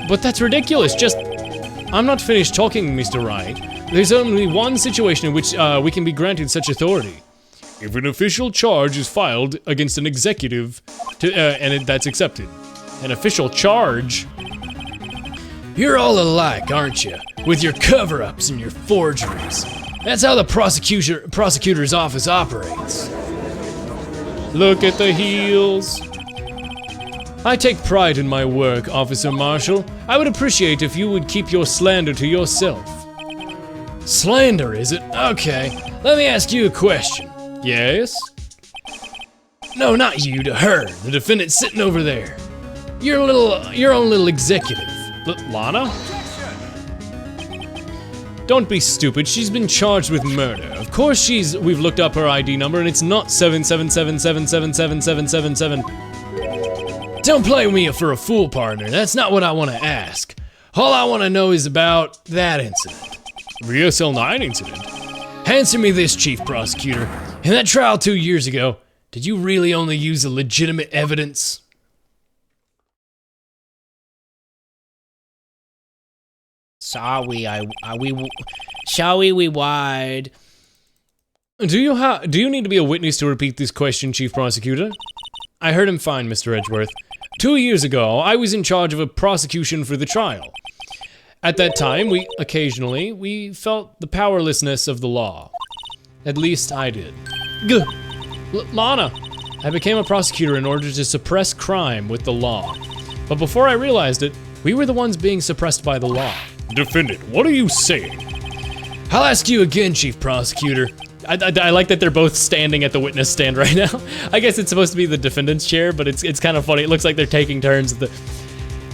But that's ridiculous, I'm not finished talking, Mr. Wright. There's only one situation in which we can be granted such authority. If an official charge is filed against an executive, that's accepted. An official charge? You're all alike, aren't you? With your cover-ups and your forgeries. That's how the prosecutor's office operates. Look at the heels. I take pride in my work, Officer Marshall. I would appreciate if you would keep your slander to yourself. Slander, is it? Okay, let me ask you a question. Yes? No, not you, to her, the defendant sitting over there. Your own little executive. Lana? Don't be stupid, she's been charged with murder. Of course we've looked up her ID number and it's not 777777777. Don't play me for a fool, partner, that's not what I want to ask. All I want to know is about that incident. The SL9 incident? Answer me this, Chief Prosecutor. In that trial 2 years ago, did you really only use the legitimate evidence? Sorry, we wide. Do you need to be a witness to repeat this question, Chief Prosecutor? I heard him fine, Mr. Edgeworth. 2 years ago, I was in charge of a prosecution for the trial. At that time, we felt the powerlessness of the law. At least I did. Lana! I became a prosecutor in order to suppress crime with the law. But before I realized it, we were the ones being suppressed by the law. Defendant, what are you saying? I'll ask you again, Chief Prosecutor. I like that they're both standing at the witness stand right now. I guess it's supposed to be the defendant's chair, but it's kind of funny. It looks like they're taking turns at the...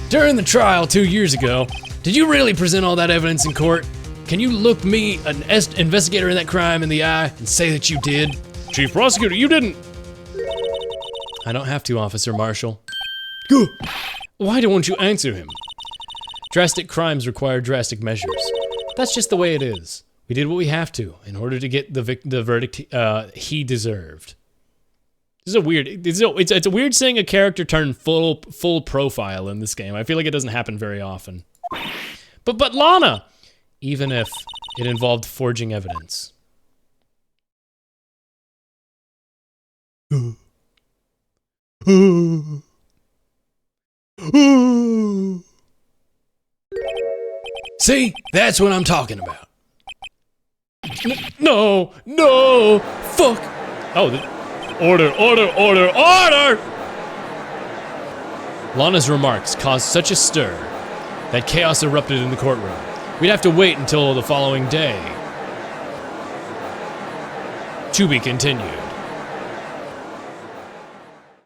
During the trial 2 years ago, did you really present all that evidence in court? Can you look me, an investigator in that crime, in the eye and say that you did? Chief Prosecutor, you didn't... I don't have to, Officer Marshall. Why don't you answer him? Drastic crimes require drastic measures. That's just the way it is. We did what we have to in order to get the verdict he deserved. This is a weird. It's a weird seeing a character turn full profile in this game. I feel like it doesn't happen very often. But Lana, even if it involved forging evidence. See, that's what I'm talking about. No, fuck. Oh, order. Lana's remarks caused such a stir that chaos erupted in the courtroom. We'd have to wait until the following day. To be continued.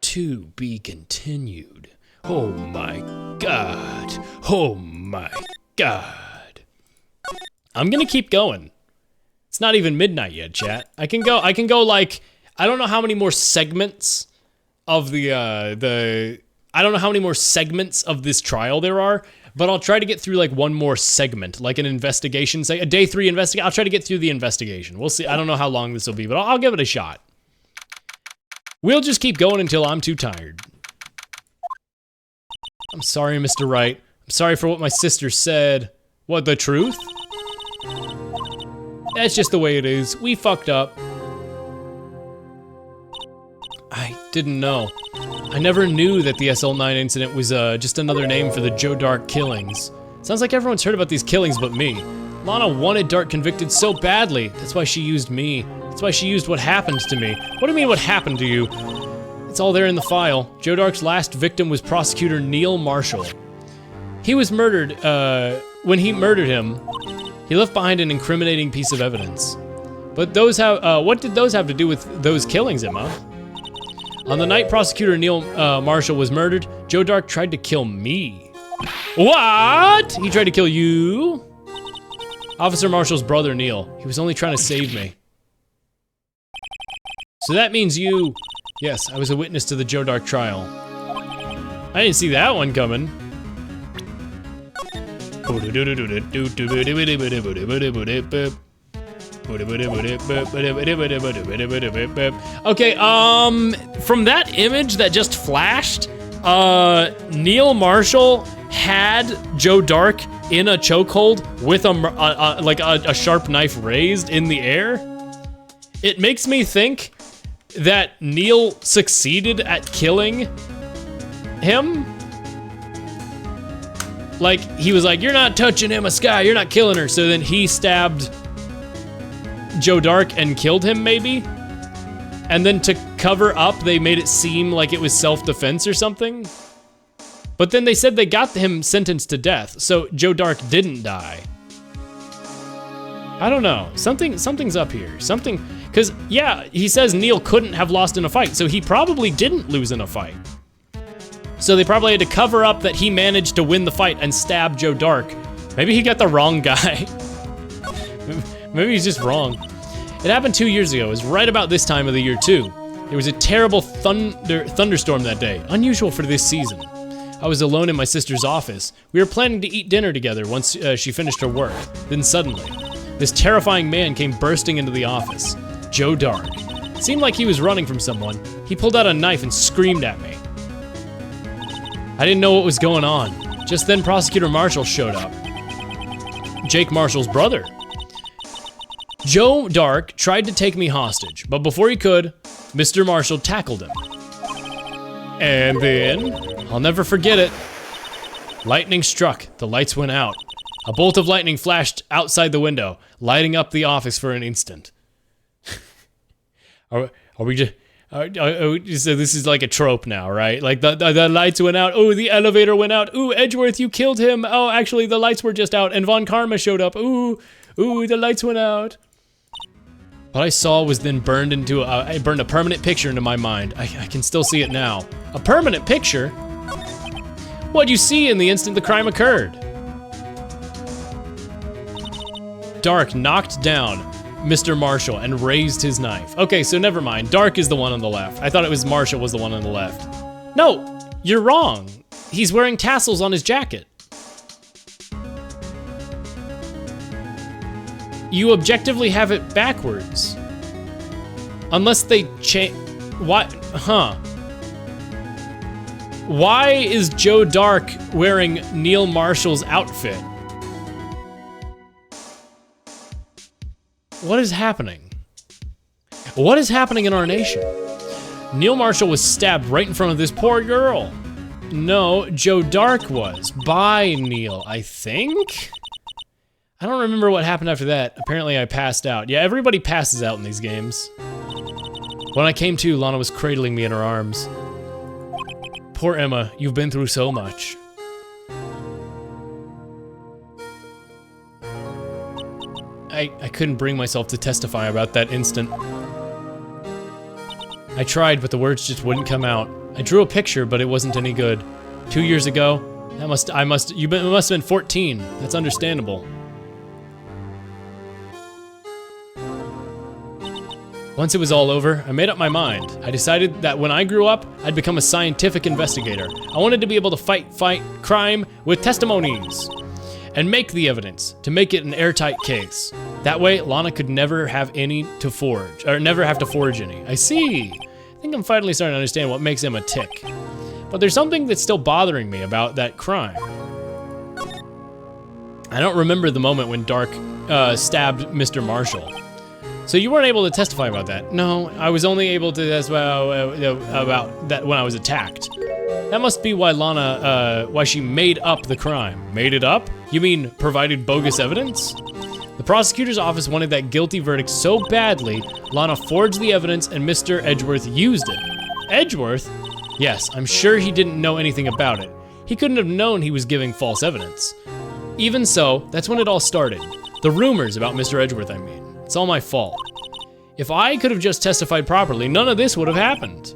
To be continued. Oh my god. Oh my god. I'm gonna keep going. It's not even midnight yet, chat. I can go like, I don't know how many more segments of I don't know how many more segments of this trial there are, but I'll try to get through like one more segment, like an investigation, say a day 3 investigation. I'll try to get through the investigation. We'll see. I don't know how long this will be, but I'll give it a shot. We'll just keep going until I'm too tired. I'm sorry, Mr. Wright. I'm sorry for what my sister said. What, the truth? That's just the way it is. We fucked up. I didn't know. I never knew that the SL9 incident was just another name for the Joe Dark killings. Sounds like everyone's heard about these killings but me. Lana wanted Dark convicted so badly. That's why she used me. That's why she used what happened to me. What do you mean what happened to you? It's all there in the file. Joe Dark's last victim was prosecutor Neil Marshall. He was murdered, when he murdered him, he left behind an incriminating piece of evidence. But those have, what did those have to do with those killings, Emma? On the night prosecutor Neil Marshall was murdered, Joe Dark tried to kill me. What? He tried to kill you? Officer Marshall's brother, Neil. He was only trying to save me. So that means you... Yes, I was a witness to the Joe Dark trial. I didn't see that one coming. Okay, from that image that just flashed, Neil Marshall had Joe Dark in a chokehold with a sharp knife raised in the air, it makes me think that Neil succeeded at killing him. Like, he was like, you're not touching Emma Sky, you're not killing her. So then he stabbed Joe Dark and killed him, maybe? And then to cover up, they made it seem like it was self-defense or something. But then they said they got him sentenced to death, so Joe Dark didn't die. I don't know, something's up here. Because yeah, he says Neil couldn't have lost in a fight, so he probably didn't lose in a fight. So they probably had to cover up that he managed to win the fight and stab Joe Dark. Maybe he got the wrong guy. Maybe he's just wrong. It happened 2 years ago. It was right about this time of the year too. There was a terrible thunderstorm that day, unusual for this season. I was alone in my sister's office. We were planning to eat dinner together once she finished her work. Then suddenly, this terrifying man came bursting into the office. Joe Dark. It seemed like he was running from someone. He pulled out a knife and screamed at me. I didn't know what was going on. Just then Prosecutor Marshall showed up. Jake Marshall's brother. Joe Dark tried to take me hostage, but before he could, Mr. Marshall tackled him. And then, I'll never forget it. Lightning struck, the lights went out. A bolt of lightning flashed outside the window, lighting up the office for an instant. Are we just... so this is like a trope now, right? Like the lights went out. Oh, the elevator went out. Ooh, Edgeworth, you killed him. Oh, actually, the lights were just out, and Von Karma showed up. Ooh, the lights went out. What I saw was then burned a permanent picture into my mind. I can still see it now. A permanent picture? What'd you see in the instant the crime occurred? Dark knocked down Mr. Marshall and raised his knife. Okay, so never mind. Dark is the one on the left. I thought it was Marshall was the one on the left. No, you're wrong. He's wearing tassels on his jacket. You objectively have it backwards. Unless they change... What? Huh. Why is Joe Dark wearing Neil Marshall's outfit? What is happening? What is happening in our nation? Neil Marshall was stabbed right in front of this poor girl. No, Joe Dark was. By Neil, I think? I don't remember what happened after that. Apparently I passed out. Yeah, everybody passes out in these games. When I came to, Lana was cradling me in her arms. Poor Emma, you've been through so much. I couldn't bring myself to testify about that instant. I tried, but the words just wouldn't come out. I drew a picture, but it wasn't any good. 2 years ago, you must have been 14. That's understandable. Once it was all over, I made up my mind. I decided that when I grew up, I'd become a scientific investigator. I wanted to be able to fight crime with testimonies and make the evidence to make it an airtight case. That way, Lana could never have any to forge, or never have to forge any. I see. I think I'm finally starting to understand what makes Emma tick. But there's something that's still bothering me about that crime. I don't remember the moment when Dark stabbed Mr. Marshall. So you weren't able to testify about that? No, I was only able to testify about that when I was attacked. That must be why Lana, why she made up the crime. Made it up? You mean provided bogus evidence? The prosecutor's office wanted that guilty verdict so badly, Lana forged the evidence and Mr. Edgeworth used it. Edgeworth? Yes, I'm sure he didn't know anything about it. He couldn't have known he was giving false evidence. Even so, that's when it all started. The rumors about Mr. Edgeworth, I mean. It's all my fault. If I could have just testified properly, none of this would have happened.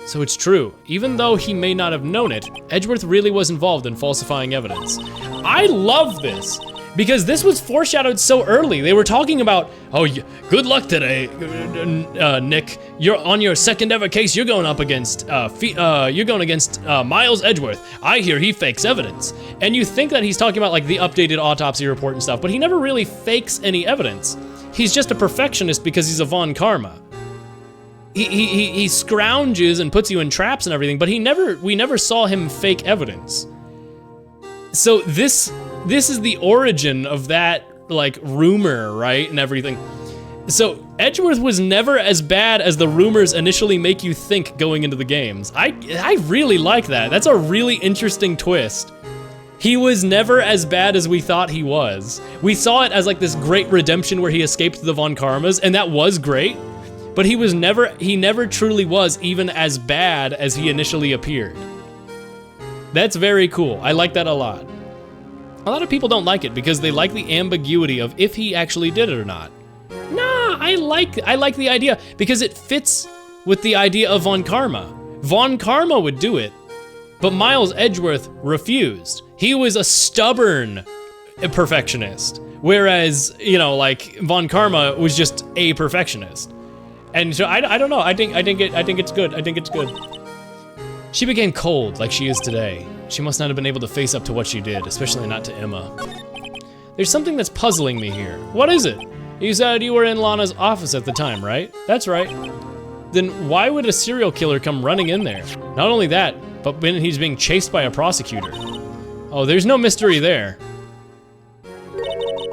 So it's true. Even though he may not have known it, Edgeworth really was involved in falsifying evidence. I love this, because this was foreshadowed so early. They were talking about, oh, good luck today, Nick. You're on your second ever case. You're going up against, Miles Edgeworth. I hear he fakes evidence. And you think that he's talking about like the updated autopsy report and stuff, but he never really fakes any evidence. He's just a perfectionist because he's a Von Karma. He scrounges and puts you in traps and everything, but we never saw him fake evidence. So this this is the origin of that, like, rumor, right, and everything. So Edgeworth was never as bad as the rumors initially make you think going into the games. I really like that. That's a really interesting twist. He was never as bad as we thought he was. We saw it as like this great redemption where he escaped the Von Karmas, and that was great, but he never truly was even as bad as he initially appeared. That's very cool. I like that a lot. A lot of people don't like it because they like the ambiguity of if he actually did it or not. Nah, I like the idea because it fits with the idea of Von Karma. Von Karma would do it, but Miles Edgeworth refused. He was a stubborn perfectionist, whereas, you know, like Von Karma was just a perfectionist. And so I don't know. I think it's good. I think it's good. She became cold like she is today. She must not have been able to face up to what she did, especially not to Emma. There's something that's puzzling me here. What is it? You said you were in Lana's office at the time, right? That's right. Then why would a serial killer come running in there? Not only that, but when he's being chased by a prosecutor. Oh, there's no mystery there.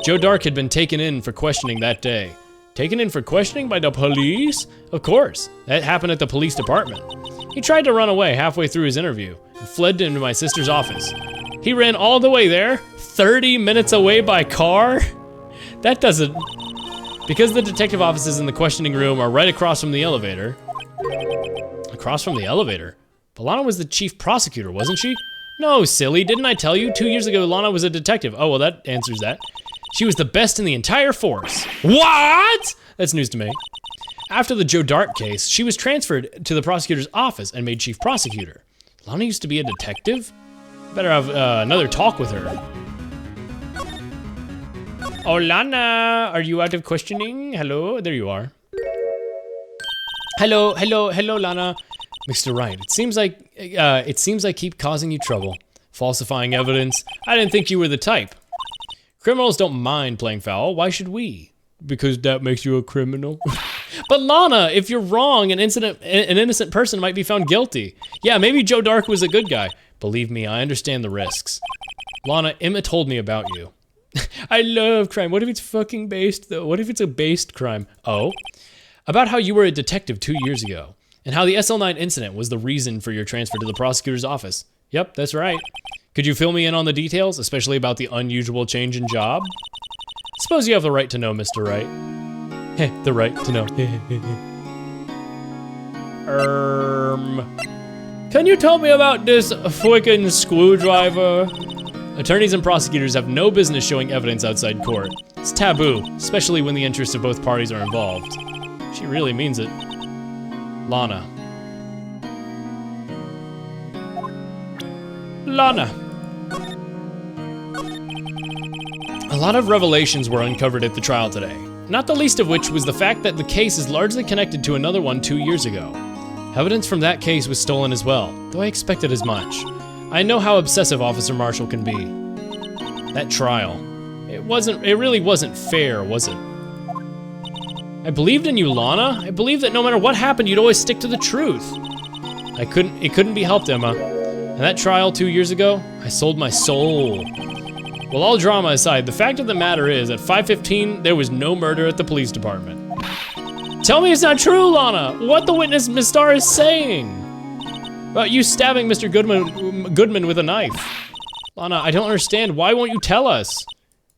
Joe Dark had been taken in for questioning that day. Taken in for questioning by the police? Of course, that happened at the police department. He tried to run away halfway through his interview and fled into my sister's office. He ran all the way there, 30 minutes away by car? That doesn't... Because the detective offices in the questioning room are right across from the elevator. Across from the elevator? But Lana was the chief prosecutor, wasn't she? No, silly, didn't I tell you? 2 years ago, Lana was a detective. Oh, well, that answers that. She was the best in the entire force. What? That's news to me. After the Joe Dark case, she was transferred to the prosecutor's office and made chief prosecutor. Lana used to be a detective? Better have another talk with her. Oh, Lana, are you out of questioning? Hello, there you are. Hello, Lana. Mr. Wright, it seems I keep causing you trouble. Falsifying evidence. I didn't think you were the type. Criminals don't mind playing foul. Why should we? Because that makes you a criminal. But Lana, if you're wrong, an innocent person might be found guilty. Yeah, maybe Joe Dark was a good guy. Believe me, I understand the risks. Lana, Emma told me about you. I love crime. What if it's fucking based, though? What if it's a based crime? Oh? About how you were a detective 2 years ago, and how the SL9 incident was the reason for your transfer to the prosecutor's office. Yep, that's right. Could you fill me in on the details, especially about the unusual change in job? Suppose you have the right to know, Mr. Wright. Heh, the right to know. Can you tell me about this freaking screwdriver? Attorneys and prosecutors have no business showing evidence outside court. It's taboo, especially when the interests of both parties are involved. She really means it. Lana. A lot of revelations were uncovered at the trial today, not the least of which was the fact that the case is largely connected to another one 2 years ago. Evidence from that case was stolen as well, though I expected as much. I know how obsessive Officer Marshall can be. That trial. It really wasn't fair, was it? I believed in you, Lana. I believed that no matter what happened, you'd always stick to the truth. It couldn't be helped, Emma. And that trial 2 years ago, I sold my soul. Well, all drama aside, the fact of the matter is, at 5:15, there was no murder at the police department. Tell me it's not true, Lana! What the witness, Miss Starr, is saying? About you stabbing Mr. Goodman with a knife. Lana, I don't understand. Why won't you tell us?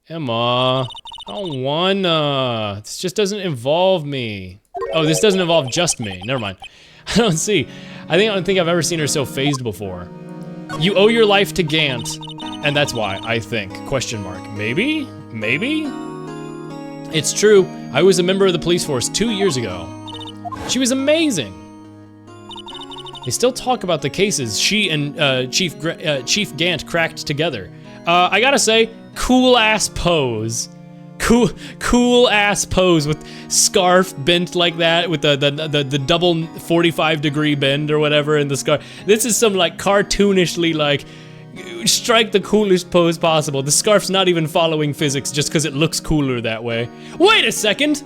Emma, I don't wanna. This just doesn't involve me. Oh, this doesn't involve just me. Never mind. I don't see. I don't think I've ever seen her so phased before. You owe your life to Gant, and that's why, I think. Question mark. Maybe? Maybe? It's true. I was a member of the police force 2 years ago. She was amazing. They still talk about the cases she and Chief Gant cracked together. I gotta say, cool ass pose. Cool ass pose with scarf bent like that, with the double 45-degree bend or whatever in the scarf. This is some like cartoonishly like strike the coolest pose possible. The scarf's not even following physics just because it looks cooler that way. Wait a second!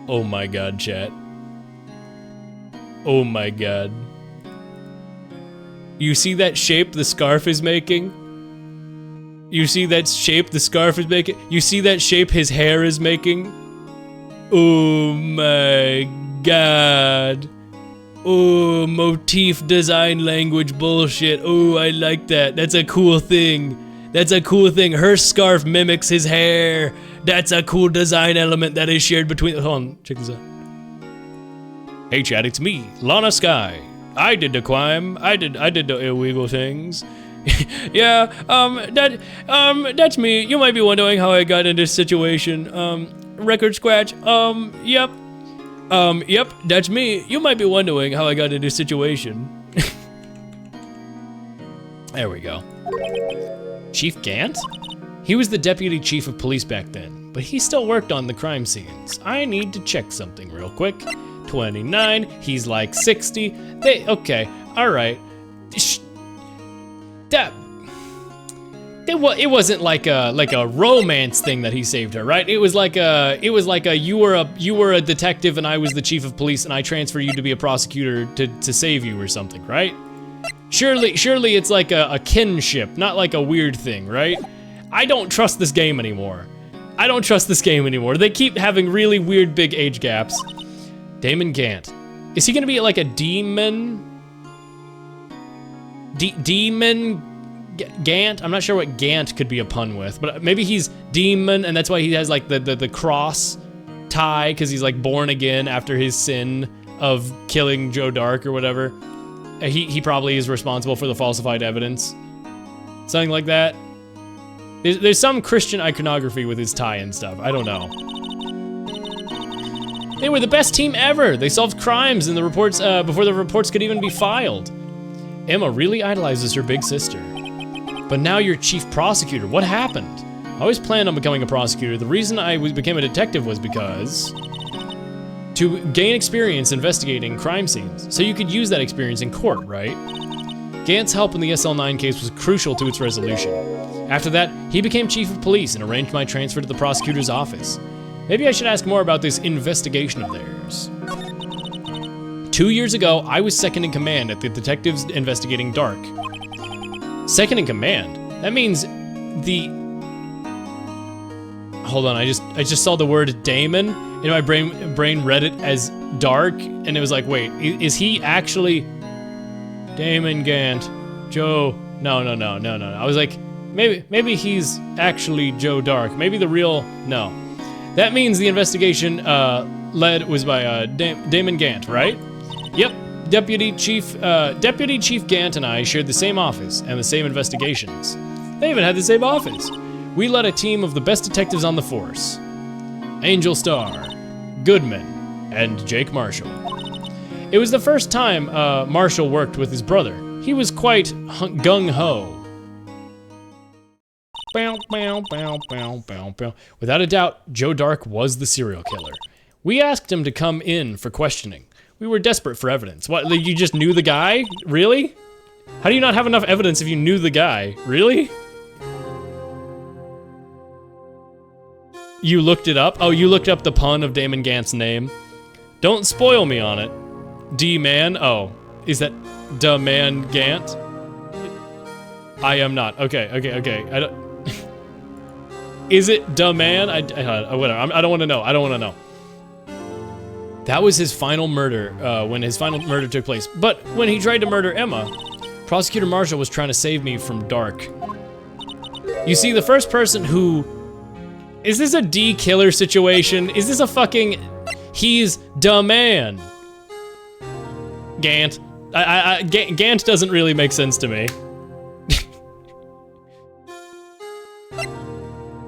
Oh my god, chat. Oh my god. You see that shape the scarf is making? You see that shape the scarf is making? You see that shape his hair is making? Oh my god. Oh, motif design language bullshit. Oh, I like that. That's a cool thing. That's a cool thing. Her scarf mimics his hair. That's a cool design element that is shared between. Hold on, check this out. Hey Chad, it's me, Lana Sky. I did the crime. I did the illegal things. Yeah, that's me. You might be wondering how I got in this situation. Record scratch. Yep. Yep, that's me. You might be wondering how I got in this situation. There we go. Chief Gant? He was the deputy chief of police back then, but he still worked on the crime scenes. I need to check something real quick. 29, he's like 60. Okay, all right. It wasn't like a romance thing that he saved her, right? It was like a you were a detective and I was the chief of police and I transfer you to be a prosecutor to save you or something, right? Surely it's like a kinship, not like a weird thing, right? I don't trust this game anymore. They keep having really weird big age gaps. Damon Gant. Is he gonna be like a demon? Demon Gant? I'm not sure what Gant could be a pun with, but maybe he's demon and that's why he has like the cross tie, because he's like born again after his sin of killing Joe Dark or whatever. He probably is responsible for the falsified evidence. Something like that. There's some Christian iconography with his tie and stuff. I don't know. They were the best team ever. They solved crimes in the reports before the reports could even be filed. Emma really idolizes her big sister. But now you're chief prosecutor. What happened? I always planned on becoming a prosecutor. The reason I became a detective was because to gain experience investigating crime scenes, so you could use that experience in court, right? Gant's help in the SL9 case was crucial to its resolution. After that, he became chief of police and arranged my transfer to the prosecutor's office. Maybe I should ask more about this investigation of theirs. 2 years ago, I was second in command at the detectives investigating Dark. Second in command? That means the... Hold on, I just saw the word Damon, and my brain read it as Dark, and it was like, wait, is he actually... Damon Gant, Joe... No. I was like, maybe he's actually Joe Dark. Maybe the real... No. That means the investigation led was by Damon Gant, right? Yep. Deputy Chief Gant and I shared the same office and the same investigations. They even had the same office. We led a team of the best detectives on the force. Angel Starr, Goodman, and Jake Marshall. It was the first time Marshall worked with his brother. He was quite gung-ho. Without a doubt, Joe Dark was the serial killer. We asked him to come in for questioning. We were desperate for evidence. What, you just knew the guy? Really? How do you not have enough evidence if you knew the guy? Really? You looked it up? Oh, you looked up the pun of Damon Gant's name? Don't spoil me on it. D-Man? Oh, is that D-Man Gant? I am not. Okay. I don't... Is it D-Man? Whatever. I don't want to know. That was his final murder, when his final murder took place. But when he tried to murder Emma, Prosecutor Marshall was trying to save me from Dark. You see, the first person who... Is this a D-killer situation? Is this a fucking... He's the man. Gant. Gant doesn't really make sense to me.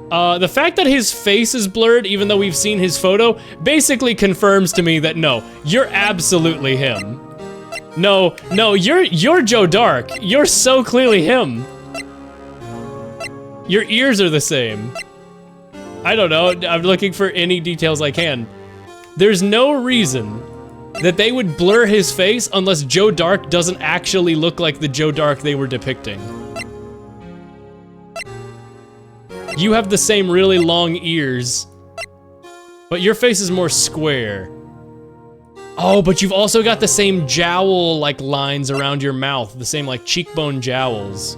The fact that his face is blurred, even though we've seen his photo, basically confirms to me that no, you're absolutely him. No, you're Joe Dark. You're so clearly him. Your ears are the same. I don't know, I'm looking for any details I can. There's no reason that they would blur his face unless Joe Dark doesn't actually look like the Joe Dark they were depicting. You have the same really long ears, but your face is more square. Oh, but you've also got the same jowl like lines around your mouth, the same like cheekbone jowls.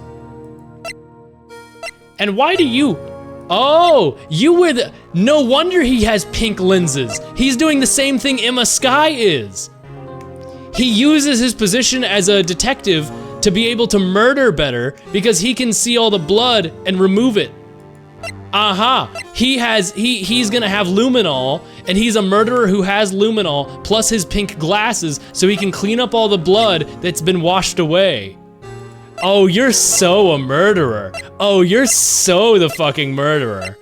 And why do you? Oh, you were the, no wonder he has pink lenses. He's doing the same thing Emma Skye is. He uses his position as a detective to be able to murder better because he can see all the blood and remove it. Aha, he's gonna have luminol, and he's a murderer who has luminol plus his pink glasses so he can clean up all the blood that's been washed away. Oh, you're so a murderer. Oh, you're so the fucking murderer.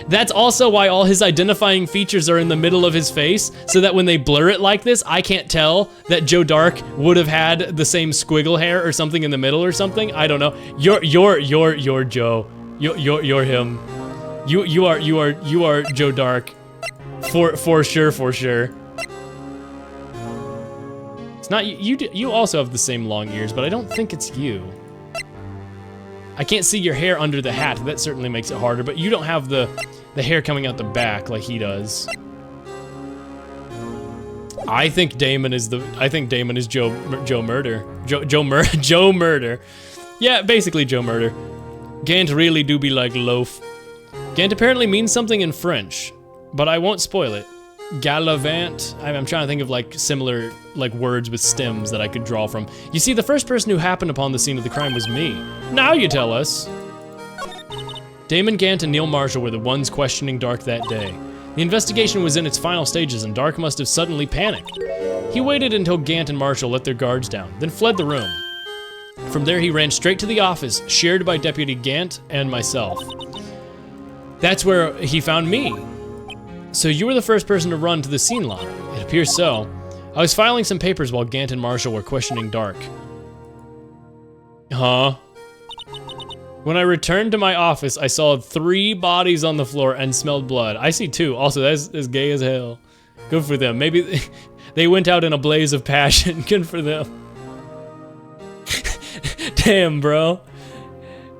That's also why all his identifying features are in the middle of his face, so that when they blur it like this, I can't tell that Joe Dark would have had the same squiggle hair or something in the middle or something. I don't know. You're Joe. You're him. You are Joe Dark. For sure. It's not you. You also have the same long ears, but I don't think it's you. I can't see your hair under the hat. That certainly makes it harder, but you don't have the hair coming out the back like he does. I think Damon is Joe Murder. Joe Murder. Yeah, basically Joe Murder. Gant really do be like loaf. Gant apparently means something in French, but I won't spoil it. Gallivant. I'm trying to think of like similar like words with stems that I could draw from. You see, the first person who happened upon the scene of the crime was me. Now you tell us. Damon Gant and Neil Marshall were the ones questioning Dark that day. The investigation was in its final stages and Dark must have suddenly panicked. He waited until Gant and Marshall let their guards down, then fled the room. From there he ran straight to the office, shared by Deputy Gant and myself. That's where he found me. So you were the first person to run to the scene line. It appears so. I was filing some papers while Gant and Marshall were questioning Dark. Huh? When I returned to my office, I saw 3 bodies on the floor and smelled blood. I see 2. Also, that's gay as hell. Good for them. Maybe they went out in a blaze of passion. Good for them. Damn, bro.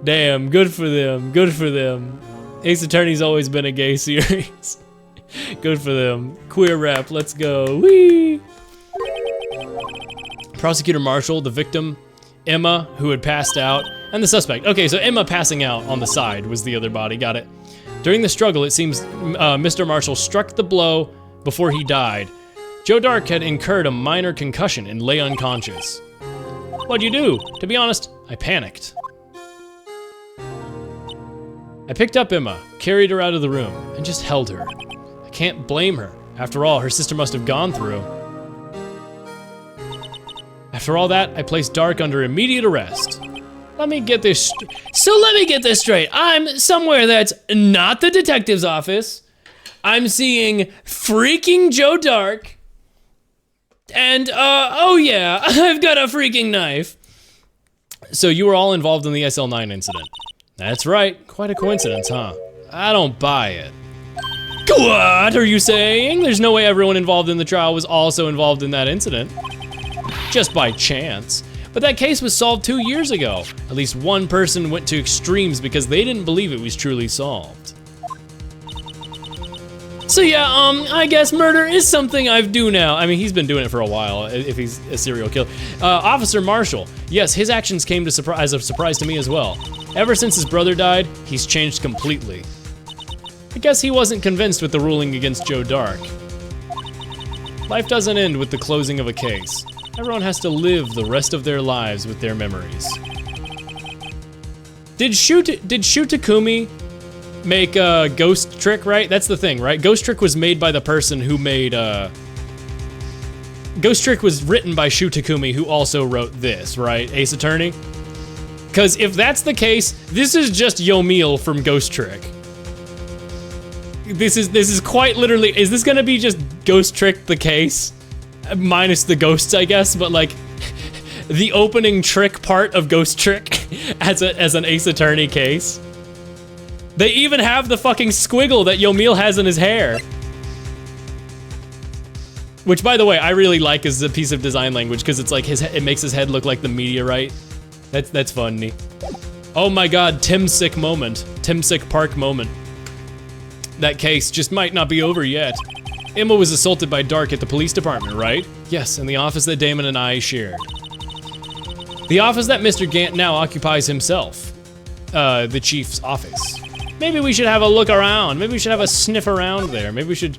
Damn, good for them. Good for them. Ace Attorney's always been a gay series. Good for them. Queer rap, let's go. Whee! Prosecutor Marshall, the victim, Emma, who had passed out, and the suspect. Okay, so Emma passing out on the side was the other body, got it. During the struggle, it seems Mr. Marshall struck the blow before he died. Joe Dark had incurred a minor concussion and lay unconscious. What'd you do? To be honest, I panicked. I picked up Emma, carried her out of the room, and just held her. I can't blame her. After all, her sister must have gone through. After all that, I placed Dark under immediate arrest. Let me get this straight. I'm somewhere that's not the detective's office. I'm seeing freaking Joe Dark. And, oh yeah, I've got a freaking knife. So you were all involved in the SL9 incident. That's right, quite a coincidence, huh? I don't buy it. What are you saying? There's no way everyone involved in the trial was also involved in that incident. Just by chance. But that case was solved 2 years ago. At least one person went to extremes because they didn't believe it was truly solved. So yeah, I guess murder is something I do now. I mean, he's been doing it for a while, if he's a serial killer. Officer Marshall, yes, his actions came as a surprise to me as well. Ever since his brother died, he's changed completely. I guess he wasn't convinced with the ruling against Joe Dark. Life doesn't end with the closing of a case. Everyone has to live the rest of their lives with their memories. Did Shu Takumi make Ghost Trick, right? That's the thing, right? Ghost Trick was made by the person who made, Ghost Trick was written by Shu Takumi, who also wrote this, right? Ace Attorney? Because if that's the case, this is just Yomiel from Ghost Trick. This is quite literally, is this gonna be just Ghost Trick the case? Minus the ghosts, I guess, but like, the opening trick part of Ghost Trick as an Ace Attorney case. They even have the fucking squiggle that Yomiel has in his hair. Which, by the way, I really like as a piece of design language because it's like it makes his head look like the meteorite. That's funny. Oh my god, Timsick moment. Timsick Park moment. That case just might not be over yet. Emma was assaulted by Dark at the police department, right? Yes, in the office that Damon and I shared. The office that Mr. Gant now occupies himself. the chief's office. Maybe we should have a look around. Maybe we should have a sniff around there. Maybe we should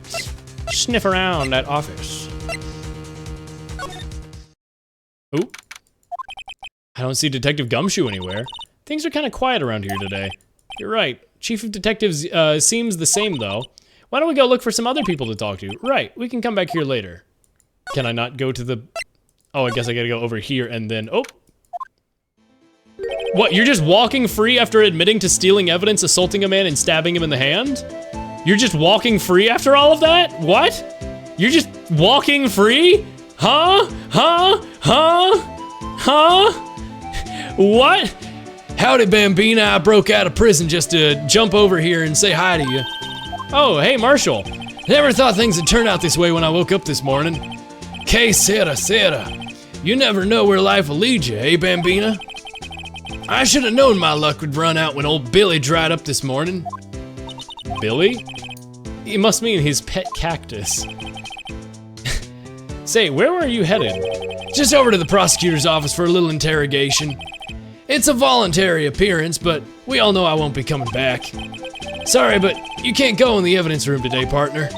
sniff around that office. Ooh. I don't see Detective Gumshoe anywhere. Things are kind of quiet around here today. You're right. Chief of Detectives seems the same though. Why don't we go look for some other people to talk to? Right, we can come back here later. Can I not go to the... Oh, I guess I gotta go over here and then... Oh. What, you're just walking free after admitting to stealing evidence, assaulting a man, and stabbing him in the hand? You're just walking free after all of that? What? You're just walking free? Huh? Huh? Huh? Huh? What? Howdy, Bambina. I broke out of prison just to jump over here and say hi to you. Oh, hey, Marshall. Never thought things would turn out this way when I woke up this morning. Que sera, sera. You never know where life will lead you, eh, Bambina? I should have known my luck would run out when old Billy dried up this morning. Billy? He must mean his pet cactus. Say, where were you headed? Just over to the prosecutor's office for a little interrogation. It's a voluntary appearance, but we all know I won't be coming back. Sorry, but you can't go in the evidence room today, partner.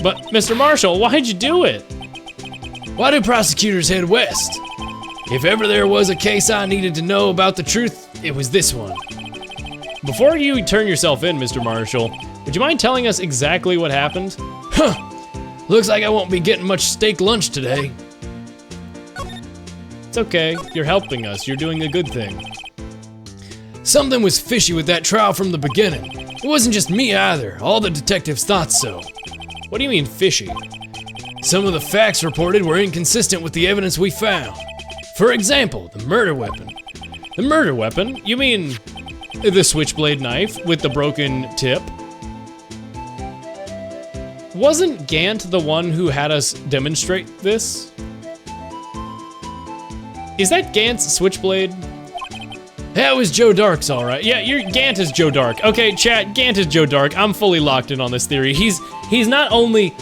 But, Mr. Marshall, why'd you do it? Why do prosecutors head west? If ever there was a case I needed to know about the truth, it was this one. Before you turn yourself in, Mr. Marshall, would you mind telling us exactly what happened? Huh. Looks like I won't be getting much steak lunch today. It's okay. You're helping us. You're doing a good thing. Something was fishy with that trial from the beginning. It wasn't just me either. All the detectives thought so. What do you mean, fishy? Some of the facts reported were inconsistent with the evidence we found. For example, the murder weapon. The murder weapon? You mean the switchblade knife with the broken tip? Wasn't Gant the one who had us demonstrate this? Is that Gant's switchblade? That was Joe Dark's, all right. Yeah, Gant is Joe Dark. Okay, chat, Gant is Joe Dark. I'm fully locked in on this theory. He's not only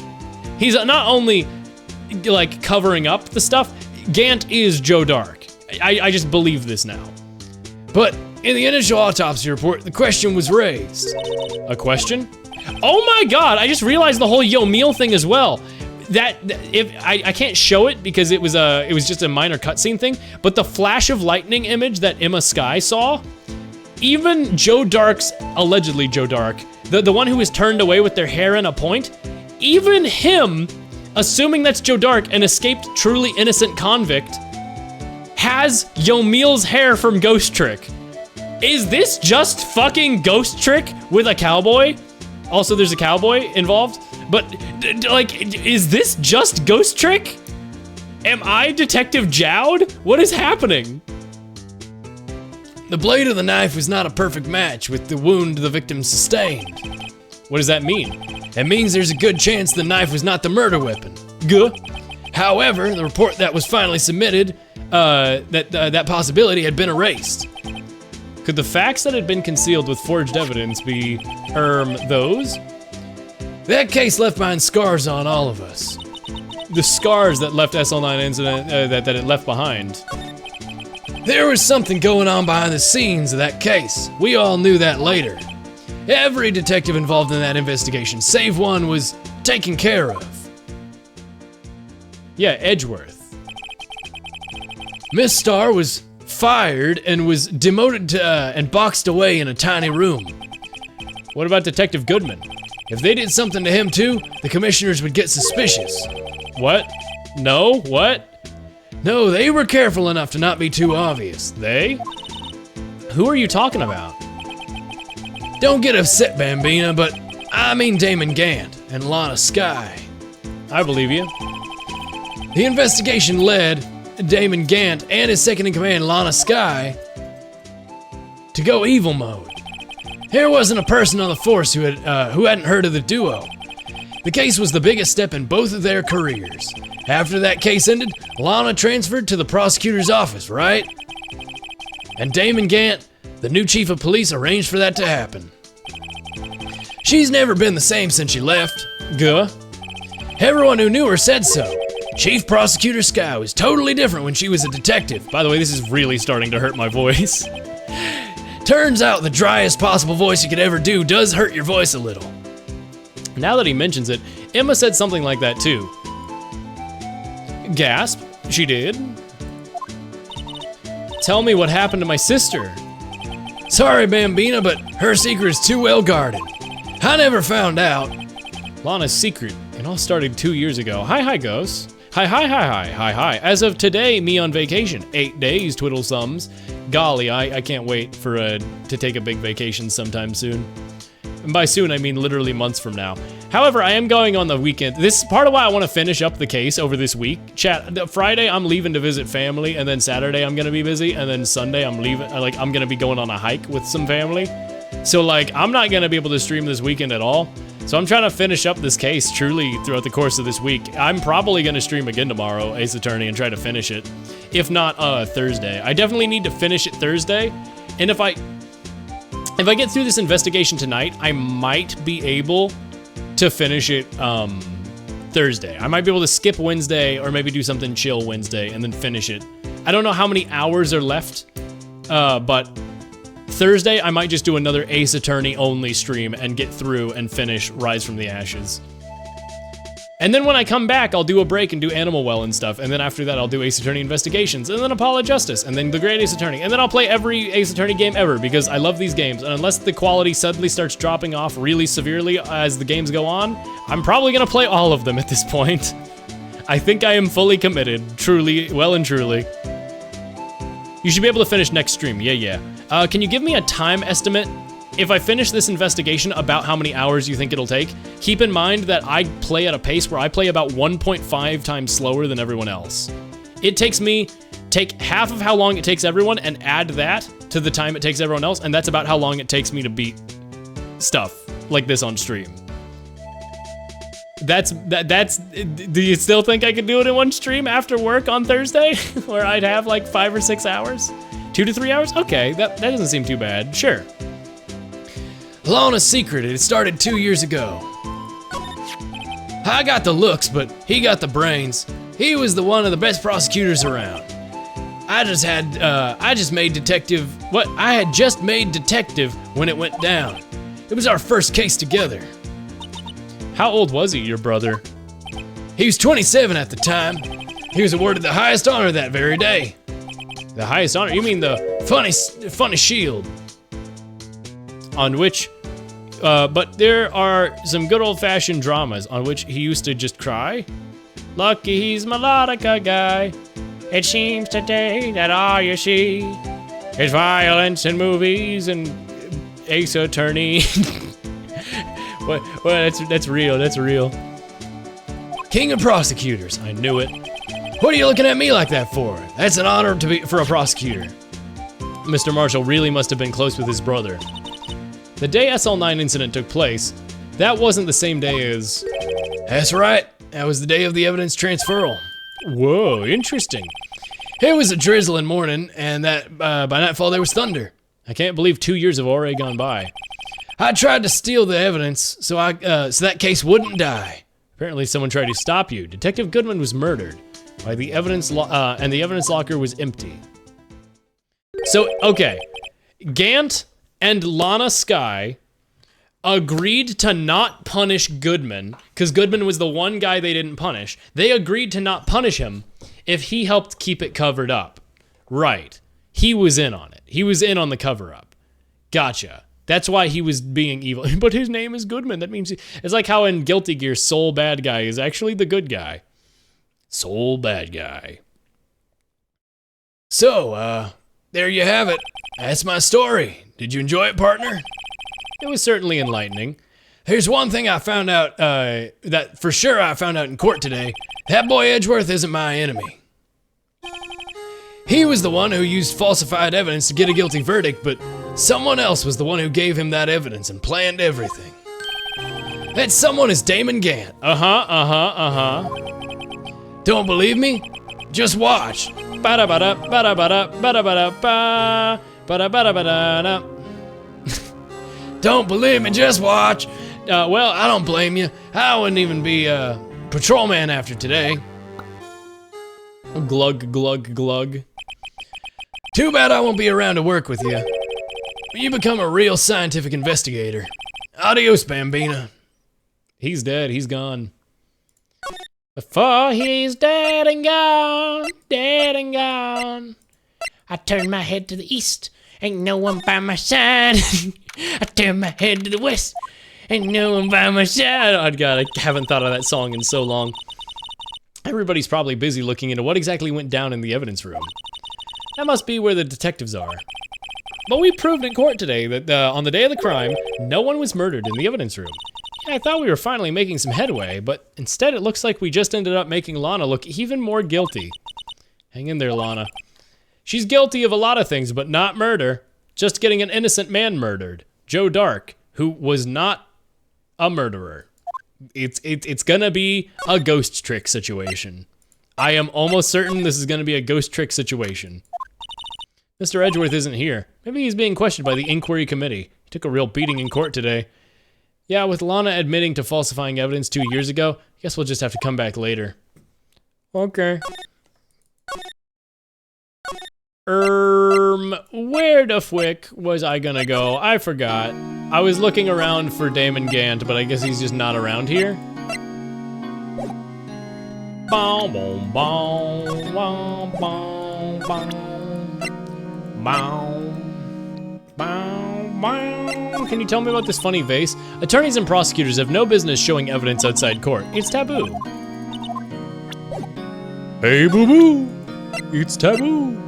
like covering up the stuff. Gant is Joe Dark. I just believe this now. But in the initial autopsy report, the question was raised. A question? Oh my God! I just realized the whole Yomil thing as well. That if I can't show it because it was just a minor cutscene thing, but the flash of lightning image that Emma Skye saw, even Joe Dark's, allegedly Joe Dark, the one who was turned away with their hair in a point, even him, assuming that's Joe Dark, an escaped truly innocent convict, has Yomil's hair from Ghost Trick. Is this just fucking Ghost Trick with a cowboy? Also, there's a cowboy involved. But, like, is this just Ghost Trick? Am I Detective Jowd? What is happening? The blade of the knife was not a perfect match with the wound the victim sustained. What does that mean? It means there's a good chance the knife was not the murder weapon. Guh. However, the report that was finally submitted, that possibility had been erased. Could the facts that had been concealed with forged evidence be, those? That case left behind scars on all of us. The scars that left SL9 incident, that it left behind. There was something going on behind the scenes of that case. We all knew that later. Every detective involved in that investigation, save one, was taken care of. Yeah, Edgeworth. Miss Starr was fired and was demoted to, and boxed away in a tiny room. What about Detective Goodman? If they did something to him too, the commissioners would get suspicious. What? No? What? No, they were careful enough to not be too obvious. They? Who are you talking about? Don't get upset, Bambina, but I mean Damon Gant and Lana Skye. I believe you. The investigation led Damon Gant and his second-in-command, Lana Skye, to go evil mode. There wasn't a person on the force who hadn't heard of the duo. The case was the biggest step in both of their careers. After that case ended, Lana transferred to the prosecutor's office, right? And Damon Gant, the new chief of police, arranged for that to happen. She's never been the same since she left. Guh. Everyone who knew her said so. Chief Prosecutor Skye was totally different when she was a detective. By the way, this is really starting to hurt my voice. Turns out the driest possible voice you could ever do does hurt your voice a little. Now that he mentions it, Emma said something like that too. Gasp, she did. Tell me what happened to my sister. Sorry, Bambina, but her secret is too well guarded. I never found out. Lana's secret. It all started 2 years ago. Hi, Ghost. Hi. As of today, me on vacation. 8 days, twiddle thumbs. Golly, I can't wait for to take a big vacation sometime soon. And by soon, I mean literally months from now. However, I am going on the weekend. This is part of why I want to finish up the case over this week. Chat, Friday, I'm leaving to visit family, and then Saturday, I'm gonna be busy, and then Sunday, I'm leaving, I'm gonna be going on a hike with some family. So, like, I'm not gonna be able to stream this weekend at all. So I'm trying to finish up this case truly throughout the course of this week. I'm probably gonna stream again tomorrow, Ace Attorney, and try to finish it. If not, Thursday. I definitely need to finish it Thursday, and if I get through this investigation tonight, I might be able to finish it Thursday. I might be able to skip Wednesday or maybe do something chill Wednesday and then finish it. I don't know how many hours are left, but Thursday I might just do another Ace Attorney only stream and get through and finish Rise from the Ashes. And then when I come back, I'll do a break and do Animal Well and stuff, and then after that I'll do Ace Attorney Investigations, and then Apollo Justice, and then The Great Ace Attorney, and then I'll play every Ace Attorney game ever, because I love these games, and unless the quality suddenly starts dropping off really severely as the games go on, I'm probably gonna play all of them at this point. I think I am fully committed, truly, well and truly. You should be able to finish next stream, yeah. Can you give me a time estimate? If I finish this investigation, about how many hours you think it'll take? Keep in mind that I play at a pace where I play about 1.5 times slower than everyone else. It takes me, take half of how long it takes everyone and add that to the time it takes everyone else, and that's about how long it takes me to beat stuff like this on stream. Do you still think I could do it in one stream after work on Thursday? Where I'd have like 5 or 6 hours? 2 to 3 hours? Okay, that doesn't seem too bad, sure. Lana's secret, it started 2 years ago. I got the looks, but he got the brains. He was one of the best prosecutors around. I had just made detective when it went down. It was our first case together. How old was he, your brother? He was 27 at the time. He was awarded the highest honor that very day. The highest honor? You mean the funny shield. On which, but there are some good old-fashioned dramas on which he used to just cry. Lucky he's melodica guy. It seems today that all you see is violence in movies and Ace Attorney. Well, that's real. King of prosecutors, I knew it. What are you looking at me like that for? That's an honor for a prosecutor. Mr. Marshall really must have been close with his brother. The day SL9 incident took place, that wasn't the same day as... That's right. That was the day of the evidence transferal. Whoa, interesting. It was a drizzling morning, and that by nightfall there was thunder. I can't believe 2 years have already gone by. I tried to steal the evidence so that case wouldn't die. Apparently someone tried to stop you. Detective Goodman was murdered by the evidence and the evidence locker was empty. So, okay. Gant and Lana Skye agreed to not punish Goodman, because Goodman was the one guy they didn't punish. They agreed to not punish him if he helped keep it covered up. Right. He was in on it. He was in on the cover-up. Gotcha. That's why he was being evil. But his name is Goodman. That means it's like how in Guilty Gear, Soul Bad Guy is actually the good guy. Soul Bad Guy. So, there you have it. That's my story. Did you enjoy it, partner? It was certainly enlightening. Here's one thing I found out, that for sure I found out in court today. That boy Edgeworth isn't my enemy. He was the one who used falsified evidence to get a guilty verdict, but someone else was the one who gave him that evidence and planned everything. That someone is Damon Gant. Don't believe me? Just watch. Don't believe me, just watch. Well, I don't blame you. I wouldn't even be a patrolman after today. Glug, glug, glug. Too bad I won't be around to work with you. You become a real scientific investigator. Adios, Bambina. He's dead, he's gone. Before he's dead and gone, I turn my head to the east, ain't no one by my side. I turn my head to the west, ain't no one by my side. Oh God, I haven't thought of that song in so long. Everybody's probably busy looking into what exactly went down in the evidence room. That must be where the detectives are. But we proved in court today that on the day of the crime, no one was murdered in the evidence room. Yeah, I thought we were finally making some headway, but instead it looks like we just ended up making Lana look even more guilty. Hang in there, Lana. She's guilty of a lot of things, but not murder. Just getting an innocent man murdered. Joe Dark, who was not a murderer. It's gonna be a ghost trick situation. I am almost certain this is gonna be a ghost trick situation. Mr. Edgeworth isn't here. Maybe he's being questioned by the inquiry committee. He took a real beating in court today. Yeah, with Lana admitting to falsifying evidence 2 years ago, I guess we'll just have to come back later. Okay. Where the frick was I gonna go? I forgot. I was looking around for Damon Gant, but I guess he's just not around here. Boom, boom, boom, boom, boom, boom. Bow, bow, bow. Can you tell me about this funny vase? Attorneys and prosecutors have no business showing evidence outside court. It's taboo. Hey, boo-boo. It's taboo.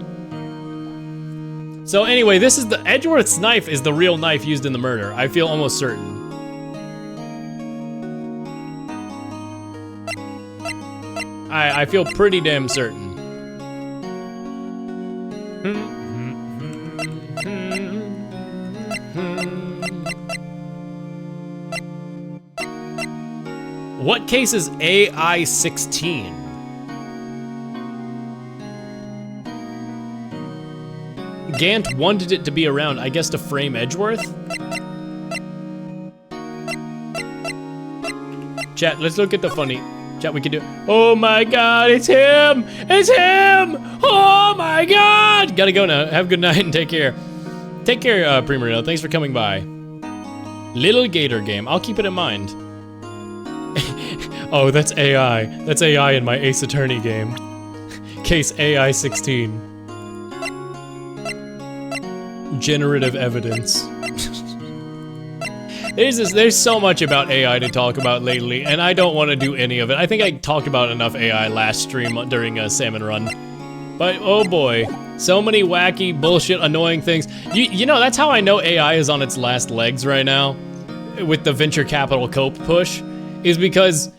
So anyway, this is the Edgeworth's knife is the real knife used in the murder. I feel almost certain. I feel pretty damn certain. What case is AI-16? Gant wanted it to be around, I guess, to frame Edgeworth? Chat, let's look at the funny. Chat, we can do. Oh my God, it's him! It's him! Oh my God! Gotta go now. Have a good night and take care. Take care, Primarino. Thanks for coming by. Little Gator game. I'll keep it in mind. Oh, that's AI. That's AI in my Ace Attorney game. Case AI-16. Generative evidence. There's so much about AI to talk about lately, and I don't want to do any of it. I think I talked about enough AI last stream during a Salmon Run. But oh boy, so many wacky, bullshit, annoying things. You know, that's how I know AI is on its last legs right now, with the venture capital cope push, is because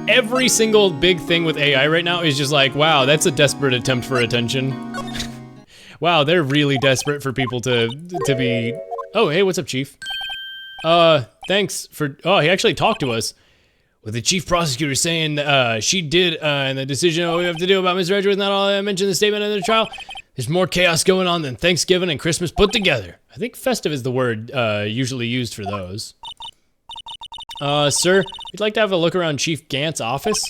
every single big thing with AI right now is just like, wow, that's a desperate attempt for attention. Wow, they're really desperate for people to be... Oh, hey, what's up, Chief? Thanks for... Oh, he actually talked to us. With the chief prosecutor saying she did, and the decision we have to do about Mr. Edgeworth, not all I mentioned in the statement of the trial. There's more chaos going on than Thanksgiving and Christmas put together. I think festive is the word usually used for those. Sir, we'd like to have a look around Chief Gant's office.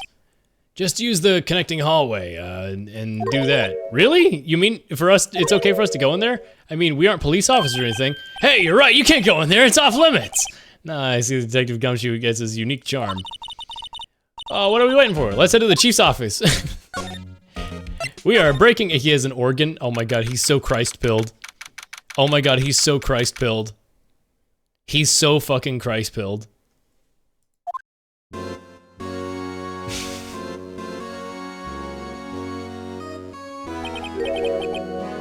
Just use the connecting hallway, and do that. Really? You mean for us, it's okay for us to go in there? I mean, we aren't police officers or anything. Hey, you're right, you can't go in there, it's off limits! Nah, I see Detective Gumshoe gets his unique charm. What are we waiting for? Let's head to the chief's office. We are breaking, he has an organ. Oh my God, he's so Christ-pilled. Oh my God, he's so Christ-pilled. He's so fucking Christ-pilled.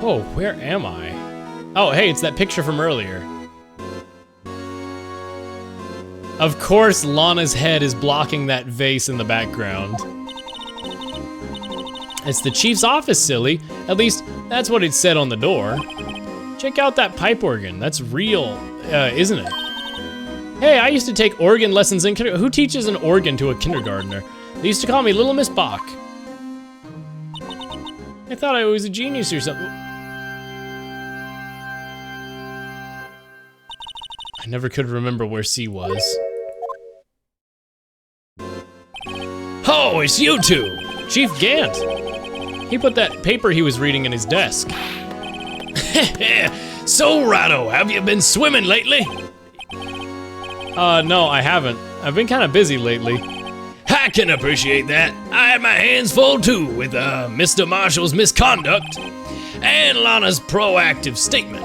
Oh, where am I? Oh, hey, it's that picture from earlier. Of course, Lana's head is blocking that vase in the background. It's the chief's office, silly. At least, that's what it said on the door. Check out that pipe organ. That's real, isn't it? Hey, I used to take organ lessons in kindergarten. Who teaches an organ to a kindergartner? They used to call me Little Miss Bach. I thought I was a genius or something. I never could remember where C was. Oh, it's you two! Chief Gant! He put that paper he was reading in his desk. So, Rado, have you been swimming lately? No, I haven't. I've been kind of busy lately. I can appreciate that. I had my hands full too with Mr. Marshall's misconduct and Lana's proactive statement.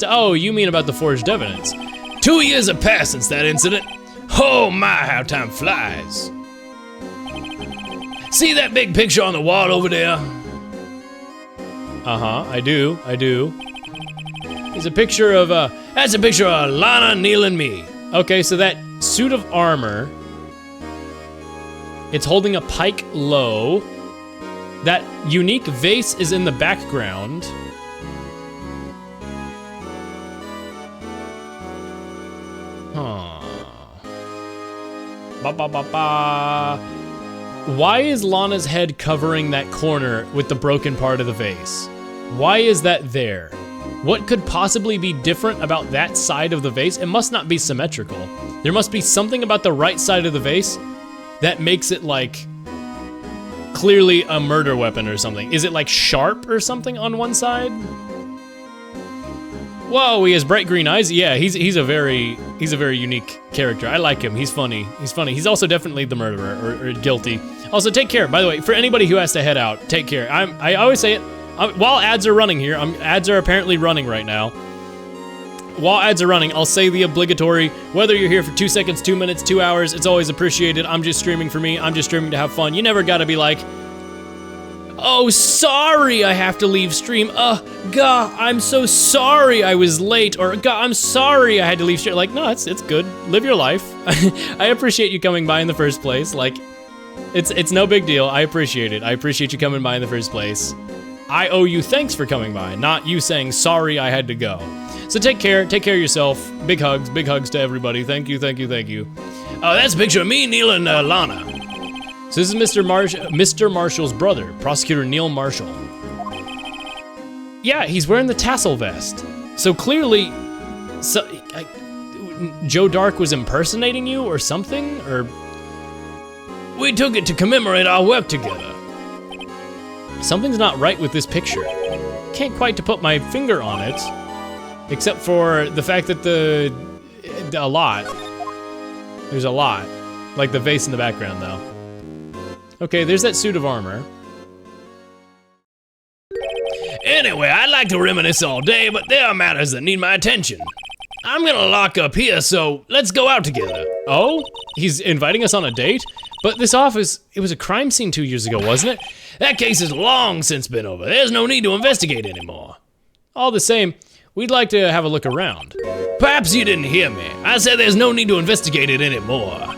Oh, you mean about the forged evidence? 2 years have passed since that incident. Oh my, how time flies. See that big picture on the wall over there? Uh-huh, I do. It's a picture of, that's a picture of Lana, Neil, and me. Okay, so that suit of armor, it's holding a pike low. That unique vase is in the background. Huh. Why is Lana's head covering that corner with the broken part of the vase? Why is that there? What could possibly be different about that side of the vase? It must not be symmetrical. There must be something about the right side of the vase that makes it like clearly a murder weapon or something. Is it like sharp or something on one side? Whoa, he has bright green eyes. Yeah, he's a very unique character. I like him. He's funny. He's also definitely the murderer or guilty. Also, take care. By the way, for anybody who has to head out, take care. I always say it while ads are running here. Ads are apparently running right now. While ads are running, I'll say the obligatory, whether you're here for 2 seconds, 2 minutes, 2 hours, it's always appreciated. I'm just streaming for me. I'm just streaming to have fun. You never gotta be like, oh, sorry, I have to leave stream. God, I'm so sorry I was late. Or, God, I'm sorry I had to leave stream. Like, no, it's good. Live your life. I appreciate you coming by in the first place. Like, it's no big deal. I appreciate it. I appreciate you coming by in the first place. I owe you thanks for coming by, not you saying, sorry, I had to go. So take care of yourself. Big hugs to everybody. Thank you. Oh, that's a picture of me, Neil, and Lana. So this is Mr. Marshall's brother, Prosecutor Neil Marshall. Yeah, he's wearing the tassel vest. So clearly, Joe Dark was impersonating you or something, or? We took it to commemorate our work together. Something's not right with this picture. Can't quite to put my finger on it, except for the fact that there's a lot. Like the vase in the background, though. Okay, there's that suit of armor. Anyway, I'd like to reminisce all day, but there are matters that need my attention. I'm gonna lock up here, so let's go out together. Oh? He's inviting us on a date? But this office, it was a crime scene 2 years ago, wasn't it? That case has long since been over. There's no need to investigate anymore. All the same, we'd like to have a look around. Perhaps you didn't hear me. I said there's no need to investigate it anymore.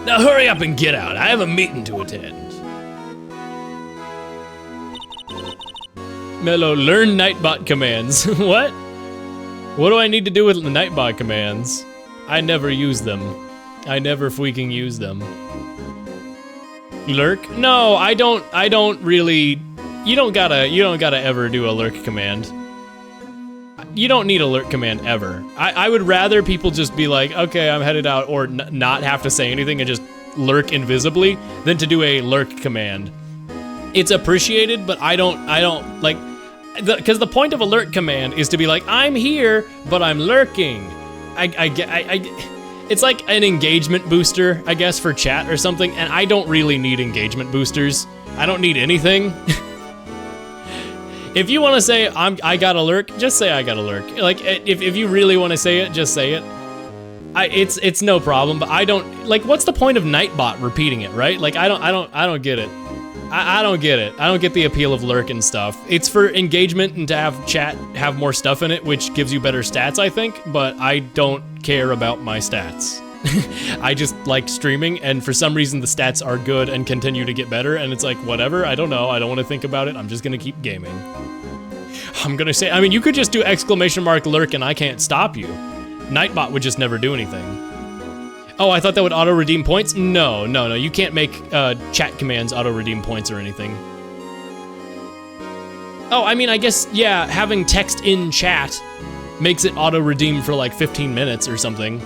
Now hurry up and get out. I have a meeting to attend. Mello, learn Nightbot commands. What? What do I need to do with the Nightbot commands? I never use them. I never freaking use them. Lurk? No, I don't really. You don't gotta ever do a lurk command. You don't need a lurk command ever. I would rather people just be like, okay, I'm headed out, or not have to say anything and just lurk invisibly than to do a lurk command. It's appreciated, but I don't like, because the point of a lurk command is to be like, I'm here, but I'm lurking. It's like an engagement booster, I guess, for chat or something, and I don't really need engagement boosters. I don't need anything. If you want to say I gotta lurk, just say I gotta lurk. Like, if you really want to say it, just say it. It's no problem. But I don't like. What's the point of Nightbot repeating it, right? Like, I don't get it. I don't get it. I don't get the appeal of lurk and stuff. It's for engagement and to have chat have more stuff in it, which gives you better stats, I think. But I don't care about my stats. I just like streaming, and for some reason the stats are good and continue to get better, and it's like, whatever, I don't know, I don't want to think about it, I'm just gonna keep gaming. I'm gonna say, I mean, you could just do exclamation mark lurk and I can't stop you. Nightbot would just never do anything. Oh, I thought that would auto-redeem points? No, you can't make chat commands auto-redeem points or anything. Oh, I mean, I guess, yeah, having text in chat makes it auto-redeem for like 15 minutes or something.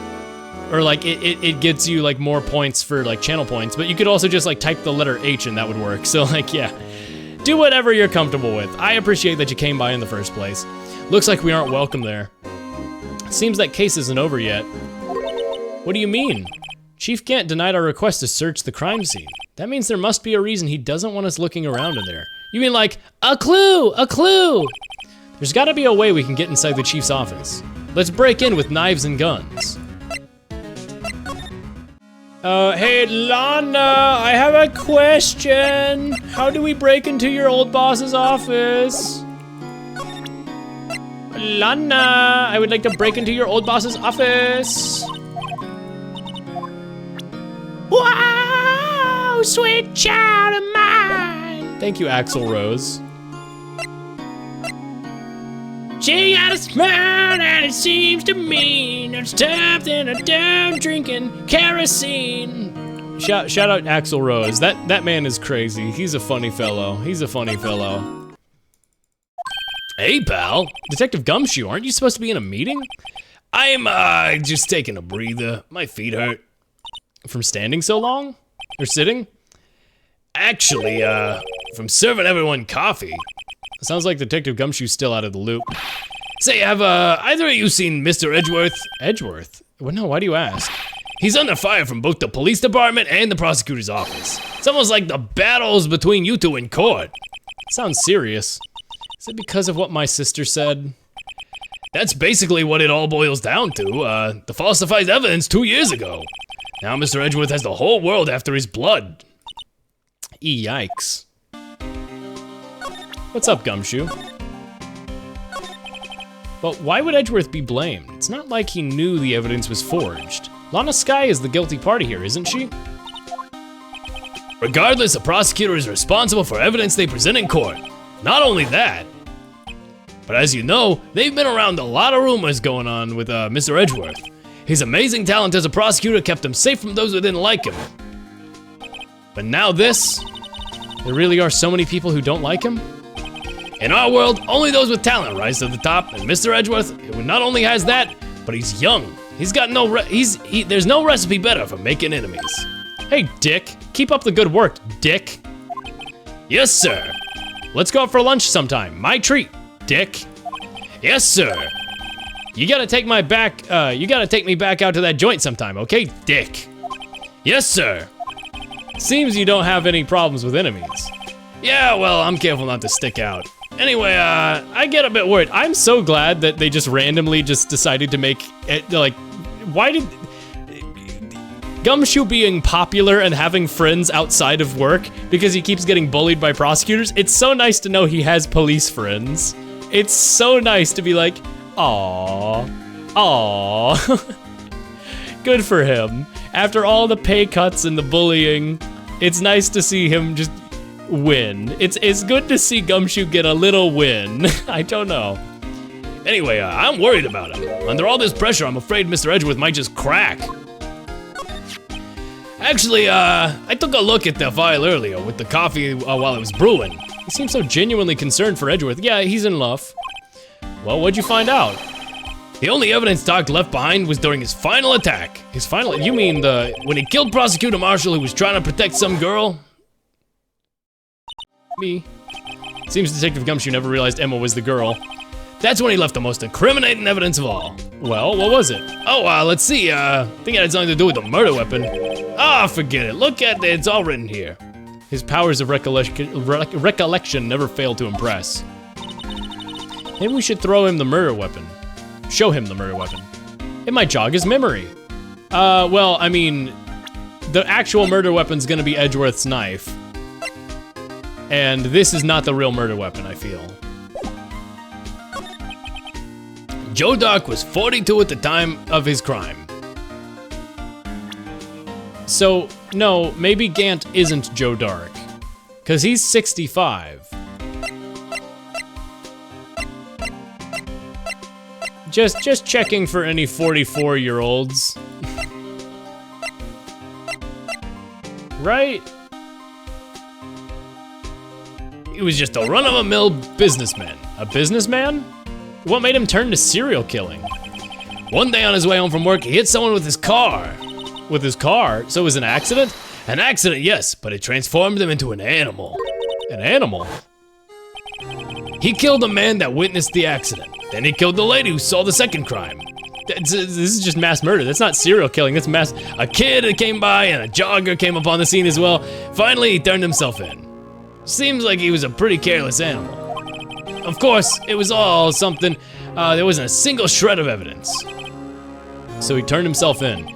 Or like it gets you like more points for like channel points, but you could also just like type the letter H and that would work. So like, yeah, Do whatever you're comfortable with. I appreciate that you came by in the first place. Looks like we aren't welcome there. Seems that case isn't over yet. What do you mean? Chief Gant denied our request to search the crime scene. That means there must be a reason he doesn't want us looking around in there. You mean like, a clue, a clue! There's gotta be a way we can get inside the chief's office. Let's break in with knives and guns. Hey Lana, I have a question. How do we break into your old boss's office? Lana, I would like to break into your old boss's office. Wow, sweet child of mine. Thank you, Axl Rose. She got a smile and it seems to mean it's tough than a down drinking kerosene. Shout out Axl Rose. That man is crazy. He's a funny fellow. He's a funny fellow. Hey, pal. Detective Gumshoe, aren't you supposed to be in a meeting? I'm just taking a breather. My feet hurt. From standing so long? Or sitting? Actually, from serving everyone coffee. Sounds like Detective Gumshoe's still out of the loop. Say, have either of you seen Mr. Edgeworth? Edgeworth? Well, no, why do you ask? He's under fire from both the police department and the prosecutor's office. It's almost like the battles between you two in court. Sounds serious. Is it because of what my sister said? That's basically what it all boils down to. The falsified evidence 2 years ago. Now Mr. Edgeworth has the whole world after his blood. Yikes. What's up, Gumshoe? But why would Edgeworth be blamed? It's not like he knew the evidence was forged. Lana Skye is the guilty party here, isn't she? Regardless, the prosecutor is responsible for evidence they present in court. Not only that, but as you know, they've been around a lot of rumors going on with Mr. Edgeworth. His amazing talent as a prosecutor kept him safe from those who didn't like him. But now this, there really are so many people who don't like him? In our world, only those with talent rise to the top, and Mr. Edgeworth not only has that, but he's young. He's got there's no recipe better for making enemies. Hey, Dick, keep up the good work, Dick. Yes, sir. Let's go out for lunch sometime. My treat, Dick. Yes, sir. You gotta take me back out to that joint sometime, okay, Dick? Yes, sir. Seems you don't have any problems with enemies. Yeah, well, I'm careful not to stick out. Anyway, I get a bit worried. I'm so glad that they just randomly just decided to make it, like, why did... Gumshoe being popular and having friends outside of work because he keeps getting bullied by prosecutors, it's so nice to know he has police friends. It's so nice to be like, aww, aww. Good for him. After all the pay cuts and the bullying, it's nice to see him just win. It's good to see Gumshoe get a little win. I don't know. Anyway, I'm worried about him. Under all this pressure, I'm afraid Mr. Edgeworth might just crack. Actually, I took a look at the file earlier with the coffee while it was brewing. He seems so genuinely concerned for Edgeworth. Yeah, he's in love. Well, what'd you find out? The only evidence Doc left behind was during his final attack. His final, you mean when he killed Prosecutor Marshall who was trying to protect some girl? Me. Seems Detective Gumshoe never realized Emma was the girl. That's when he left the most incriminating evidence of all. Well, what was it? Oh, let's see, I think it had something to do with the murder weapon. Ah, forget it, look at it, it's all written here. His powers of recollection never fail to impress. Maybe we should throw him the murder weapon. Show him the murder weapon. It might jog his memory. Well, I mean, the actual murder weapon's gonna be Edgeworth's knife. And this is not the real murder weapon, I feel. Joe Dark was 42 at the time of his crime. So, no, maybe Gant isn't Joe Dark. 'Cause he's 65. Just checking for any 44-year-olds. Right? He was just a run-of-the-mill businessman. A businessman? What made him turn to serial killing? One day on his way home from work, he hit someone with his car. With his car? So it was an accident? An accident, yes, but it transformed him into an animal. An animal? He killed a man that witnessed the accident. Then he killed the lady who saw the second crime. This is just mass murder. That's not serial killing. That's mass. A kid that came by and a jogger came upon the scene as well. Finally, he turned himself in. Seems like he was a pretty careless animal. Of course, it was all something. There wasn't a single shred of evidence. So he turned himself in.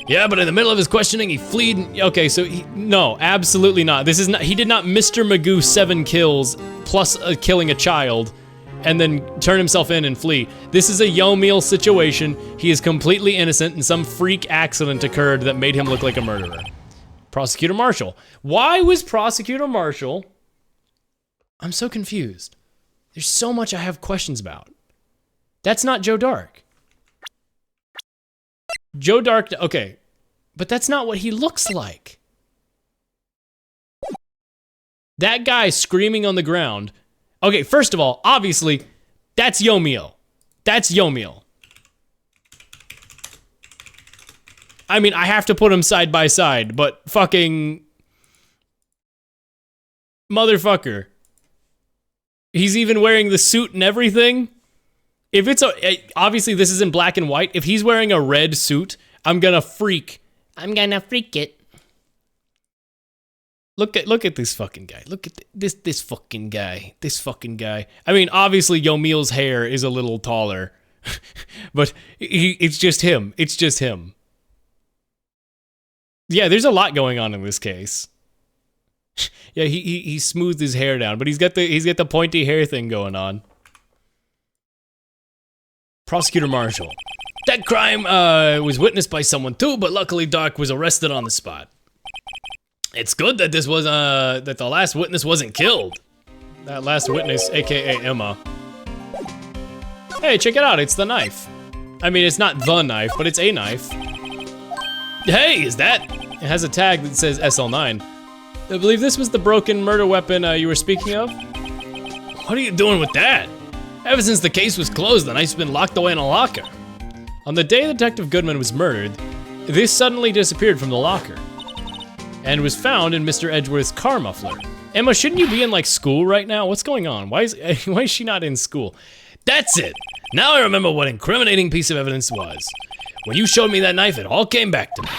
Yeah, but in the middle of his questioning, he fled. Okay, so no, absolutely not. This is not. He did not Mr. Magoo 7 kills plus killing a child, and then turn himself in and flee. This is a Yomiel situation. He is completely innocent, and some freak accident occurred that made him look like a murderer. Prosecutor Marshall. Why was Prosecutor Marshall? I'm so confused. There's so much I have questions about. That's not Joe Dark. Joe Dark, okay, but that's not what he looks like. That guy screaming on the ground. Okay, first of all, obviously, that's Yomiel. That's Yomiel. I mean, I have to put them side by side, but fucking motherfucker. He's even wearing the suit and everything. If it's obviously this is in black and white. If he's wearing a red suit, I'm gonna freak. I'm gonna freak it. Look at this fucking guy. Look at this fucking guy. This fucking guy. I mean, obviously Yomiel's hair is a little taller, but it's just him. It's just him. Yeah, there's a lot going on in this case. Yeah, he smoothed his hair down, but he's got the pointy hair thing going on. Prosecutor Marshall. That crime was witnessed by someone too, but luckily Dark was arrested on the spot. It's good that this was that the last witness wasn't killed. That last witness, aka Emma. Hey, check it out, it's the knife. I mean, it's not the knife, but it's a knife. Hey, is that? It has a tag that says SL9. I believe this was the broken murder weapon you were speaking of. What are you doing with that? Ever since the case was closed, the knife's been locked away in a locker. On the day Detective Goodman was murdered, this suddenly disappeared from the locker and was found in Mr. Edgeworth's car muffler. Emma, shouldn't you be in like school right now? What's going on? Why is she not in school? That's it. Now I remember what incriminating piece of evidence was. When you showed me that knife, it all came back to me.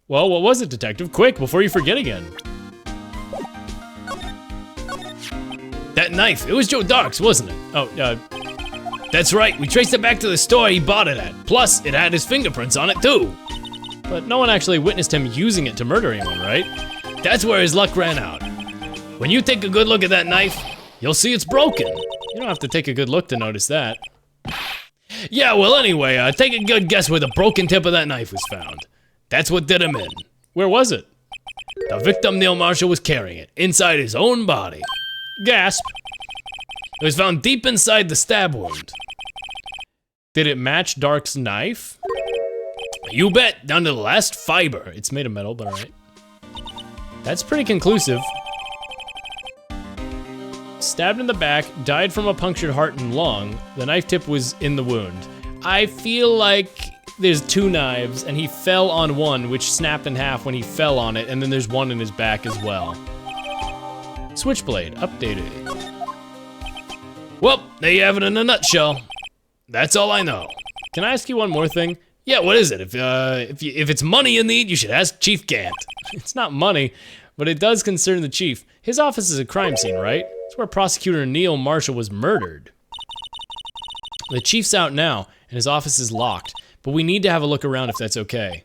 Well, what was it, Detective? Quick, before you forget again. That knife, it was Joe Dark's, wasn't it? Oh, that's right. We traced it back to the store he bought it at. Plus, it had his fingerprints on it too. But no one actually witnessed him using it to murder anyone, right? That's where his luck ran out. When you take a good look at that knife, you'll see it's broken. You don't have to take a good look to notice that. Yeah, well anyway, take a good guess where the broken tip of that knife was found. That's what did him in. Where was it? The victim, Neil Marshall, was carrying it inside his own body. Gasp. It was found deep inside the stab wound. Did it match Dark's knife? You bet, down to the last fiber. It's made of metal, but alright. That's pretty conclusive. Stabbed in the back, died from a punctured heart and lung. The knife tip was in the wound. I feel like there's two knives, and he fell on one, which snapped in half when he fell on it, and then there's one in his back as well. Switchblade, updated. Well, there you have it in a nutshell. That's all I know. Can I ask you one more thing? Yeah, what is it? If it's money you need, you should ask Chief Gant. It's not money, but it does concern the chief. His office is a crime scene, right? It's where Prosecutor Neil Marshall was murdered. The chief's out now, and his office is locked, but we need to have a look around if that's okay.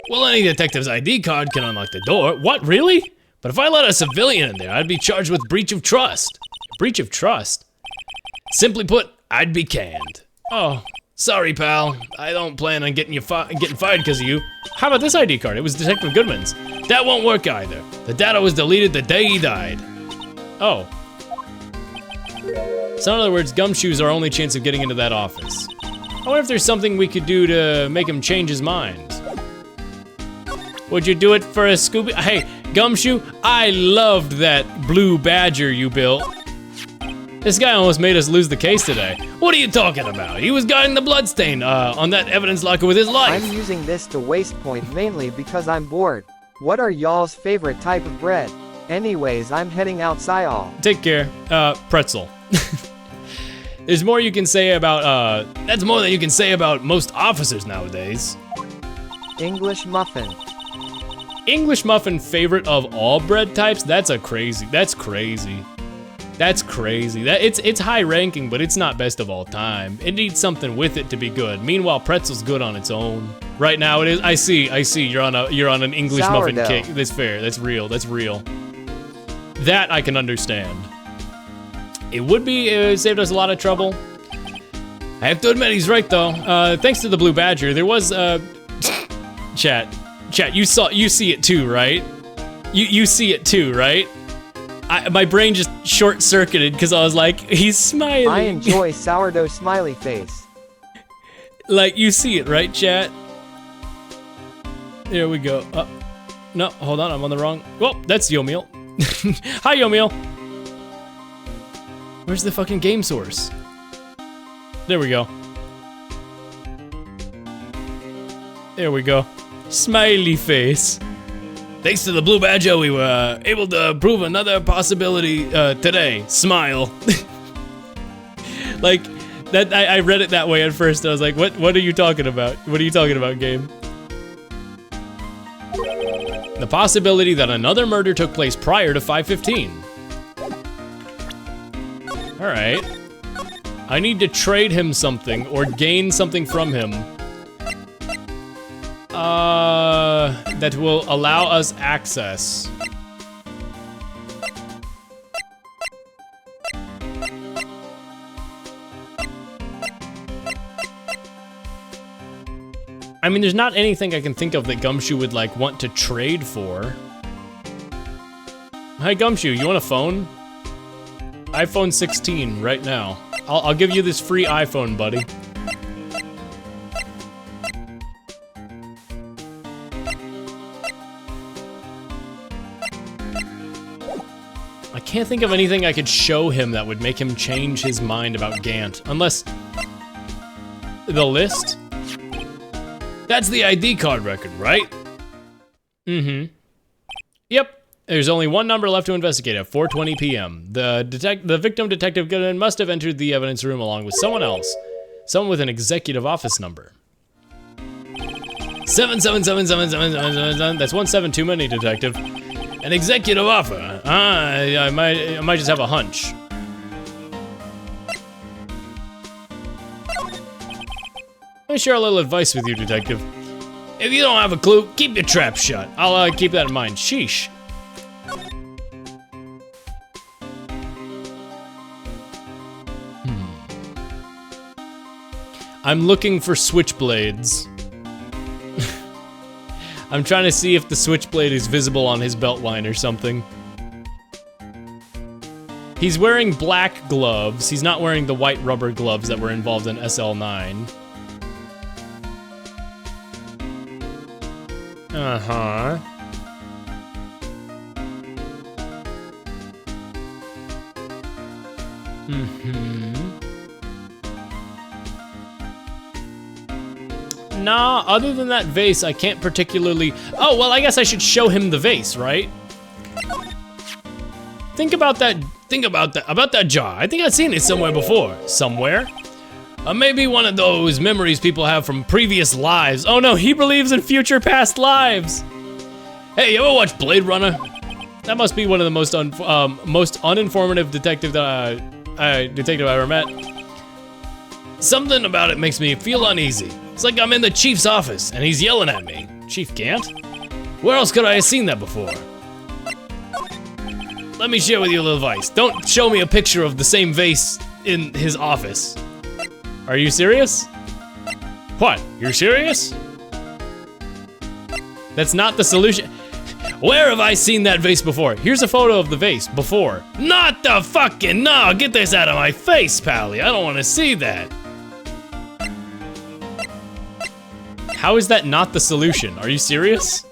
Well, any detective's ID card can unlock the door. What, really? But if I let a civilian in there, I'd be charged with breach of trust. Breach of trust? Simply put, I'd be canned. Oh, sorry, pal. I don't plan on getting fired because of you. How about this ID card? It was Detective Goodman's. That won't work either. The data was deleted the day he died. Oh. So in other words, Gumshoe's our only chance of getting into that office. I wonder if there's something we could do to make him change his mind. Would you do it for a Scooby? Hey, Gumshoe, I loved that blue badger you built. This guy almost made us lose the case today. What are you talking about? He was guarding the bloodstain on that evidence locker with his life. I'm using this to waste point mainly because I'm bored. What are y'all's favorite type of bread? Anyways, I'm heading out, Syal. Take care. Pretzel. There's more you can say about, that's more than you can say about most officers nowadays. English muffin. English muffin favorite of all bread types? That's crazy. That's crazy. It's high ranking, but it's not best of all time. It needs something with it to be good. Meanwhile, pretzel's good on its own. Right now it is. I see. You're on an English muffin Sourdough. kick. That's fair. That's real. That I can understand. It would be, it saved us a lot of trouble. I have to admit, he's right though. Thanks to the Blue Badger, there was, Chat, you see it too, right? You see it too, right? My brain just short-circuited because I was like, he's smiling. I enjoy sourdough smiley face. Like, you see it, right, chat? There we go. No, hold on, I'm on the wrong. Oh, that's Yomiel. Hi, Yomiel. Where's the fucking game source? There we go. There we go. Smiley face. Thanks to the Blue Badger, we were able to prove another possibility today. Smile. Like, that I read it that way at first. I was like, what are you talking about? What are you talking about, game? The possibility that another murder took place prior to 5:15. All right. I need to trade him something or gain something from him. That will allow us access. I mean, there's not anything I can think of that Gumshoe would like want to trade for. Hi Gumshoe, you want a phone? iPhone 16 right now. I'll give you this free iPhone, buddy. I can't think of anything I could show him that would make him change his mind about Gant, unless the list. That's the ID card record, right? Mm-hmm. Yep. There's only one number left to investigate at 4:20 p.m. The victim, Detective Gooden, must have entered the evidence room along with someone else. Someone with an executive office number. 7777777. That's 17 too many, Detective. An executive offer. I might just have a hunch. Let me share a little advice with you, Detective. If you don't have a clue, keep your trap shut. I'll keep that in mind. Sheesh. I'm looking for switchblades. I'm trying to see if the switchblade is visible on his belt line or something. He's wearing black gloves. He's not wearing the white rubber gloves that were involved in SL9. Uh-huh. Nah, other than that vase, I can't particularly... Oh, well, I guess I should show him the vase, right? Think about that jar. I think I've seen it somewhere before. Somewhere? Maybe one of those memories people have from previous lives. Oh no, he believes in future past lives. Hey, you ever watch Blade Runner? That must be one of the most uninformative detective that detective I ever met. Something about it makes me feel uneasy. It's like I'm in the chief's office and he's yelling at me. Chief Gant? Where else could I have seen that before? Let me share with you a little advice. Don't show me a picture of the same vase in his office. Are you serious? What? You're serious? That's not the solution. Where have I seen that vase before? Here's a photo of the vase before. Not the fucking, no, get this out of my face, Pally. I don't want to see that. How is that not the solution? Are you serious?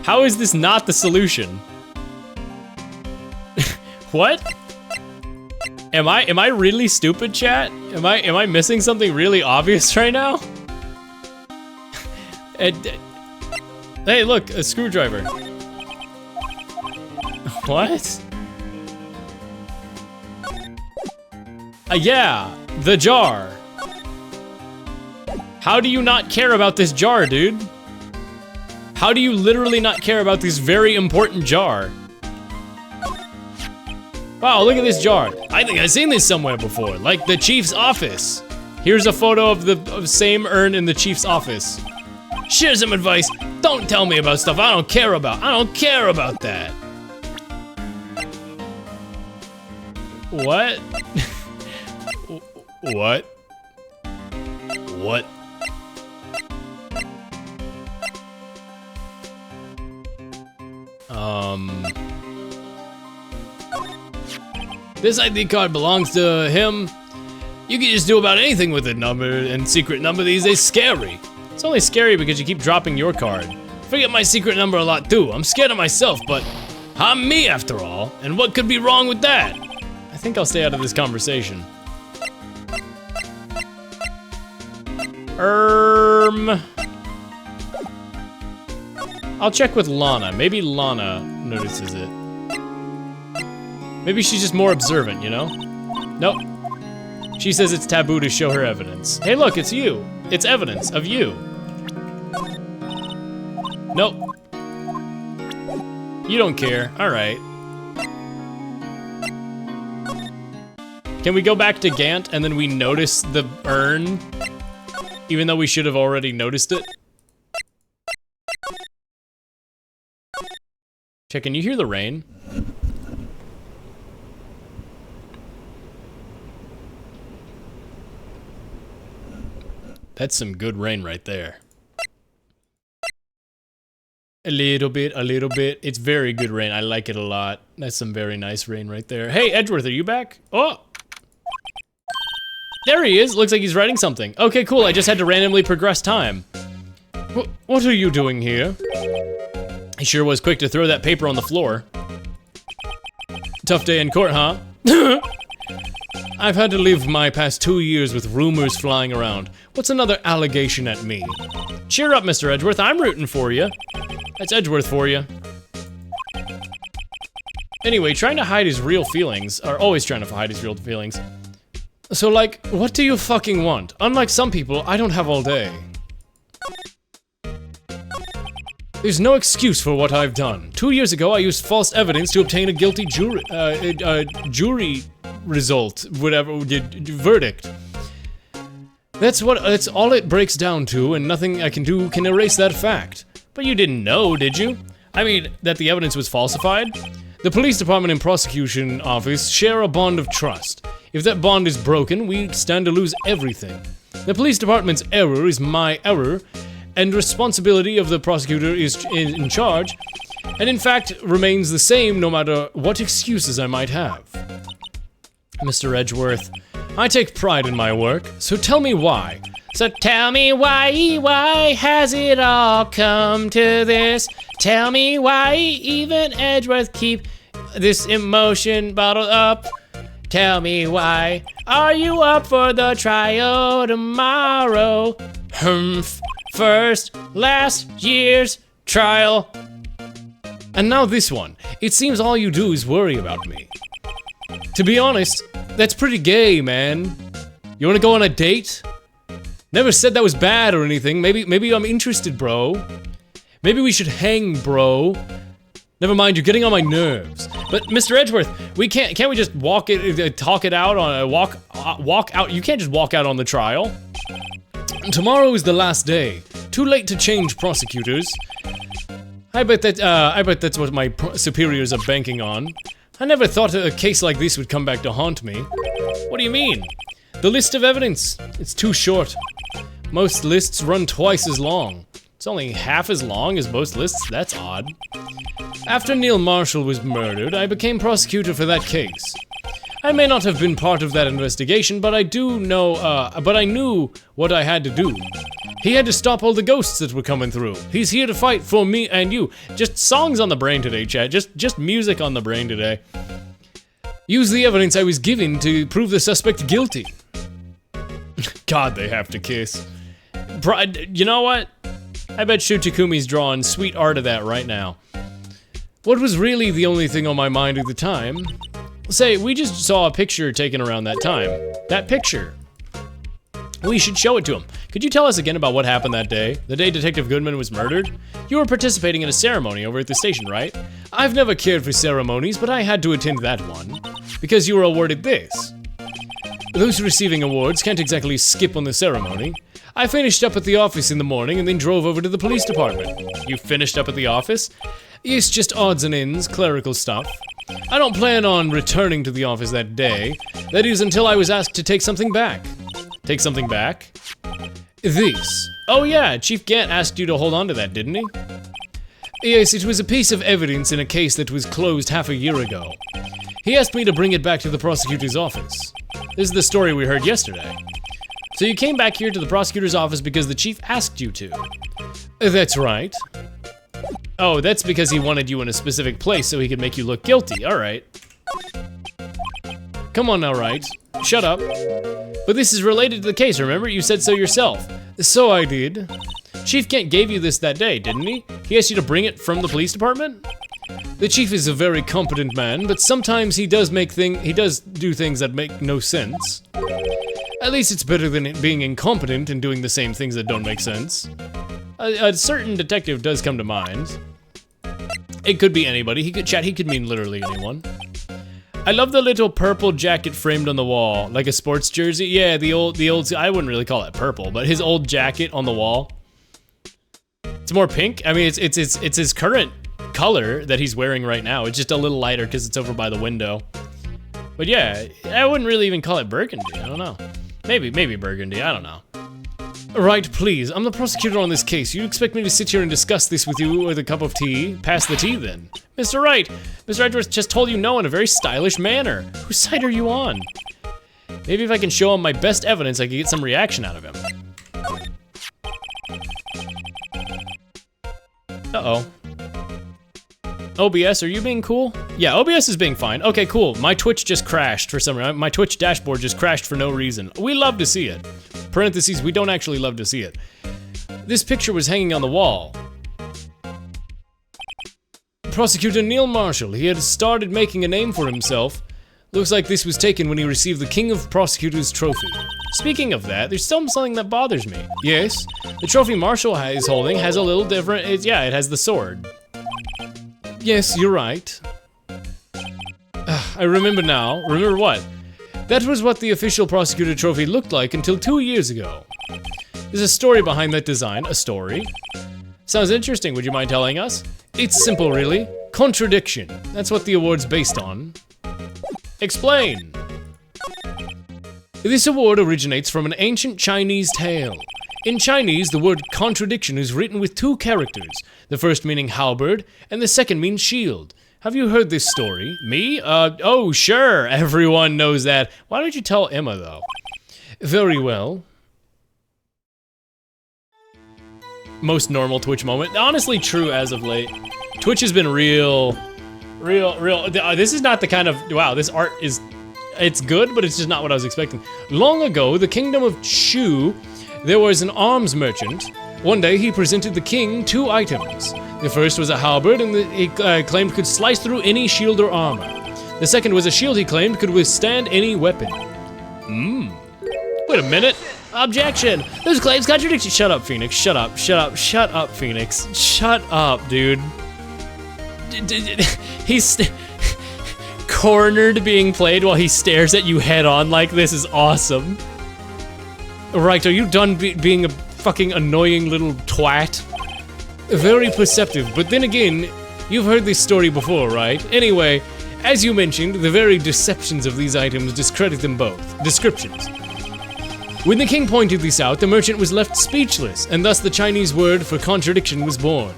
How is this not the solution? What? Am I really stupid, chat? Am I missing something really obvious right now? Hey, look, a screwdriver. What? Yeah, the jar. How do you not care about this jar, dude? How do you literally not care about this very important jar? Wow, look at this jar. I think I've seen this somewhere before, like the chief's office. Here's a photo of the same urn in the chief's office. Share some advice. Don't tell me about stuff I don't care about. I don't care about that. What? What? What? This ID card belongs to him. You can just do about anything with a number, and secret number these days scary. It's only scary because you keep dropping your card. I forget my secret number a lot too. I'm scared of myself, but I'm me after all. And what could be wrong with that? I think I'll stay out of this conversation. I'll check with Lana. Maybe Lana notices it. Maybe she's just more observant, you know? Nope. She says it's taboo to show her evidence. Hey, look, it's you. It's evidence of you. Nope. You don't care. All right. Can we go back to Gant and then we notice the urn? Even though we should have already noticed it? Check, can you hear the rain? That's some good rain right there. A little bit, a little bit. It's very good rain. I like it a lot. That's some very nice rain right there. Hey, Edgeworth, are you back? Oh! There he is. Looks like he's writing something. Okay, cool. I just had to randomly progress time. What are you doing here? He sure was quick to throw that paper on the floor. Tough day in court, huh? I've had to live my past 2 years with rumors flying around. What's another allegation at me? Cheer up, Mr. Edgeworth. I'm rooting for you. That's Edgeworth for you. Anyway, trying to hide his real feelings, or always trying to hide his real feelings. So, like, what do you fucking want? Unlike some people, I don't have all day. There's no excuse for what I've done. 2 years ago, I used false evidence to obtain a guilty jury result, whatever, verdict. That's all it breaks down to, and nothing I can do can erase that fact. But you didn't know, did you? I mean, that the evidence was falsified? The police department and prosecution office share a bond of trust. If that bond is broken, we stand to lose everything. The police department's error is my error, and responsibility of the prosecutor is in charge, and in fact remains the same no matter what excuses I might have. Mr. Edgeworth, I take pride in my work, so tell me why. So tell me why has it all come to this? Tell me why even Edgeworth keep this emotion bottled up? Tell me why are you up for the trial tomorrow? First, last year's trial. And now this one. It seems all you do is worry about me. To be honest, that's pretty gay, man. You wanna go on a date? Never said that was bad or anything. Maybe I'm interested, bro. Maybe we should hang, bro. Never mind, you're getting on my nerves. But Mr. Edgeworth, can't we just talk it out on a walk out? You can't just walk out on the trial. Tomorrow is the last day. Too late to change prosecutors. I bet that's what my superiors are banking on. I never thought a case like this would come back to haunt me. What do you mean? The list of evidence. It's too short. Most lists run twice as long. It's only half as long as most lists. That's odd. After Neil Marshall was murdered, I became prosecutor for that case. I may not have been part of that investigation, but I knew what I had to do. He had to stop all the ghosts that were coming through. He's here to fight for me and you. Just songs on the brain today, chat. Just music on the brain today. Use the evidence I was given to prove the suspect guilty. God, they have to kiss. You know what? I bet Shu Takumi's drawing sweet art of that right now. What was really the only thing on my mind at the time? Say, we just saw a picture taken around that time. That picture. We should show it to him. Could you tell us again about what happened that day? The day Detective Goodman was murdered? You were participating in a ceremony over at the station, right? I've never cared for ceremonies, but I had to attend that one. Because you were awarded this. Those receiving awards can't exactly skip on the ceremony. I finished up at the office in the morning and then drove over to the police department. You finished up at the office? Yes, just odds and ends, clerical stuff. I don't plan on returning to the office that day. That is until I was asked to take something back. Take something back? This. Oh yeah, Chief Gant asked you to hold on to that, didn't he? Yes, it was a piece of evidence in a case that was closed half a year ago. He asked me to bring it back to the prosecutor's office. This is the story we heard yesterday. So you came back here to the prosecutor's office because the chief asked you to? That's right. Oh, that's because he wanted you in a specific place so he could make you look guilty. All right. Come on now, Wright. Shut up. But this is related to the case, remember? You said so yourself. So I did. Chief Kent gave you this that day, didn't he? He asked you to bring it from the police department? The chief is a very competent man, but sometimes he does do things that make no sense. At least it's better than being incompetent and doing the same things that don't make sense. A certain detective does come to mind. It could be anybody. He could mean literally anyone. I love the little purple jacket framed on the wall, like a sports jersey. Yeah, the old, I wouldn't really call it purple, but his old jacket on the wall. It's more pink. I mean, it's his current color that he's wearing right now. It's just a little lighter because it's over by the window. But yeah, I wouldn't really even call it burgundy. I don't know. Maybe burgundy. I don't know. Right, please. I'm the prosecutor on this case. You expect me to sit here and discuss this with you with a cup of tea? Pass the tea, then. Mr. Wright, Mr. Edgeworth just told you no in a very stylish manner. Whose side are you on? Maybe if I can show him my best evidence, I can get some reaction out of him. Uh-oh. OBS, are you being cool? Yeah, OBS is being fine. Okay, cool. My Twitch just crashed for some reason. My Twitch dashboard just crashed for no reason. We love to see it. Parentheses, we don't actually love to see it. This picture was hanging on the wall. Prosecutor Neil Marshall, he had started making a name for himself. Looks like this was taken when he received the King of Prosecutors trophy. Speaking of that, there's something that bothers me. Yes, the trophy Marshall is holding has a little different, it has the sword. Yes, you're right. I remember now. Remember what? That was what the official prosecutor trophy looked like until 2 years ago. There's a story behind that design. A story? Sounds interesting. Would you mind telling us? It's simple, really. Contradiction. That's what the award's based on. Explain. This award originates from an ancient Chinese tale. In Chinese, the word contradiction is written with 2 characters, the first meaning halberd, and the second means shield. Have you heard this story? Me? Oh, sure, everyone knows that. Why don't you tell Emma, though? Very well. Most normal Twitch moment. Honestly, true as of late. Twitch has been real. This is not the kind of, wow, this art is, it's good, but it's just not what I was expecting. Long ago, the kingdom of Chu, there was an arms merchant. One day, he presented the king 2 items. The first was a halberd, and he claimed could slice through any shield or armor. The second was a shield he claimed could withstand any weapon. Wait a minute. Objection! Those claims contradict you. Shut up, Phoenix. Shut up, Phoenix. Shut up, dude. He's cornered being played while he stares at you head on like this is awesome. Right, are you done being a fucking annoying little twat? Very perceptive, but then again, you've heard this story before, right? Anyway, as you mentioned, the very deceptions of these items discredit them both. Descriptions. When the king pointed this out, the merchant was left speechless, and thus the Chinese word for contradiction was born.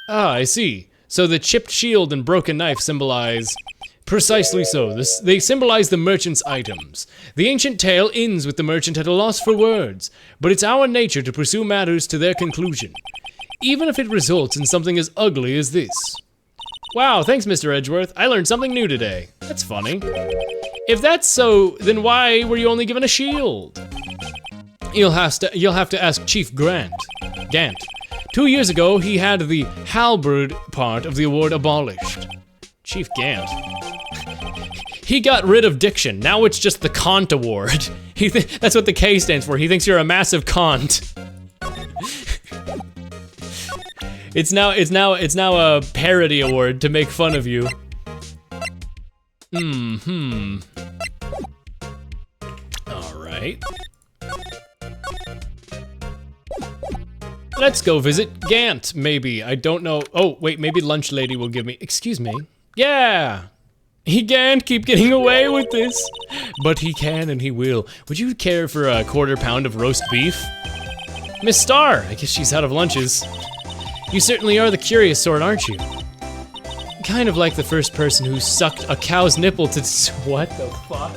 Ah, I see. So the chipped shield and broken knife symbolize... Precisely so. They symbolize the merchant's items. The ancient tale ends with the merchant at a loss for words, but it's our nature to pursue matters to their conclusion, even if it results in something as ugly as this. Wow, thanks, Mr. Edgeworth. I learned something new today. That's funny. If that's so, then why were you only given a shield? You'll have to ask Chief Gant. 2 years ago, he had the halberd part of the award abolished. Chief Gant. He got rid of diction. Now it's just the Kant Award. That's what the K stands for. He thinks you're a massive Kant. It's now a parody award to make fun of you. All right. Let's go visit Gant, maybe. I don't know. Oh, wait, maybe Lunch Lady will give me. Excuse me. Yeah. He can't keep getting away with this. But he can and he will. Would you care for a quarter pound of roast beef? Miss Star, I guess she's out of lunches. You certainly are the curious sort, aren't you? Kind of like the first person who sucked a cow's nipple to. What the fuck?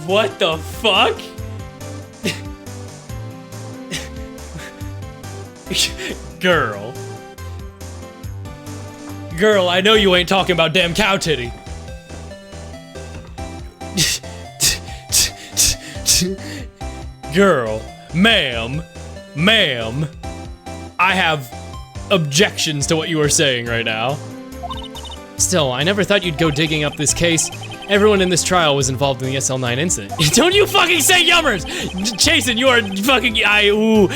What the fuck? Girl. Girl, I know you ain't talking about damn cow titty. Girl, ma'am, I have objections to what you are saying right now. Still, I never thought you'd go digging up this case. Everyone in this trial was involved in the SL9 incident. Don't you fucking say yummers! Chasen, you are fucking, ooh,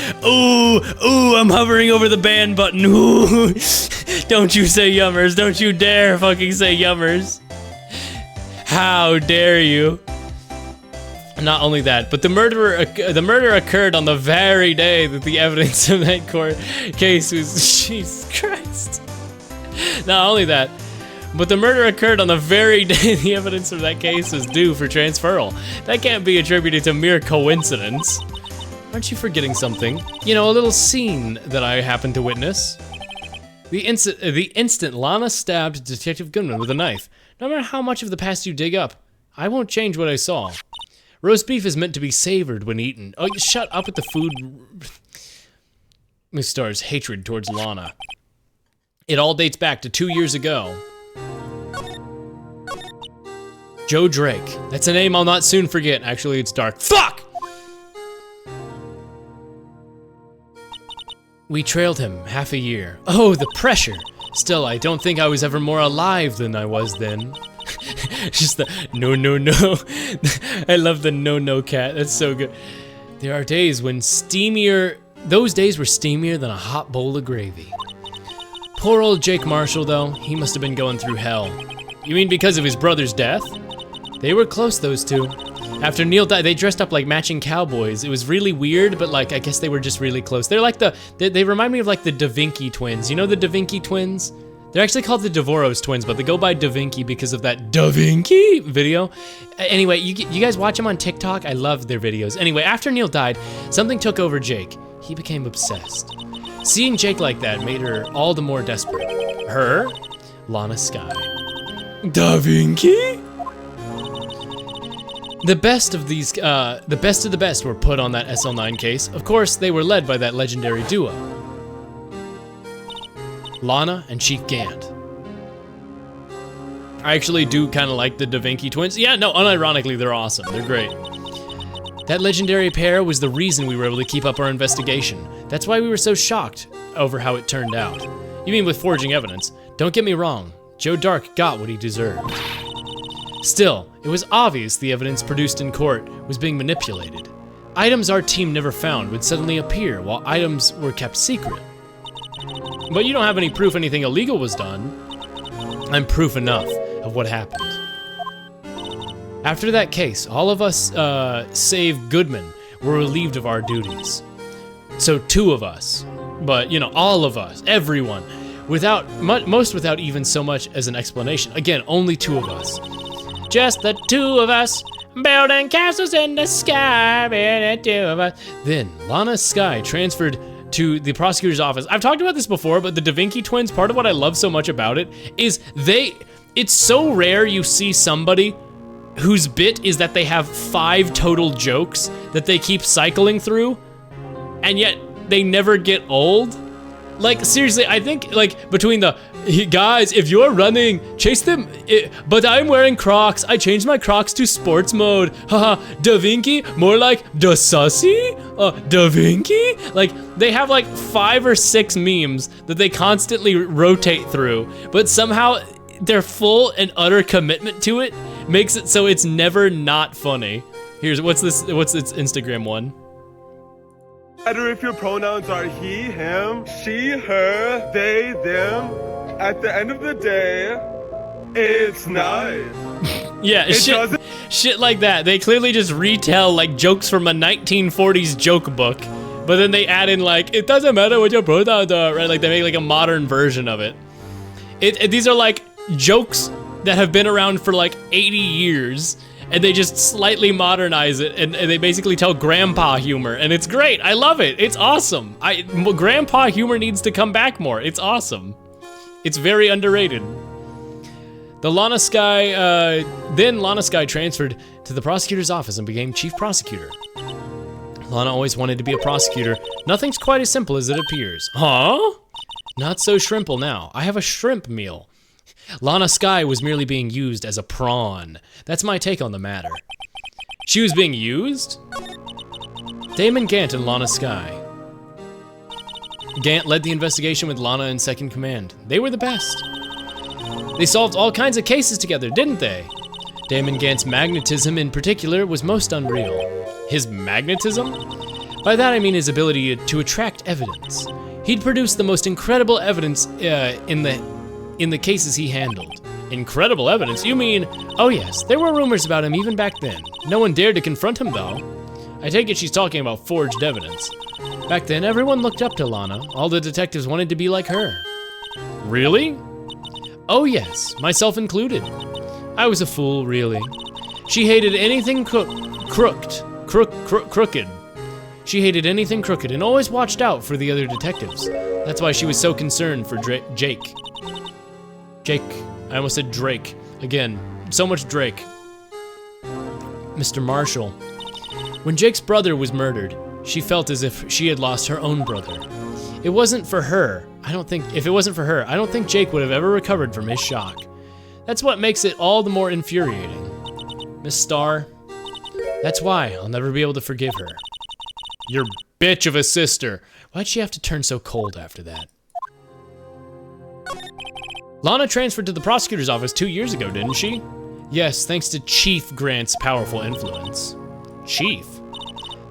I'm hovering over the ban button, ooh. Don't you say yummers, don't you dare fucking say yummers. How dare you? Not only that, but the murder occurred on the very day that the evidence of that court case was, Jesus Christ. Not only that, but the murder occurred on the very day the evidence of that case was due for transferal. That can't be attributed to mere coincidence. Aren't you forgetting something? You know, a little scene that I happened to witness. The instant Lana stabbed Detective Goodman with a knife. No matter how much of the past you dig up, I won't change what I saw. Roast beef is meant to be savored when eaten. Oh, shut up with the food. Miss Star's hatred towards Lana. It all dates back to 2 years ago. Joe Drake. That's a name I'll not soon forget. Actually, it's dark. Fuck! We trailed him half a year. Oh, the pressure. Still, I don't think I was ever more alive than I was then. Just the no. I love the no cat. That's so good. There are days when those days were steamier than a hot bowl of gravy. Poor old Jake Marshall, though, he must have been going through hell. You mean because of his brother's death? They were close, those two. After Neil died, they dressed up like matching cowboys. It was really weird, but like, I guess they were just really close. They're like they remind me of like the Da Vinci twins. You know the Da Vinci twins? They're actually called the Devoros twins, but they go by Da Vinci because of that Da Vinci video. Anyway, you guys watch them on TikTok? I love their videos. Anyway, after Neil died, something took over Jake. He became obsessed. Seeing Jake like that made her all the more desperate. Her? Lana Skye. Da Vinci? The best of the best were put on that SL9 case. Of course, they were led by that legendary duo. Lana and Chief Gant. I actually do kind of like the Da Vinci twins. Yeah, no, unironically, they're awesome. They're great. That legendary pair was the reason we were able to keep up our investigation. That's why we were so shocked over how it turned out. You mean with forging evidence? Don't get me wrong. Joe Dark got what he deserved. Still, it was obvious the evidence produced in court was being manipulated. Items our team never found would suddenly appear while items were kept secret. But you don't have any proof anything illegal was done. I'm proof enough of what happened. After that case, all of us, save Goodman, were relieved of our duties. So 2 of us, but you know, all of us, everyone, most without even so much as an explanation. Again, only 2 of us. Just the 2 of us, building castles in the sky, the 2 of us. Then, Lana Skye transferred to the prosecutor's office. I've talked about this before, but the Da Vinci twins, part of what I love so much about it is it's so rare you see somebody whose bit is that they have 5 total jokes that they keep cycling through, and yet they never get old. Like, seriously, I think, like, between the, guys, if you're running, chase them, but I'm wearing Crocs. I changed my Crocs to sports mode. Haha, Da Vinci, more like Da Sussy? Da Vinci? Like, they have like 5 or 6 memes that they constantly rotate through, but somehow their full and utter commitment to it makes it so it's never not funny. Here's, what's its Instagram one? Matter if your pronouns are he, him, she, her, they, them. At the end of the day, it's nice. Yeah, shit like that. They clearly just retell like jokes from a 1940s joke book, but then they add in like, it doesn't matter what your pronouns are, right? Like they make like a modern version of it. These are like jokes that have been around for like 80 years. And they just slightly modernize it, and they basically tell grandpa humor, and it's great. I love it. It's awesome. Grandpa humor needs to come back more. It's awesome. It's very underrated. Then Lana Sky transferred to the prosecutor's office and became chief prosecutor. Lana always wanted to be a prosecutor. Nothing's quite as simple as it appears. Huh? Not so shrimple now. I have a shrimp meal. Lana Sky was merely being used as a prawn. That's my take on the matter. She was being used? Damon Gant and Lana Sky. Gant led the investigation with Lana in second command. They were the best. They solved all kinds of cases together, didn't they? Damon Gant's magnetism in particular was most unreal. His magnetism? By that I mean his ability to attract evidence. He'd produced the most incredible evidence in the cases he handled. Incredible evidence? You mean, oh yes, there were rumors about him even back then. No one dared to confront him though. I take it she's talking about forged evidence. Back then, everyone looked up to Lana. All the detectives wanted to be like her. Really? Oh yes, myself included. I was a fool, really. She hated anything crooked. She hated anything crooked and always watched out for the other detectives. That's why she was so concerned for Jake. I almost said Drake. Again, so much Drake. Mr. Marshall. When Jake's brother was murdered, she felt as if she had lost her own brother. If it wasn't for her, I don't think Jake would have ever recovered from his shock. That's what makes it all the more infuriating. Miss Starr, that's why I'll never be able to forgive her. Your bitch of a sister. Why'd she have to turn so cold after that? Lana transferred to the prosecutor's office 2 years ago, didn't she? Yes, thanks to Chief Grant's powerful influence. Chief?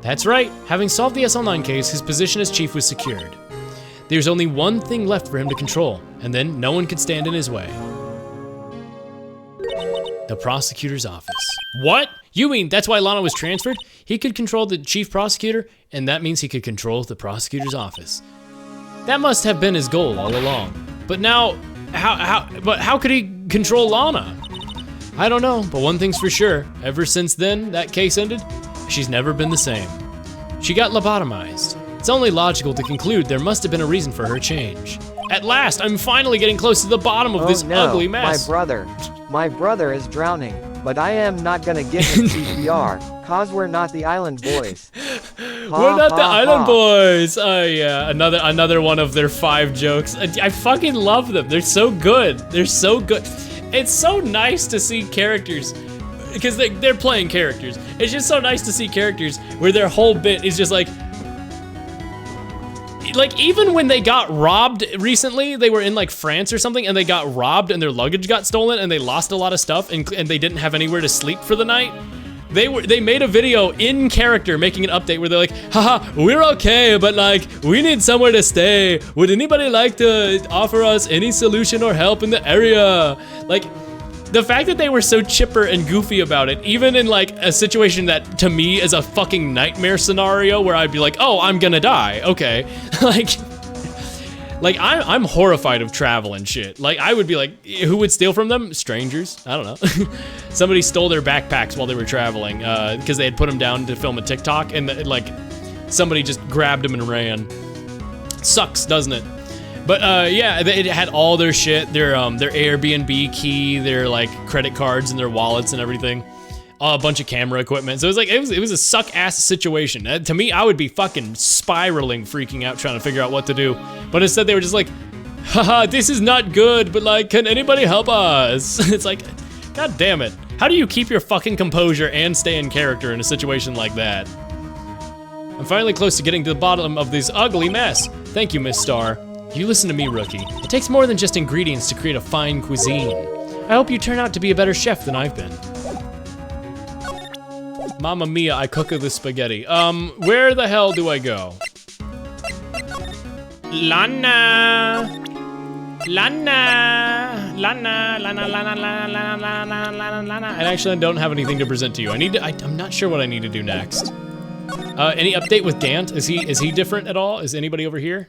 That's right. Having solved the SL9 case, his position as chief was secured. There's only one thing left for him to control, and then no one could stand in his way. The prosecutor's office. What? You mean that's why Lana was transferred? He could control the chief prosecutor, and that means he could control the prosecutor's office. That must have been his goal all along. But now, how could he control Lana? I don't know, but one thing's for sure. Ever since then, that case ended, she's never been the same. She got lobotomized. It's only logical to conclude there must have been a reason for her change. At last, I'm finally getting close to the bottom of this ugly mess. My brother is drowning, but I am not gonna give him CPR, cause we're not the Island Boys. We're not the Island Boys. Oh yeah, another one of their 5 jokes. I fucking love them. They're so good. They're so good. It's so nice to see characters, because they're playing characters. It's just so nice to see characters where their whole bit is just like even when they got robbed recently, they were in like France or something, and they got robbed and their luggage got stolen and they lost a lot of stuff and they didn't have anywhere to sleep for the night. They made a video in character making an update where they're like, haha, we're okay, but like, we need somewhere to stay. Would anybody like to offer us any solution or help in the area? Like, the fact that they were so chipper and goofy about it, even in like a situation that to me is a fucking nightmare scenario where I'd be like, oh, I'm gonna die, okay. Like I'm horrified of travel and shit. Like I would be like, who would steal from them? Strangers, I don't know. Somebody stole their backpacks while they were traveling because they had put them down to film a TikTok and like somebody just grabbed them and ran. Sucks, doesn't it? But yeah, it had all their shit, their Airbnb key, their like credit cards and their wallets and everything. a bunch of camera equipment. So it was a suck-ass situation. To me, I would be fucking spiraling, freaking out, trying to figure out what to do. But instead they were just like, haha, this is not good, but like, can anybody help us? It's like, god damn it. How do you keep your fucking composure and stay in character in a situation like that? I'm finally close to getting to the bottom of this ugly mess. Thank you, Miss Star. You listen to me, rookie. It takes more than just ingredients to create a fine cuisine. I hope you turn out to be a better chef than I've been. Mamma mia, I cook the spaghetti. Where the hell do I go? Lana. Lana. Lana. Lana. Lana. Lana. Lana. Lana. Lana. Lana. I actually don't have anything to present to you. I'm not sure what I need to do next. Any update with Gant? Is he different at all? Is anybody over here?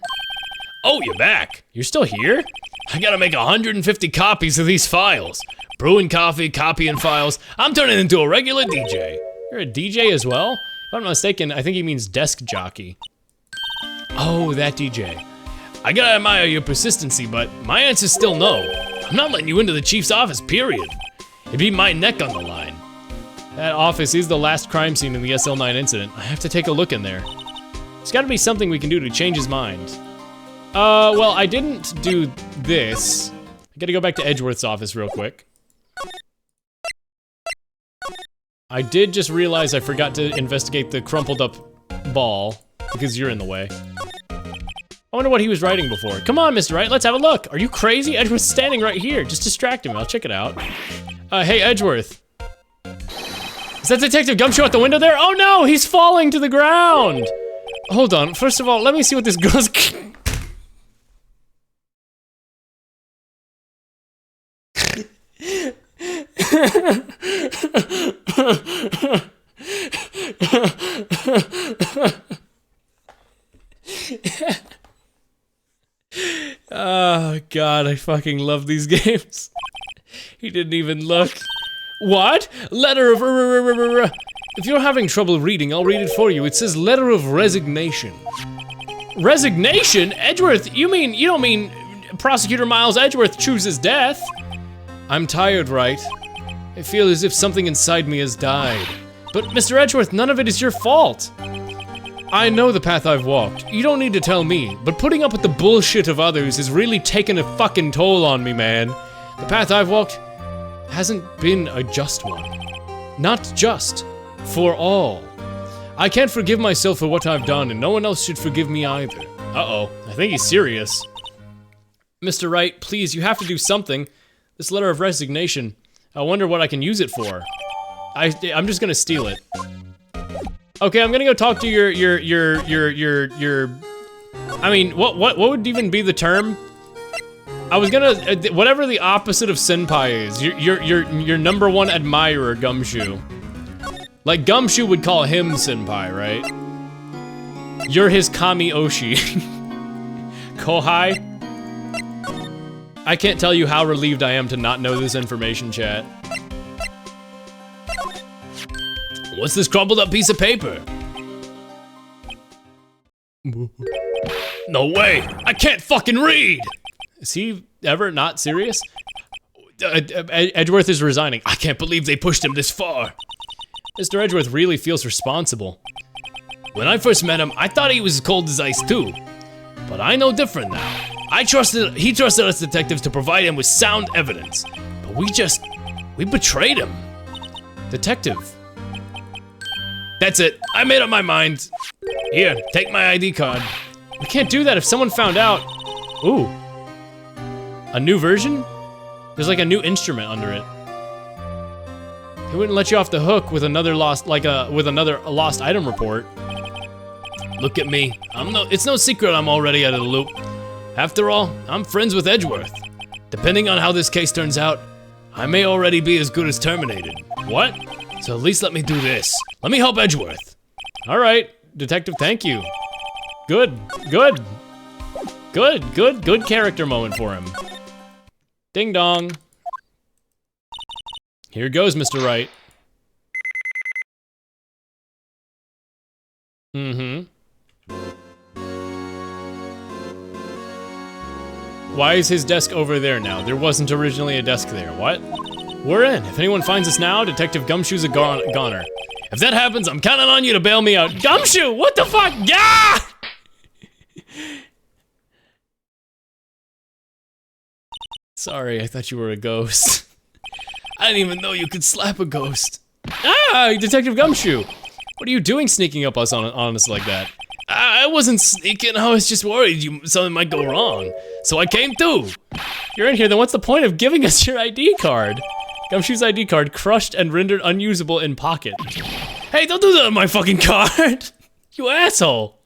Oh, you're back. You're still here? I gotta make 150 copies of these files. Brewing coffee, copying files. I'm turning into a regular DJ. You're a DJ as well? If I'm not mistaken, I think he means desk jockey. Oh, that DJ. I gotta admire your persistency, but my answer's still no. I'm not letting you into the chief's office, period. It'd be my neck on the line. That office is the last crime scene in the SL9 incident. I have to take a look in there. There's gotta be something we can do to change his mind. Well, I didn't do this. I gotta go back to Edgeworth's office real quick. I did just realize I forgot to investigate the crumpled up ball, because you're in the way. I wonder what he was writing before. Come on, Mr. Wright, let's have a look. Are you crazy? Edgeworth's standing right here. Just distract him, I'll check it out. Hey, Edgeworth. Is that Detective Gumshoe at the window there? Oh no, he's falling to the ground. Hold on, first of all, let me see what this girl's... Oh god, I fucking love these games. He didn't even look. What? Letter of If you're having trouble reading, I'll read it for you. It says letter of resignation. Resignation? Edgeworth, you don't mean Prosecutor Miles Edgeworth chooses death? I'm tired, right? I feel as if something inside me has died. But Mr. Edgeworth, none of it is your fault. I know the path I've walked. You don't need to tell me, but putting up with the bullshit of others has really taken a fucking toll on me, man. The path I've walked hasn't been a just one. Not just. For all. I can't forgive myself for what I've done, and no one else should forgive me either. Uh-oh, I think he's serious. Mr. Wright, please, you have to do something. This letter of resignation, I wonder what I can use it for. I'm just gonna steal it. Okay, I'm gonna go talk to your I mean, what would even be the term? I was gonna, whatever the opposite of senpai is, your number one admirer, Gumshoe. Like, Gumshoe would call him senpai, right? You're his Kami Oshi. Kohai? I can't tell you how relieved I am to not know this information, chat. What's this crumpled up piece of paper? No way! I can't fucking read! Is he ever not serious? Edgeworth is resigning. I can't believe they pushed him this far. Mr. Edgeworth really feels responsible. When I first met him, I thought he was cold as ice too. But I know different now. He trusted us detectives to provide him with sound evidence. But we betrayed him. Detective. That's it, I made up my mind. Here, take my ID card. We can't do that if someone found out. Ooh. A new version? There's like a new instrument under it. He wouldn't let you off the hook with another lost item report. Look at me. It's no secret I'm already out of the loop. After all, I'm friends with Edgeworth. Depending on how this case turns out, I may already be as good as terminated. What? So at least let me do this. Let me help Edgeworth. All right, detective, thank you. Good character moment for him. Ding dong. Here goes, Mr. Wright. Mm-hmm. Why is his desk over there now? There wasn't originally a desk there. What? We're in. If anyone finds us now, Detective Gumshoe's a goner. If that happens, I'm counting on you to bail me out. Gumshoe, what the fuck? Yeah! Sorry, I thought you were a ghost. I didn't even know you could slap a ghost. Ah, Detective Gumshoe! What are you doing sneaking up on us like that? I wasn't sneaking, I was just worried something might go wrong. So I came too. You're in here, then what's the point of giving us your ID card? Gumshoe's ID card crushed and rendered unusable in pocket. Hey, don't do that on my fucking card! You asshole!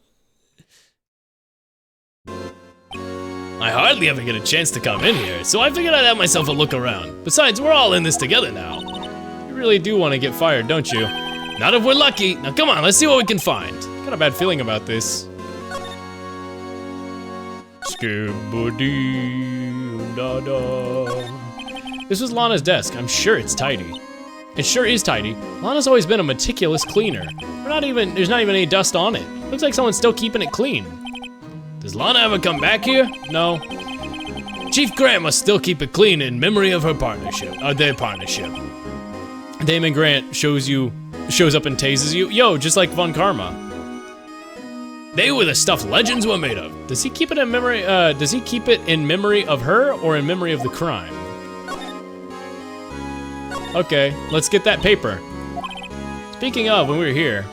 I hardly ever get a chance to come in here, so I figured I'd have myself a look around. Besides, we're all in this together now. You really do want to get fired, don't you? Not if we're lucky. Now come on, let's see what we can find. Got a bad feeling about this. Skibidi-da-da. This was Lana's desk. I'm sure it's tidy. It sure is tidy. Lana's always been a meticulous cleaner. There's not even any dust on it. Looks like someone's still keeping it clean. Does Lana ever come back here? No. Chief Grant must still keep it clean in memory of their partnership. Damon Grant shows up and tases you. Yo, just like Von Karma. They were the stuff legends were made of. Does he keep it in memory? Does he keep it in memory of her or in memory of the crime? Okay, let's get that paper. Speaking of, when we were here.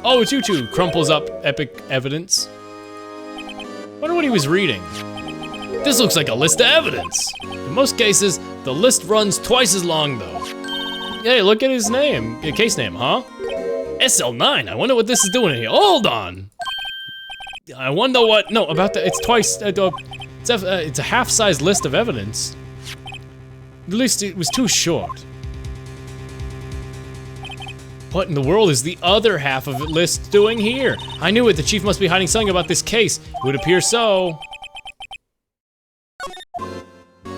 Oh, Tutu crumples up epic evidence. Wonder what he was reading. This looks like a list of evidence. In most cases, the list runs twice as long though. Hey, look at his name, case name, huh? SL9, I wonder what this is doing here. Hold on. I wonder what, no, about the, it's twice, it's a half-size list of evidence. At least it was too short. What in the world is the other half of the list doing here? I knew it, the chief must be hiding something about this case. It would appear so.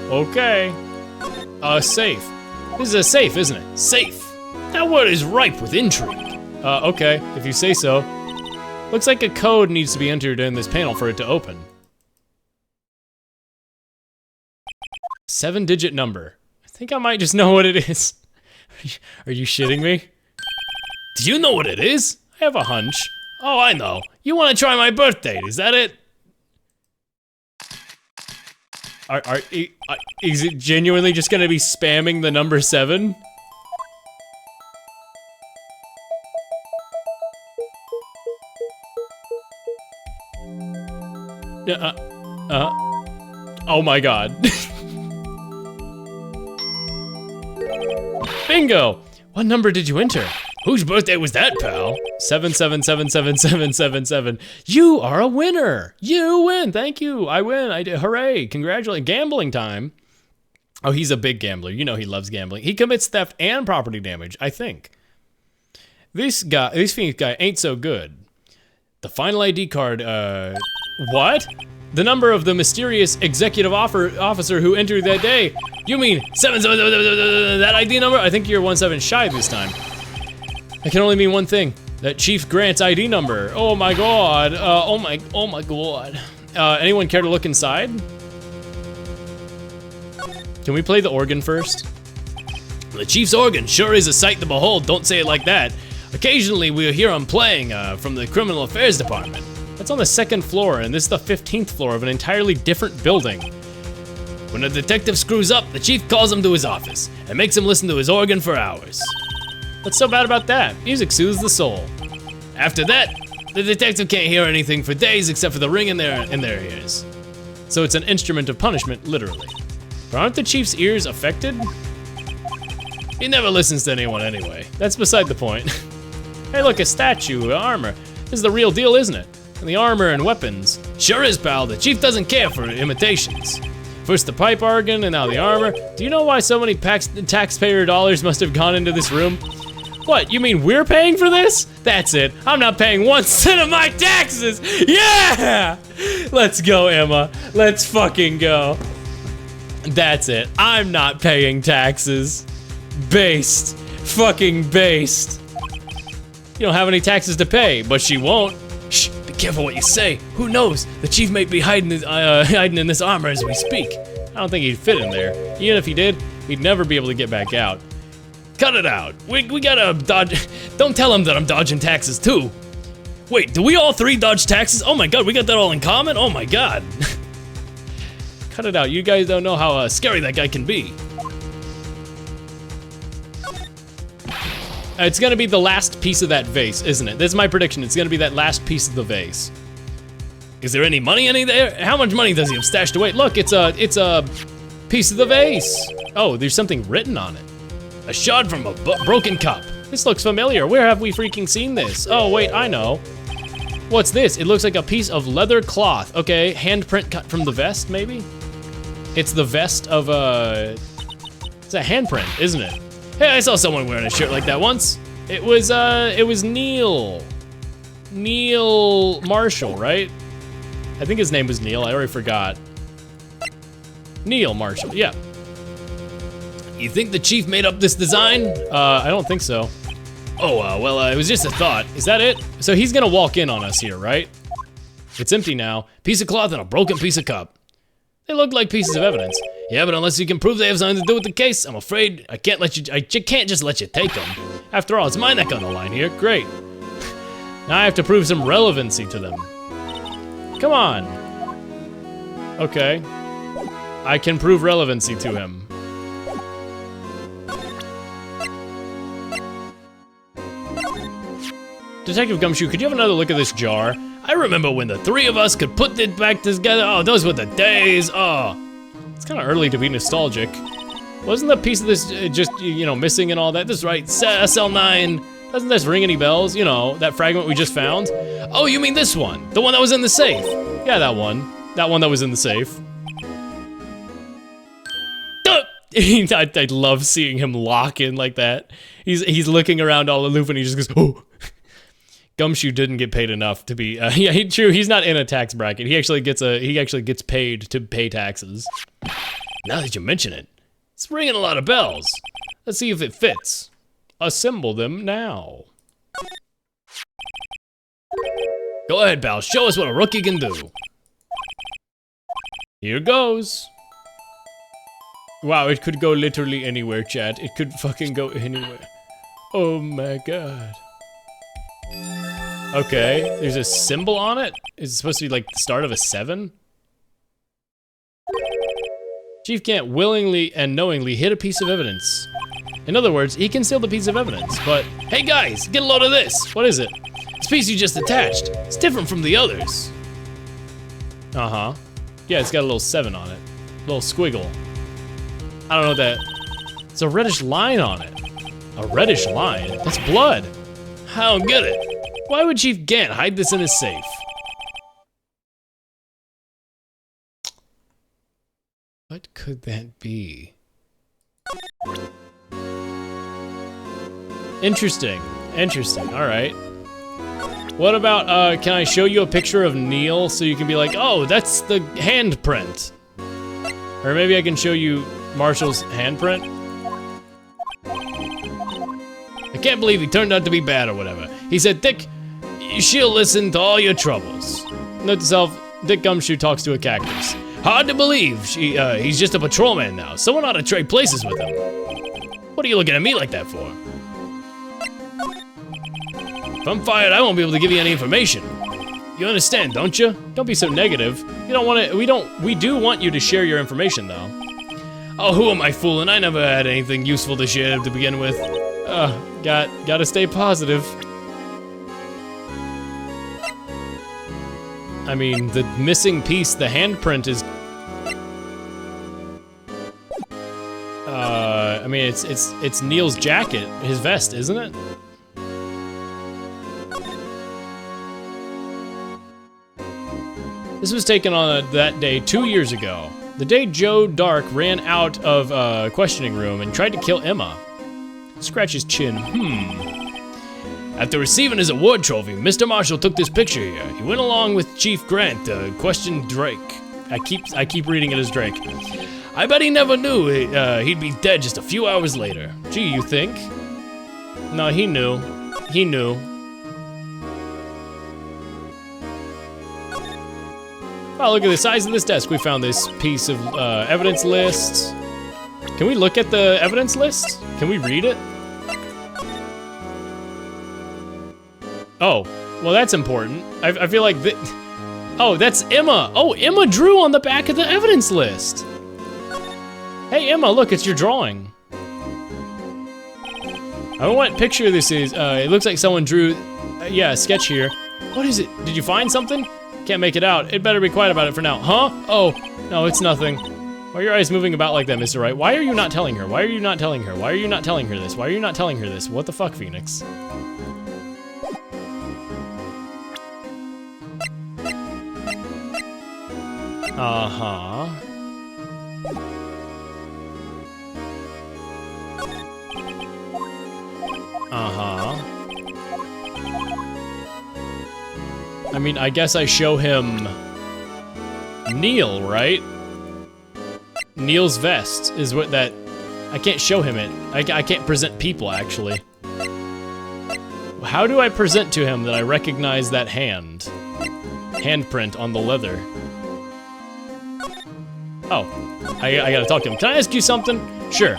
Okay. Safe. This is a safe, isn't it? Safe. That word is ripe with intrigue. Okay, if you say so. Looks like a code needs to be entered in this panel for it to open. 7-digit number. I think I might just know what it is. Are you shitting me? Do you know what it is? I have a hunch. Oh, I know. You want to try my birth date, is that it? Is it genuinely just gonna be spamming the number 7? Oh my god. Bingo! What number did you enter? Whose birthday was that, pal? 77777777. You are a winner! You win! Thank you! I win! I did! Hooray! Congratulations! Gambling time! Oh, he's a big gambler. You know he loves gambling. He commits theft and property damage, I think. This Phoenix guy ain't so good. The final ID card, what? The number of the mysterious executive officer who entered that day. You mean 7777, that ID number? I think you're 17 shy this time. That can only mean one thing. That Chief Grant's ID number. Oh my god. Oh my god. Anyone care to look inside? Can we play the organ first? The Chief's organ sure is a sight to behold, don't say it like that. Occasionally we'll hear him playing from the Criminal Affairs Department. That's on the 2nd floor, and this is the 15th floor of an entirely different building. When a detective screws up, the chief calls him to his office and makes him listen to his organ for hours. What's so bad about that? Music soothes the soul. After that, the detective can't hear anything for days except for the ring in their ears. So it's an instrument of punishment, literally. But aren't the chief's ears affected? He never listens to anyone anyway. That's beside the point. Hey look, a statue, armor. This is the real deal, isn't it? And the armor and weapons. Sure is, pal. The chief doesn't care for imitations. First the pipe organ and now the armor. Do you know why so many taxpayer dollars must have gone into this room? What, you mean we're paying for this? That's it. I'm not paying 1 cent of my taxes. Yeah! Let's go, Emma. Let's fucking go. That's it. I'm not paying taxes. Based. Fucking based. You don't have any taxes to pay, but she won't. Shh, be careful what you say. Who knows? The chief may be hiding in this armor as we speak. I don't think he'd fit in there. Even if he did, We'd never be able to get back out. Cut it out. We gotta dodge. Don't tell him that I'm dodging taxes too. Wait, do we all three dodge taxes? Oh my god, we got that all in common? Oh my god. Cut it out. You guys don't know how scary that guy can be. It's gonna be the last piece of that vase, isn't it? This is my prediction. It's gonna be that last piece of the vase. Is there any money in there? How much money does he have stashed away? Look, it's a piece of the vase. Oh, there's something written on it. A shard from a broken cup. This looks familiar. Where have we freaking seen this? Oh, wait, I know. What's this? It looks like a piece of leather cloth. Okay, handprint cut from the vest, maybe? It's the vest of it's a handprint, isn't it? Hey, I saw someone wearing a shirt like that once. It was Neil. Neil Marshall, right? I think his name was Neil, I already forgot. Neil Marshall, yeah. You think the chief made up this design? I don't think so. Oh, well, it was just a thought. Is that it? So he's gonna walk in on us here, right? It's empty now. Piece of cloth and a broken piece of cup. They look like pieces of evidence. Yeah, but unless you can prove they have something to do with the case, I'm afraid I can't just let you take them. After all, it's my neck on the line here. Great. Now I have to prove some relevancy to them. Come on. Okay. I can prove relevancy to him. Detective Gumshoe, could you have another look at this jar? I remember when the three of us could put it back together. Oh, those were the days. Oh, it's kind of early to be nostalgic. Wasn't the piece of this just, you know, missing and all that? This is right, SL9. Doesn't this ring any bells? You know, that fragment we just found? Oh, you mean this one? The one that was in the safe? Yeah, that one. That one that was in the safe. I love seeing him lock in like that. He's looking around all aloof and he just goes, oh. Gumshoe didn't get paid enough to be, yeah, true, he's not in a tax bracket. He actually gets paid to pay taxes. Now that you mention it, it's ringing a lot of bells. Let's see if it fits. Assemble them now. Go ahead, pal, show us what a rookie can do. Here goes. Wow, it could go literally anywhere, chat. It could fucking go anywhere. Oh my god. Okay, there's a symbol on it? Is it supposed to be like the start of a 7? Chief can't willingly and knowingly hit a piece of evidence. In other words, he can steal the piece of evidence, but hey guys, get a load of this. What is it? This piece you just attached. It's different from the others. Uh-huh. Yeah, it's got a little 7 on it. A little squiggle. I don't know what that. It's a reddish line on it. A reddish line? That's blood. I don't get it. Why would Chief Gant hide this in his safe? What could that be? Interesting. Interesting. All right. What about, can I show you a picture of Neil so you can be like, oh, that's the handprint? Or maybe I can show you Marshall's handprint? I can't believe he turned out to be bad or whatever. He said, Dick, she'll listen to all your troubles. Note to self, Dick Gumshoe talks to a cactus. Hard to believe he's just a patrolman now. Someone ought to trade places with him. What are you looking at me like that for? If I'm fired, I won't be able to give you any information. You understand, don't you? Don't be so negative. You don't want to, we do want you to share your information though. Oh, who am I fooling? I never had anything useful to share to begin with. Gotta stay positive. I mean, the missing piece, the handprint is... I mean, it's Neil's jacket, his vest, isn't it? This was taken on that day 2 years ago. The day Joe Dark ran out of questioning room and tried to kill Emma. Scratch his chin, After receiving his award trophy, Mr. Marshall took this picture here. He went along with Chief Grant to question Drake. I keep reading it as Drake. I bet he never knew he'd be dead just a few hours later. Gee, you think? No, he knew. He knew. Wow, look at the size of this desk. We found this piece of evidence lists. Can we look at the evidence list? Can we read it? Oh, well that's important. I feel like that. Oh, that's Emma. Oh, Emma drew on the back of the evidence list. Hey Emma, look, it's your drawing. I don't know what picture this is. It looks like someone drew, yeah, a sketch here. What is it? Did you find something? Can't make it out. It better be quiet about it for now. Huh? Oh, no, it's nothing. Why are your eyes moving about like that, Mr. Wright? Why are you not telling her? Why are you not telling her? Why are you not telling her this? Why are you not telling her this? What the fuck, Phoenix? Uh-huh. Uh-huh. I mean, I guess I show him Neil, right? Neil's vest is what that... I can't show him it. I can't present people, actually. How do I present to him that I recognize that hand? Handprint on the leather. Oh, I gotta talk to him. Can I ask you something? Sure.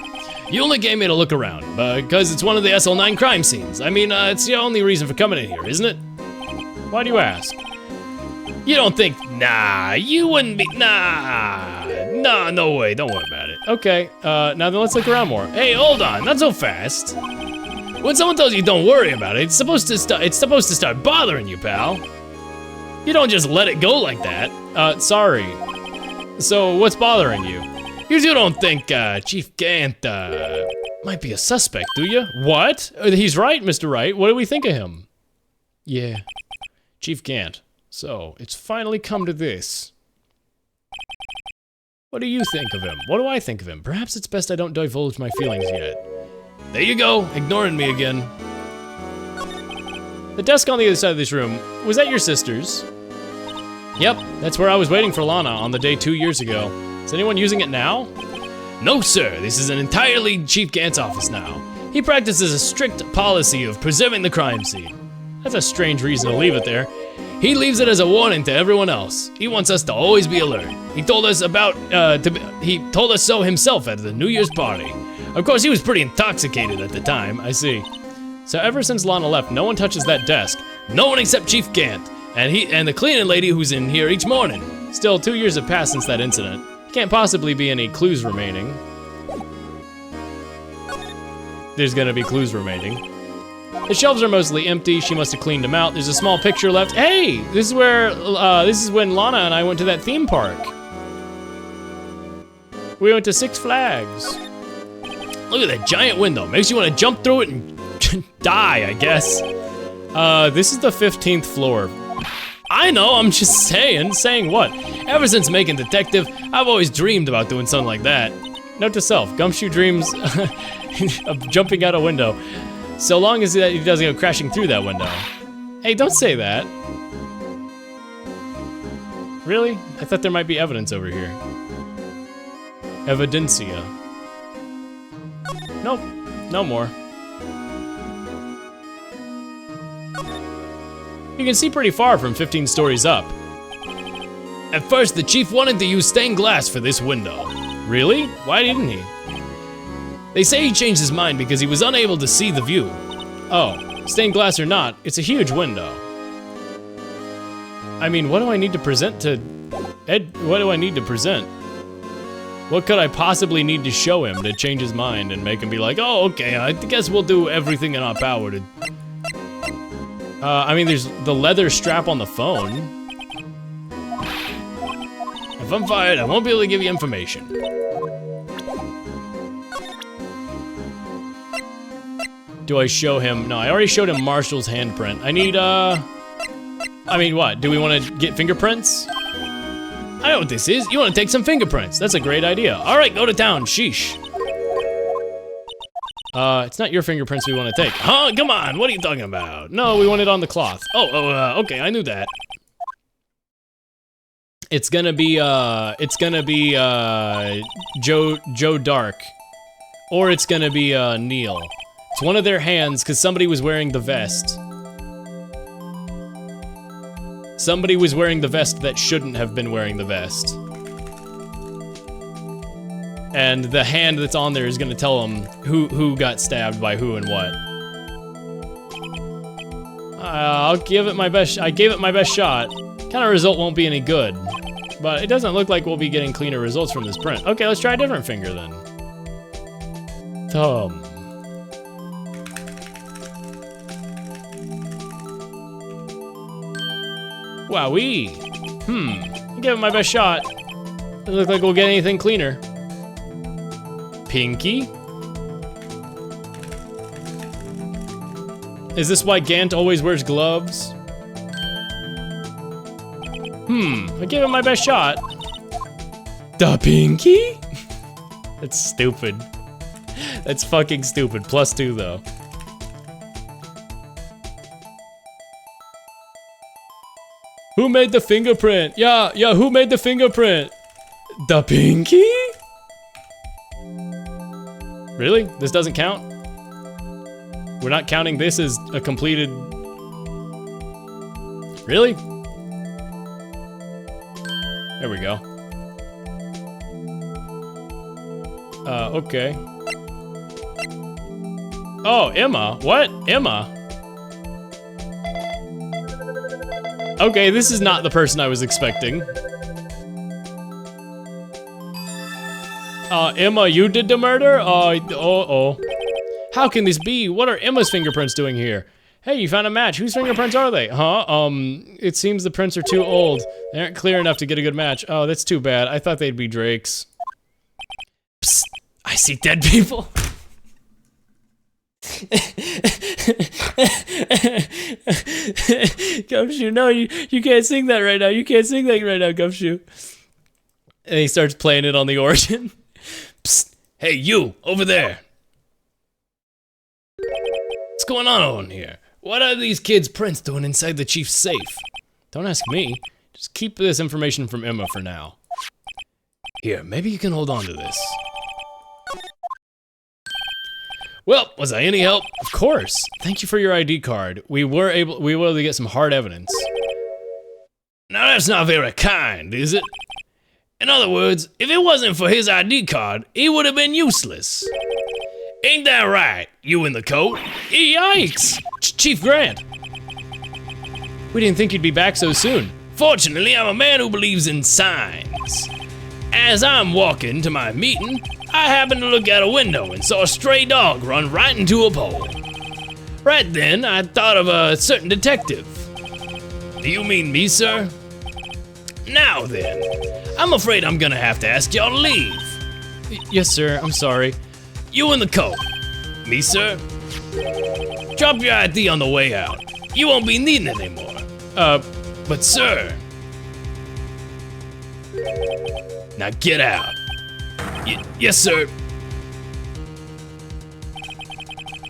You only gave me to look around, because it's one of the SL9 crime scenes. I mean, it's the only reason for coming in here, isn't it? Why do you ask? You don't think, nah, you wouldn't be, nah, no way, don't worry about it. Okay, now then let's look around more. Hey, hold on, not so fast. When someone tells you don't worry about it, it's supposed to start bothering you, pal. You don't just let it go like that. Sorry. So, what's bothering you? You don't think, Chief Gant, might be a suspect, do you? What? He's right, Mr. Wright. What do we think of him? Yeah. Chief Gant. So, it's finally come to this. What do you think of him? What do I think of him? Perhaps it's best I don't divulge my feelings yet. There you go, ignoring me again. The desk on the other side of this room, was that your sister's? Yep, that's where I was waiting for Lana on the day 2 years ago. Is anyone using it now? No, sir, this is an entirely Chief Gant's office now. He practices a strict policy of preserving the crime scene. That's a strange reason to leave it there. He leaves it as a warning to everyone else. He wants us to always be alert. He told us he told us so himself at the New Year's party. Of course, he was pretty intoxicated at the time, I see. So ever since Lana left, no one touches that desk. No one except Chief Gant, and the cleaning lady who's in here each morning. Still, 2 years have passed since that incident. Can't possibly be any clues remaining. There's gonna be clues remaining. The shelves are mostly empty. She must have cleaned them out. There's a small picture left. Hey, this is where, this is when Lana and I went to that theme park. We went to Six Flags. Look at that giant window. Makes you want to jump through it and die, I guess. This is the 15th floor. I know, I'm just saying. Saying what? Ever since making detective, I've always dreamed about doing something like that. Note to self, Gumshoe dreams of jumping out a window. So long as he doesn't go crashing through that window. Hey, don't say that. Really? I thought there might be evidence over here. Evidencia. Nope, no more. You can see pretty far from 15 stories up. At first, the chief wanted to use stained glass for this window. Really? Why didn't he? They say he changed his mind because he was unable to see the view. Oh, stained glass or not, it's a huge window. I mean, what do I need to present to Ed? What do I need to present? What could I possibly need to show him to change his mind and make him be like, oh, okay, I guess we'll do everything in our power to... I mean, there's the leather strap on the phone. If I'm fired, I won't be able to give you information. Do I show him? No, I already showed him Marshall's handprint. I need, I mean, what? Do we want to get fingerprints? I know what this is. You want to take some fingerprints. That's a great idea. All right, go to town. Sheesh. It's not your fingerprints we want to take. Huh? Come on. What are you talking about? No, we want it on the cloth. Okay. I knew that. It's gonna be Joe Dark. Or it's gonna be, Neil. It's one of their hands, because somebody was wearing the vest. Somebody was wearing the vest that shouldn't have been wearing the vest. And the hand that's on there is gonna tell him who got stabbed by who and what. I'll give it my best. I gave it my best shot. Kind of result won't be any good, but it doesn't look like we'll be getting cleaner results from this print. Okay, let's try a different finger then. Thumb. Wowee. I'll give it my best shot. Doesn't look like we'll get anything cleaner. Pinky. Is this why Gant always wears gloves? I gave it my best shot. The pinky? That's stupid. That's fucking stupid. +2 though. Who made the fingerprint? Yeah, who made the fingerprint? The pinky? Really? This doesn't count? We're not counting this as a completed... Really? There we go. Okay. Oh, Emma. What? Emma? Okay, this is not the person I was expecting. Emma, you did the murder? Oh. How can this be? What are Emma's fingerprints doing here? Hey, you found a match. Whose fingerprints are they? It seems the prints are too old. They aren't clear enough to get a good match. Oh, that's too bad. I thought they'd be Drake's. Psst, I see dead people. Gumshoe, no, you can't sing that right now. You can't sing that right now, Gumshoe. And he starts playing it on the organ. Psst, hey, you, over there. What's going on here? What are these kids' prints doing inside the chief's safe? Don't ask me. Just keep this information from Emma for now. Here, maybe you can hold on to this. Well, was I any help? Of course. Thank you for your ID card. We were able to get some hard evidence. Now that's not very kind, is it? In other words, if it wasn't for his ID card, he would have been useless. Ain't that right, you in the coat? Yikes! Chief Grant. We didn't think you'd be back so soon. Fortunately, I'm a man who believes in signs. As I'm walking to my meeting, I happened to look out a window and saw a stray dog run right into a pole. Right then, I thought of a certain detective. Do you mean me, sir? Now then, I'm afraid I'm gonna have to ask y'all to leave. Yes, sir, I'm sorry. You in the coat. Me, sir? Drop your ID on the way out. You won't be needing it anymore. But sir. Now get out. Yes, sir.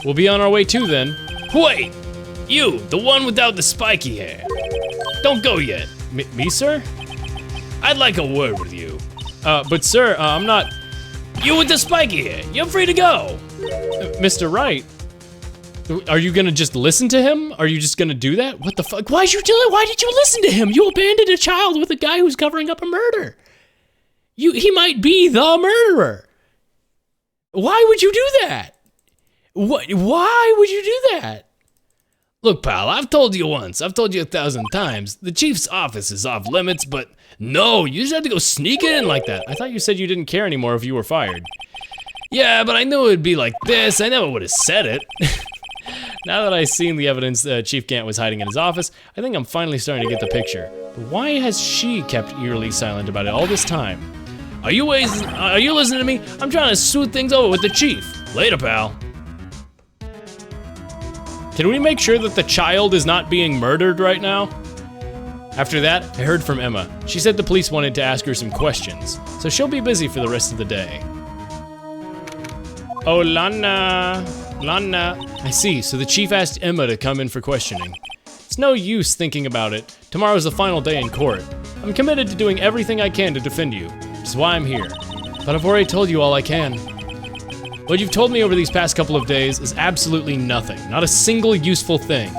We'll be on our way too then. Wait! You, the one without the spiky hair. Don't go yet. Me, sir? I'd like a word with you. But sir, I'm not... You with the spiky hair, you're free to go. Mr. Wright, are you gonna just listen to him? Are you just gonna do that? What the fuck? Why did you listen to him? You abandoned a child with a guy who's covering up a murder. He might be the murderer. Why would you do that? Why would you do that? Look, pal, I've told you once, I've told you 1,000 times, the chief's office is off limits, but no, you just had to go sneak in like that. I thought you said you didn't care anymore if you were fired. Yeah, but I knew it would be like this. I never would have said it. Now that I've seen the evidence Chief Gant was hiding in his office, I think I'm finally starting to get the picture. But why has she kept eerily silent about it all this time? Are you listening to me? I'm trying to smooth things over with the chief. Later, pal. Can we make sure that the child is not being murdered right now? After that, I heard from Emma. She said the police wanted to ask her some questions, so she'll be busy for the rest of the day. Oh, Lana. I see, so the chief asked Emma to come in for questioning. It's no use thinking about it. Tomorrow's the final day in court. I'm committed to doing everything I can to defend you, which is why I'm here. But I've already told you all I can. What you've told me over these past couple of days is absolutely nothing. Not a single useful thing.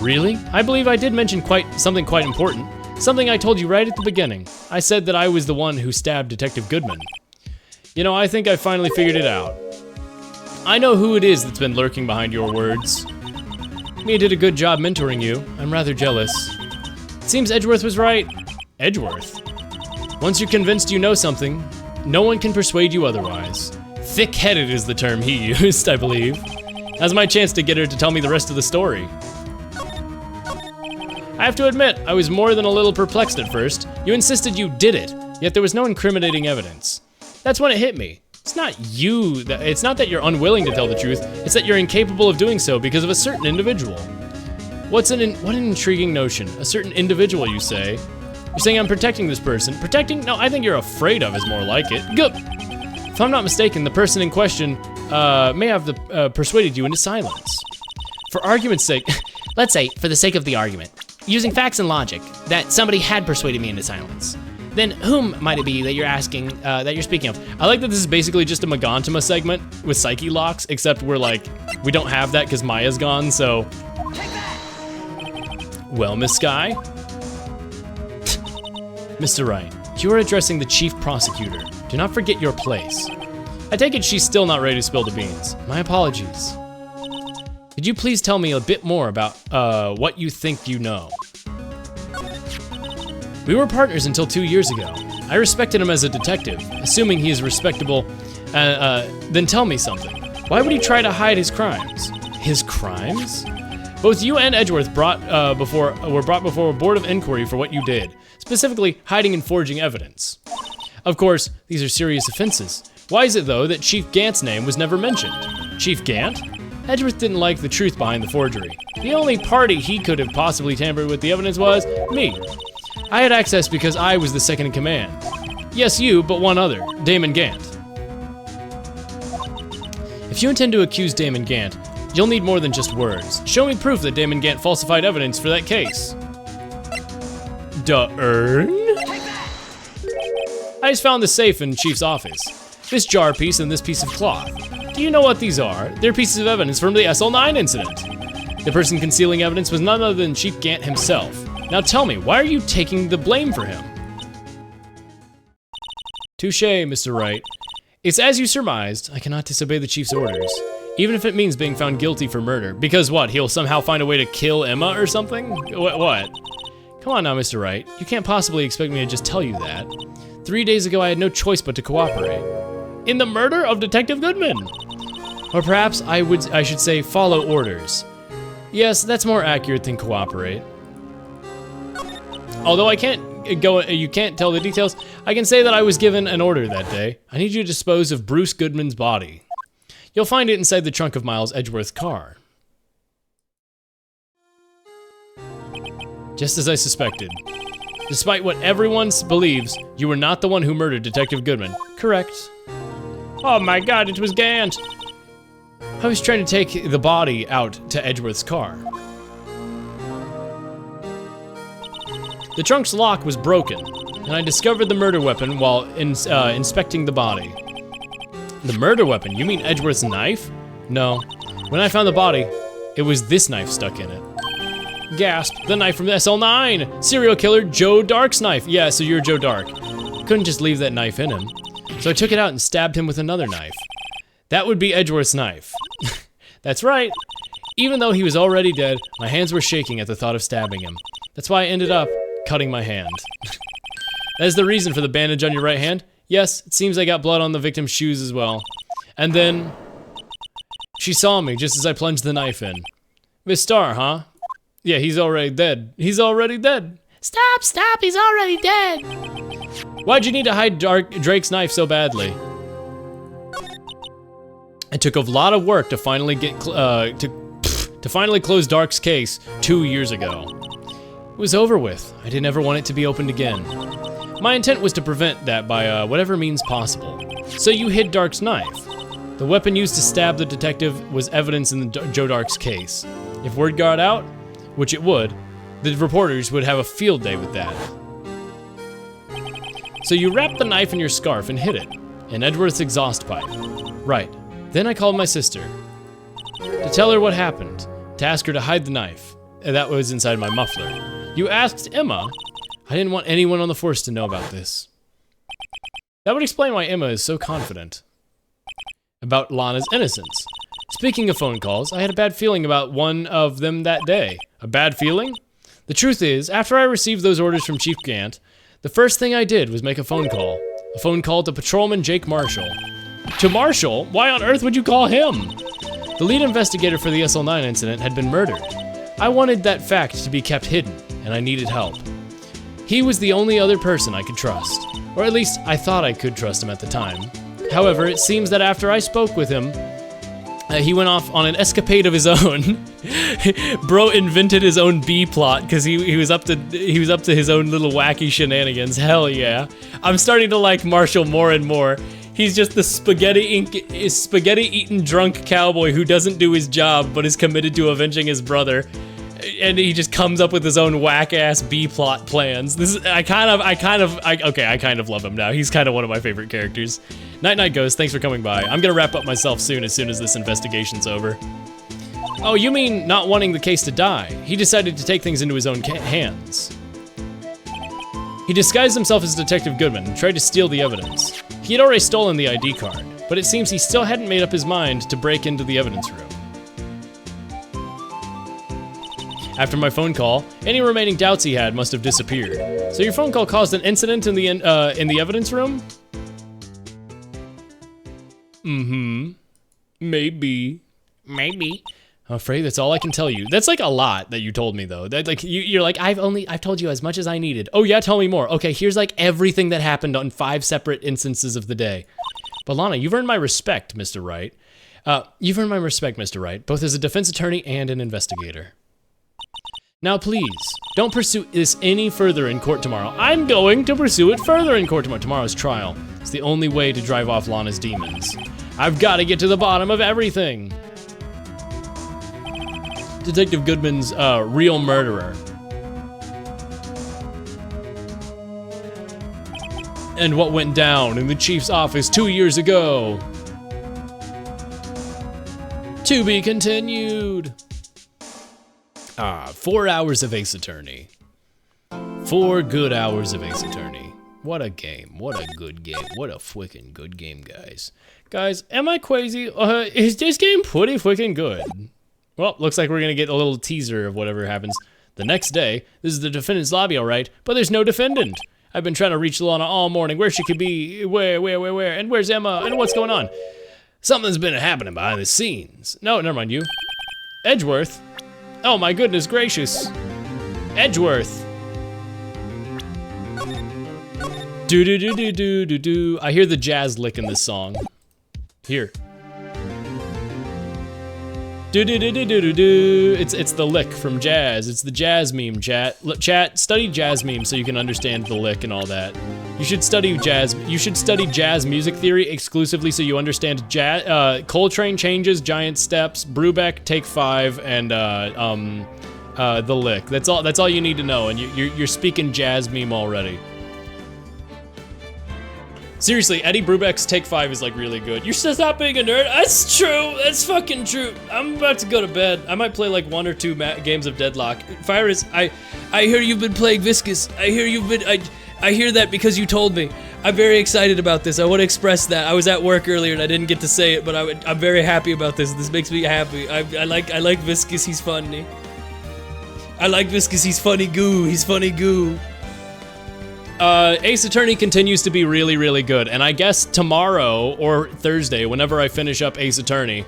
Really? I believe I did mention something quite important. Something I told you right at the beginning. I said that I was the one who stabbed Detective Goodman. You know, I think I finally figured it out. I know who it is that's been lurking behind your words. Mia did a good job mentoring you. I'm rather jealous. It seems Edgeworth was right. Edgeworth? Once you're convinced you know something, no one can persuade you otherwise. Thick-headed is the term he used, I believe. Now's my chance to get her to tell me the rest of the story. I have to admit, I was more than a little perplexed at first. You insisted you did it, yet there was no incriminating evidence. That's when it hit me. It's not that you're unwilling to tell the truth, it's that you're incapable of doing so because of a certain individual. What an intriguing notion. A certain individual, you say? You're saying I'm protecting this person. Protecting? No, I think you're afraid of is more like it. Good. If I'm not mistaken, the person in question may have persuaded you into silence. For argument's sake, Let's say, for the sake of the argument, using facts and logic, that somebody had persuaded me into silence. Then whom might it be that you're asking, that you're speaking of? I like that this is basically just a Magantama segment with Psyche locks, except we don't have that because Maya's gone, so. Well, Miss Sky? Mr. Wright, you are addressing the chief prosecutor. Do not forget your place. I take it she's still not ready to spill the beans. My apologies. Could you please tell me a bit more about what you think you know? We were partners until 2 years ago. I respected him as a detective, assuming he is respectable. Then tell me something. Why would he try to hide his crimes? His crimes? Both you and Edgeworth were brought before a board of inquiry for what you did, specifically hiding and forging evidence. Of course, these are serious offenses. Why is it, though, that Chief Gant's name was never mentioned? Chief Gant? Edgeworth didn't like the truth behind the forgery. The only party he could have possibly tampered with the evidence was me. I had access because I was the second in command. Yes, you, but one other, Damon Gant. If you intend to accuse Damon Gant, you'll need more than just words. Show me proof that Damon Gant falsified evidence for that case. I just found the safe in Chief's office. This jar piece and this piece of cloth. Do you know what these are? They're pieces of evidence from the SL9 incident. The person concealing evidence was none other than Chief Gant himself. Now tell me, why are you taking the blame for him? Touché, Mr. Wright. It's as you surmised, I cannot disobey the Chief's orders, even if it means being found guilty for murder. Because what, he'll somehow find a way to kill Emma or something? What? Come on now, Mr. Wright. You can't possibly expect me to just tell you that. 3 days ago, I had no choice but to cooperate. In the murder of Detective Goodman! Or perhaps I should say follow orders. Yes, that's more accurate than cooperate. Although you can't tell the details, I can say that I was given an order that day. I need you to dispose of Bruce Goodman's body. You'll find it inside the trunk of Miles Edgeworth's car. Just as I suspected. Despite what everyone believes, you were not the one who murdered Detective Goodman. Correct. Oh my god, it was Gant! I was trying to take the body out to Edgeworth's car. The trunk's lock was broken, and I discovered the murder weapon while inspecting the body. The murder weapon? You mean Edgeworth's knife? No. When I found the body, it was this knife stuck in it. Gasp, the knife from SL9! Serial killer Joe Dark's knife! Yeah, so you're Joe Dark. Couldn't just leave that knife in him. So I took it out and stabbed him with another knife. That would be Edgeworth's knife. That's right. Even though he was already dead, my hands were shaking at the thought of stabbing him. That's why I ended up cutting my hand. That is the reason for the bandage on your right hand? Yes, it seems I got blood on the victim's shoes as well. And then she saw me just as I plunged the knife in. Miss Starr, huh? Yeah, he's already dead. He's already dead. Stop, he's already dead. Why'd you need to hide Drake's knife so badly? It took a lot of work to finally finally close Dark's case 2 years ago. It was over with. I didn't ever want it to be opened again. My intent was to prevent that by whatever means possible. So you hid Dark's knife. The weapon used to stab the detective was evidence in the Joe Dark's case. If word got out, which it would, the reporters would have a field day with that. So you wrapped the knife in your scarf and hid it in Edgeworth's exhaust pipe. Right. Then I called my sister to tell her what happened, to ask her to hide the knife. That was inside my muffler. You asked Emma? I didn't want anyone on the force to know about this. That would explain why Emma is so confident about Lana's innocence. Speaking of phone calls, I had a bad feeling about one of them that day. A bad feeling? The truth is, after I received those orders from Chief Gant, the first thing I did was make a phone call. A phone call to Patrolman Jake Marshall. To Marshall? Why on earth would you call him? The lead investigator for the SL9 incident had been murdered. I wanted that fact to be kept hidden, and I needed help. He was the only other person I could trust. Or at least, I thought I could trust him at the time. However, it seems that after I spoke with him, he went off on an escapade of his own. Bro invented his own B plot because he was up to his own little wacky shenanigans. Hell yeah! I'm starting to like Marshall more and more. He's just the spaghetti-eating drunk cowboy who doesn't do his job but is committed to avenging his brother, and he just comes up with his own whack-ass B-plot plans. I kind of love him now. He's kind of one of my favorite characters. Night Night Ghost, thanks for coming by. I'm gonna wrap up myself soon as this investigation's over. Oh, you mean not wanting the case to die? He decided to take things into his own hands. He disguised himself as Detective Goodman and tried to steal the evidence. He had already stolen the ID card, but it seems he still hadn't made up his mind to break into the evidence room. After my phone call, any remaining doubts he had must have disappeared. So your phone call caused an incident in the evidence room? Mm-hmm. Maybe. I'm afraid that's all I can tell you. That's like a lot that you told me though. That like you're like, I've told you as much as I needed. Oh yeah, tell me more. Okay, here's like everything that happened on 5 separate instances of the day. But Lana, you've earned my respect, Mr. Wright. You've earned my respect, Mr. Wright, both as a defense attorney and an investigator. Now please, don't pursue this any further in court tomorrow. I'm going to pursue it further in court tomorrow. Tomorrow's trial. It's the only way to drive off Lana's demons. I've got to get to the bottom of everything. Detective Goodman's real murderer. And what went down in the chief's office 2 years ago. To be continued. 4 hours of Ace Attorney. 4 good hours of Ace Attorney. What a game. What a good game. What a freaking good game, guys. Guys, am I crazy? Is this game pretty freaking good? Well, looks like we're gonna get a little teaser of whatever happens. The next day, this is the defendant's lobby, all right, but there's no defendant. I've been trying to reach Lana all morning, where she could be, where, and where's Emma, and what's going on? Something's been happening behind the scenes. No, never mind you. Edgeworth? Oh my goodness gracious. Edgeworth. Do-do-do-do-do-do-do. I hear the jazz lick in this song. Here. Do-do-do-do-do-do. It's the lick from jazz. It's the jazz meme, chat. Chat, study jazz memes so you can understand the lick and all that. You should study jazz. You should study jazz music theory exclusively so you understand jazz. Coltrane Changes, Giant Steps, Brubeck, Take 5, and the lick. That's all you need to know, and you're speaking jazz meme already. Seriously, Eddie Brubeck's Take 5 is like really good. You're still not being a nerd. That's true. That's fucking true. I'm about to go to bed. I might play like 1 or 2 games of Deadlock. Fyrus, I hear you've been playing Viscous. I hear that because you told me. I'm very excited about this. I want to express that. I was at work earlier and I didn't get to say it, but I'm very happy about this. This makes me happy. I like Viscous. He's funny. I like Viscous. He's funny goo. He's funny goo. Ace Attorney continues to be really, really good, and I guess tomorrow or Thursday, whenever I finish up Ace Attorney,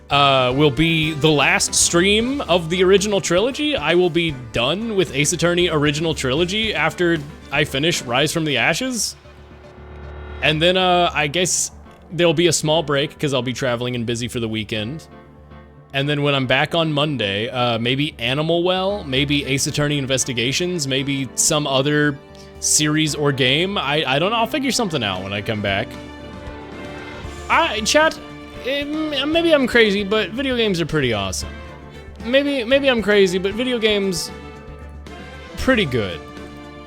will be the last stream of the original trilogy. I will be done with Ace Attorney original trilogy after I finish Rise from the Ashes. And then, I guess there'll be a small break because I'll be traveling and busy for the weekend. And then when I'm back on Monday, maybe Animal Well, maybe Ace Attorney Investigations, maybe some other series or game. I don't know, I'll figure something out when I come back. Chat, maybe I'm crazy, but video games are pretty awesome. Maybe I'm crazy, but video games, pretty good.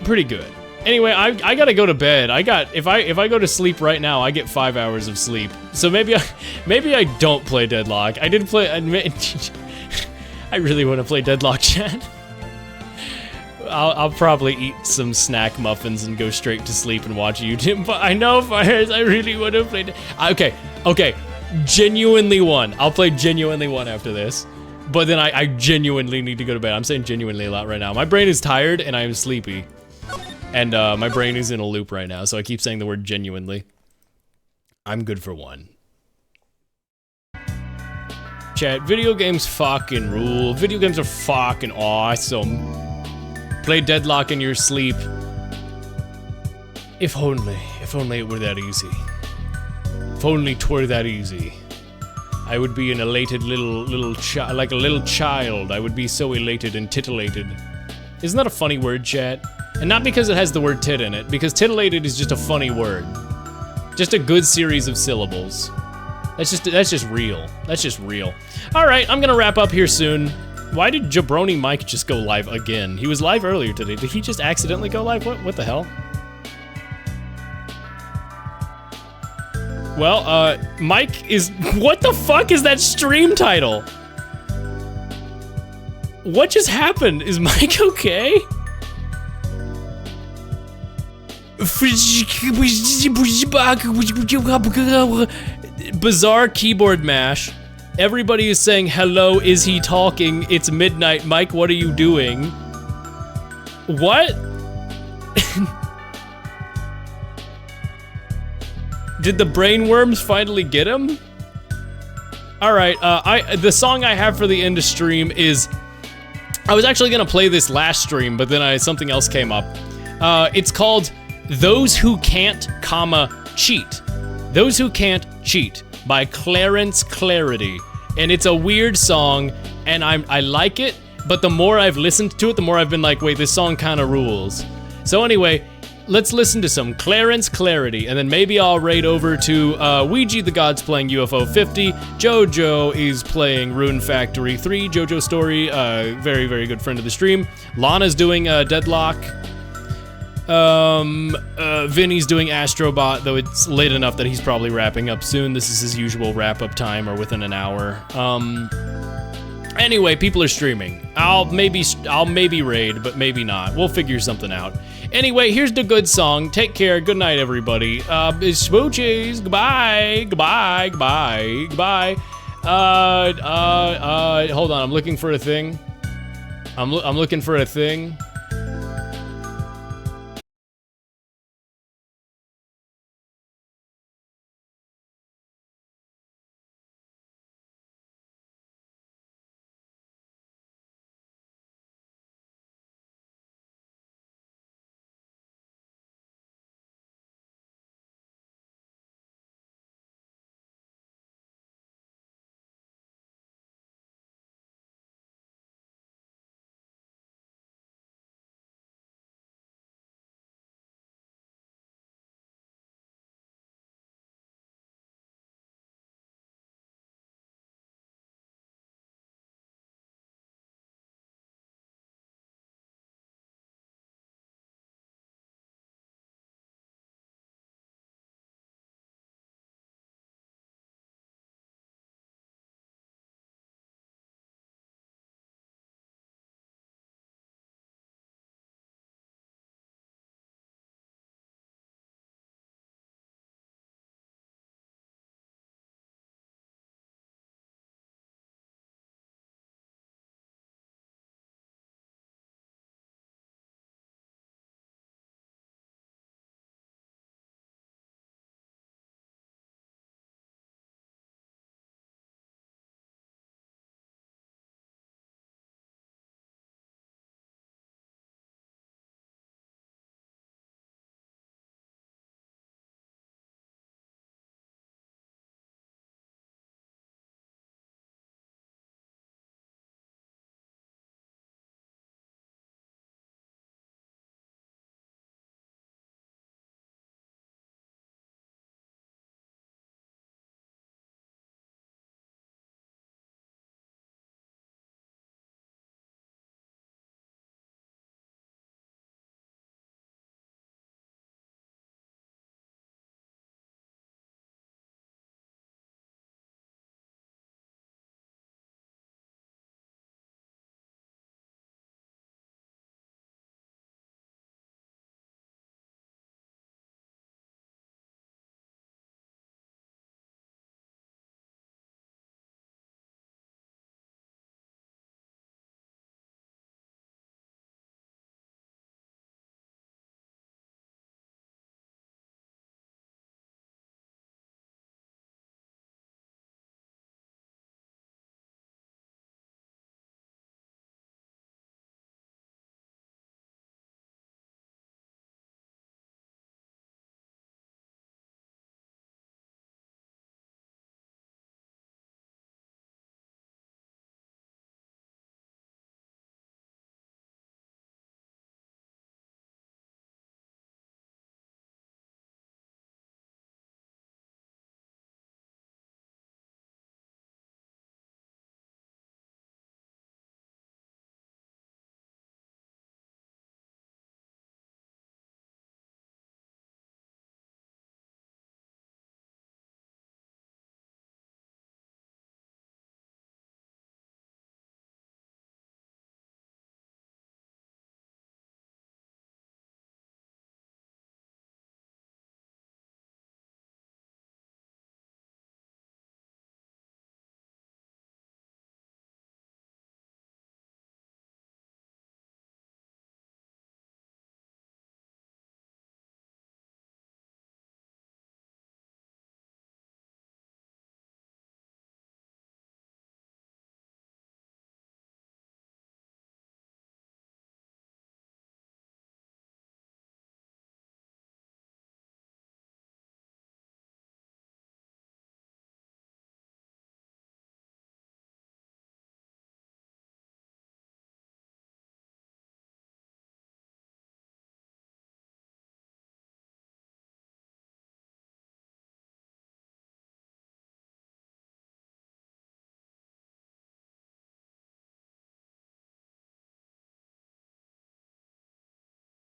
Pretty good. Anyway, I gotta go to bed. If I go to sleep right now, I get 5 hours of sleep. So maybe I don't play Deadlock. I did play, I really want to play Deadlock, chat. I'll probably eat some snack muffins and go straight to sleep and watch YouTube. But I know, Fires, I really want to play. Okay. Genuinely one. I'll play genuinely one after this. But then I genuinely need to go to bed. I'm saying genuinely a lot right now. My brain is tired and I am sleepy. And my brain is in a loop right now, so I keep saying the word genuinely. I'm good for one. Chat, video games fucking rule. Video games are fucking awesome. Play Deadlock in your sleep. If only it were that easy. If only 'twere that easy. I would be an elated little child, like a little child. I would be so elated and titillated. Isn't that a funny word, chat? And not because it has the word tit in it, because titillated is just a funny word. Just a good series of syllables. That's just real. That's just real. All right, I'm gonna wrap up here soon. Why did Jabroni Mike just go live again? He was live earlier today. Did he just accidentally go live? What the hell? Well, Mike is... What the fuck is that stream title? What just happened? Is Mike okay? Bizarre keyboard mash. Everybody is saying, hello, is he talking? It's midnight. Mike, what are you doing? What? Did the brainworms finally get him? All right, the song I have for the end of stream is, I was actually gonna play this last stream, but then something else came up. It's called Those Who Can't, Cheat. Those Who Can't Cheat by Clarence Clarity. And it's a weird song, and I like it, but the more I've listened to it, the more I've been like, wait, this song kinda rules. So anyway, let's listen to some Clarence Clarity, and then maybe I'll raid over to Ouija the God's playing UFO 50. Jojo is playing Rune Factory 3, Jojo Story, very, very good friend of the stream. Lana's doing Deadlock. Vinny's doing Astrobot, though it's late enough that he's probably wrapping up soon. This is his usual wrap-up time, or within an hour. Anyway, people are streaming. I'll maybe raid, but maybe not. We'll figure something out. Anyway, here's the good song. Take care. Good night, everybody. Smoochies. Goodbye. Goodbye. Goodbye. Goodbye. Hold on. I'm looking for a thing. I'm looking for a thing.